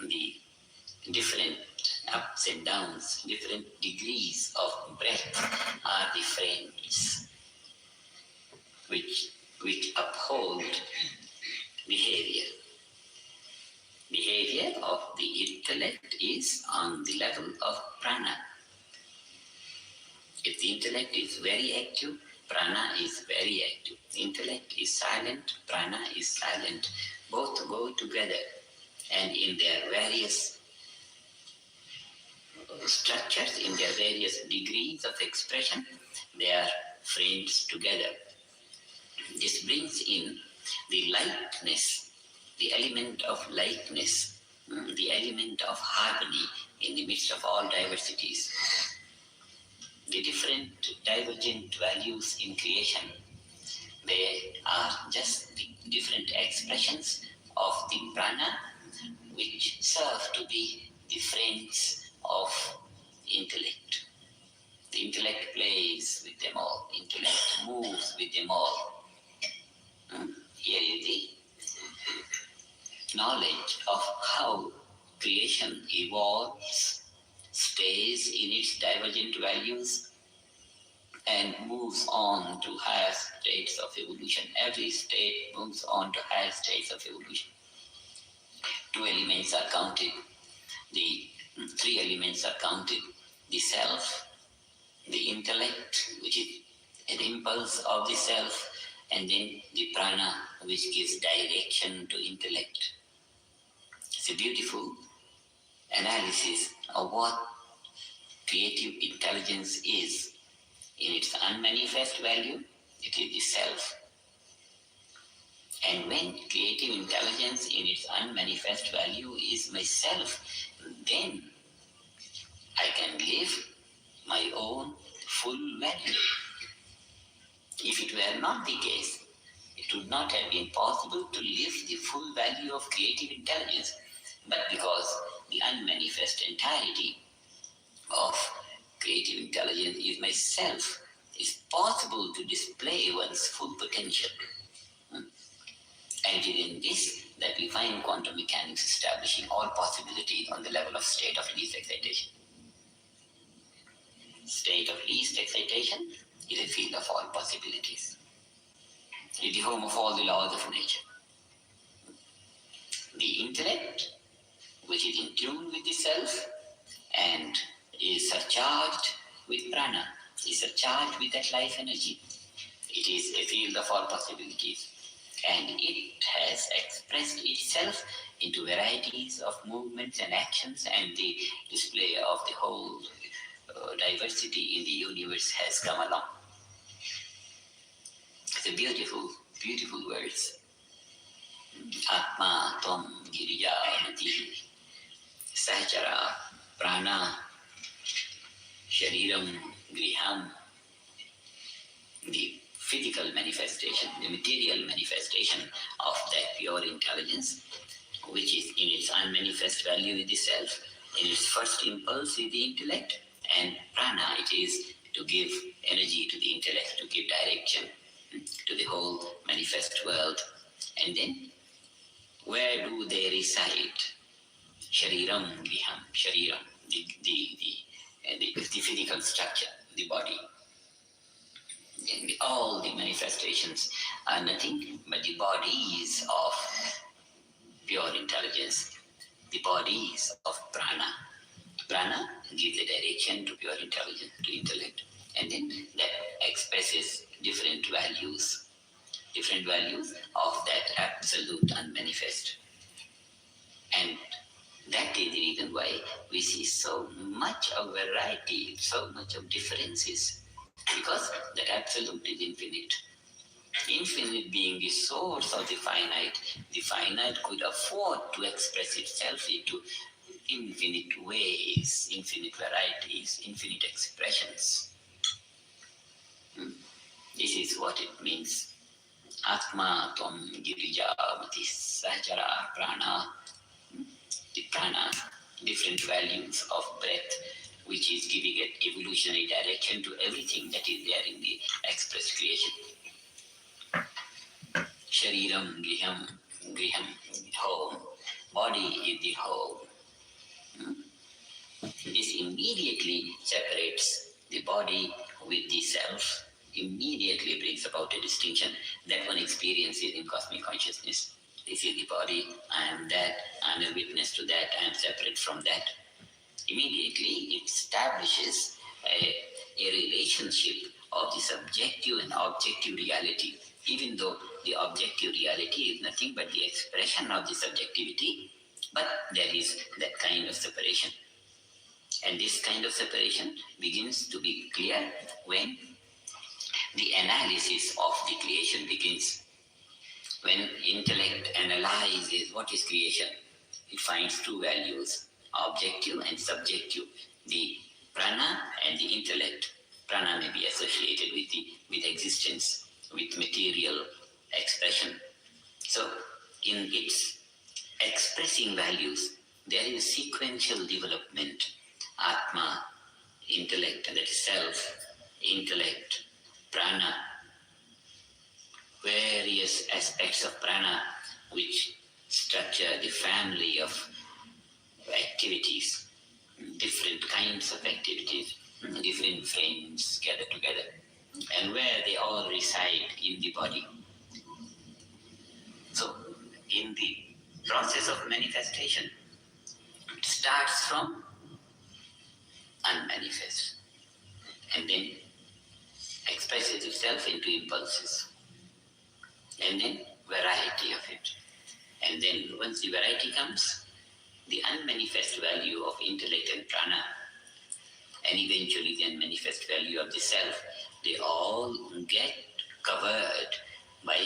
I: the different ups and downs, different degrees of breadth are the frames which uphold behavior. Behavior of the intellect is on the level of prana. If the intellect is very active, prana is very active. Intellect is silent, prana is silent. Both go together, and in their various structures, in their various degrees of expression, they are framed together. This brings in the likeness, the element of likeness, the element of harmony in the midst of all diversities. The different divergent values in creation, they are just the different expressions of the prana which serve to be the frames of intellect. The intellect plays with them all. Intellect moves with them all. Here is the knowledge of how creation evolves, stays in its divergent values, and moves on to higher states of evolution. Every state moves on to higher states of evolution. Two elements are counted. The three elements are counted. The self, the intellect, which is an impulse of the self, and then the prana, which gives direction to intellect. It's a beautiful analysis of what creative intelligence is. In its unmanifest value, it is the self. And when creative intelligence in its unmanifest value is myself, then I can live my own full value. If it were not the case, it would not have been possible to live the full value of creative intelligence. But because the unmanifest entirety of creative intelligence is myself, it's possible to display one's full potential. And it is in this that we find quantum mechanics establishing all possibilities on the level of state of least excitation. State of least excitation is a field of all possibilities. It is the home of all the laws of nature. The intellect, which is in tune with the self and is surcharged with prana, is surcharged with that life energy. It is a field of all possibilities. And it has expressed itself into varieties of movements and actions, and the display of the whole diversity in the universe has come along. It's a beautiful, beautiful words. Atma tvam girijamati sahachara prana shariram griham. The physical manifestation, the material manifestation of that pure intelligence, which is in its unmanifest value with the self, in its first impulse with the intellect, and prana, it is to give energy to the intellect, to give direction to the whole manifest world. And then, where do they reside? Shariram griham, shariram, the physical structure, the body. And all the manifestations are nothing but the bodies of pure intelligence, the bodies of prana. Prana gives the direction to pure intelligence, to intellect, and then that expresses different values of that absolute unmanifest. And that is the reason why we see so much of variety, so much of differences. Because that absolute is infinite. Infinite being the source of the finite could afford to express itself into infinite ways, infinite varieties, infinite expressions. This is what it means. Atma tvam girijamati sahachara prana. The prana, different values of breath, which is giving an evolutionary direction to everything that is there in the expressed creation. Shariram, griham, home. Body is the home. This immediately separates the body with the self, immediately brings about a distinction that one experiences in cosmic consciousness. This is the body, I am that, I am a witness to that, I am separate from that. Immediately it establishes a relationship of the subjective and objective reality, even though the objective reality is nothing but the expression of the subjectivity, but there is that kind of separation. And this kind of separation begins to be clear when the analysis of the creation begins. When intellect analyzes what is creation, it finds two values, objective and subjective, the prana and the intellect. Prana may be associated with existence, with material expression. So in its expressing values, there is sequential development. Atma, intellect, that is self, intellect, prana, various aspects of prana which structure the family of activities, different kinds of activities, different frames gathered together, and where they all reside in the body. So, in the process of manifestation, it starts from unmanifest and then expresses itself into impulses, and then variety of it. And then once the variety comes, the unmanifest value of intellect and prana, and eventually the unmanifest value of the self, they all get covered by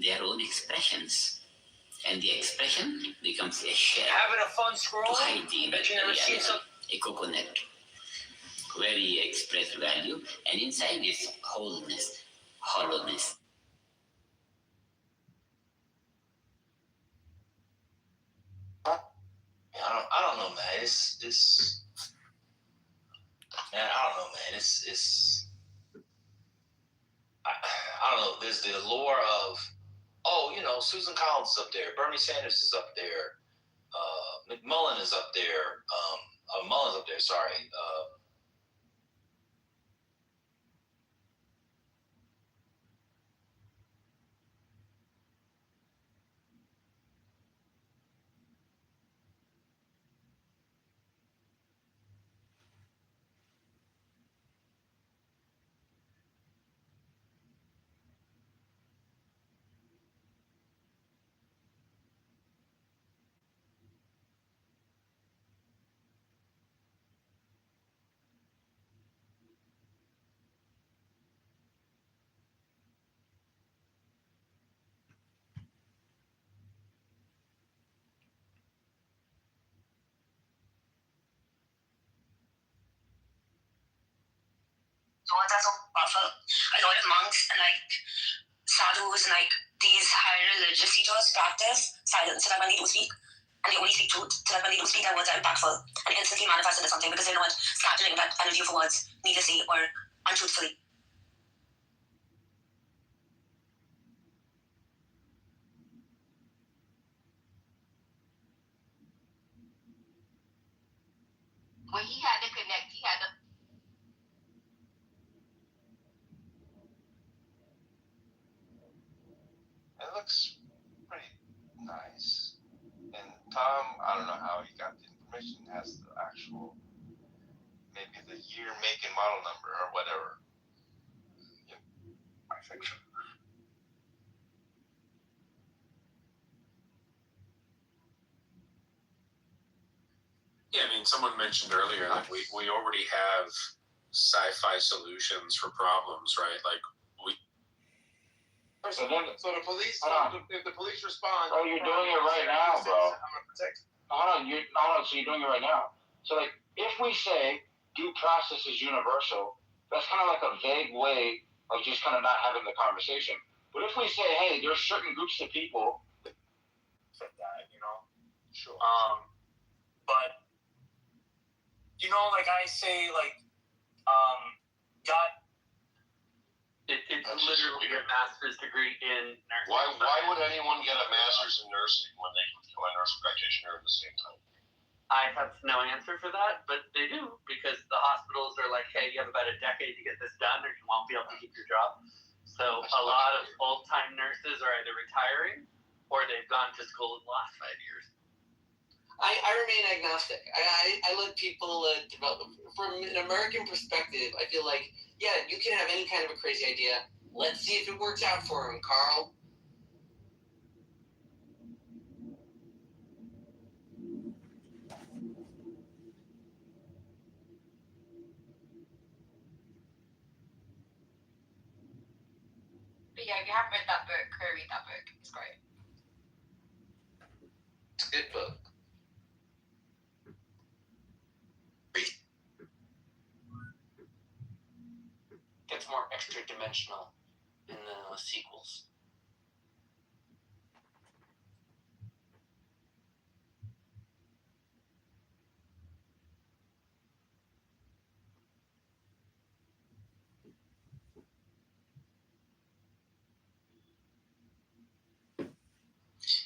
I: their own expressions. And the expression becomes a shell.
W: Having a fun scroll?
I: To hide the
W: Bet you never seen some.
I: a coconut, where we express value, and inside is wholeness, hollowness.
W: I don't know, man. It's man. I don't know, man. I don't know. There's the allure of, Susan Collins is up there, Bernie Sanders is up there, McMullen is up there, Mullen's up there. Sorry.
F: So that's so powerful. A lot of monks and sadhus and these higher religious teachers practice silence so that when they do speak, and they only speak truth, so that when they do speak, their words are impactful and instantly manifest into something because they're not scattering that energy of words needlessly or untruthfully.
D: When he had to connect, he had to.
P: It looks pretty nice. And Tom, I don't know how he got the information, has the actual, maybe the year, make, and model number or whatever. Yeah, I think so.
G: Yeah, I mean, someone mentioned earlier that we already have sci-fi solutions for problems, right? Like we.
H: So the police, if the police respond.
K: Oh, you're doing it right now, bro.
H: I'm gonna protect.
K: Hold on. So you're doing it right now. So if we say due process is universal, that's kind of like a vague way of just kind of not having the conversation. But if we say, hey, there's certain groups of people that,
H: Sure.
W: But I say, God.
M: It's literally a master's degree in nursing.
U: Why would anyone get a master's in nursing when they can become a nurse practitioner at the same time?
M: I have no answer for that, but they do because the hospitals are like, hey, you have about a decade to get this done or you won't be able to keep your job. So a lot of old-time nurses are either retiring or they've gone to school in the last 5 years.
N: I remain agnostic. I let people develop. From an American perspective, I feel like, yeah, you can have any kind of a crazy idea. Let's see if it works out for him, Carl.
D: But yeah, if you haven't read that book, go read that book. It's great.
N: It's a good book.
O: Gets more extra dimensional in the sequels.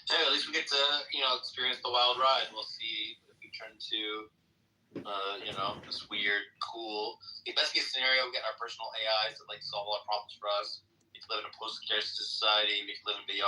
M: Hey, at least we get to, experience the wild ride. We'll see if we turn to, this weird, cool. The best case scenario, we get our personal AIs that solve all our problems for us. We can live in a post-care society. We can live in VR.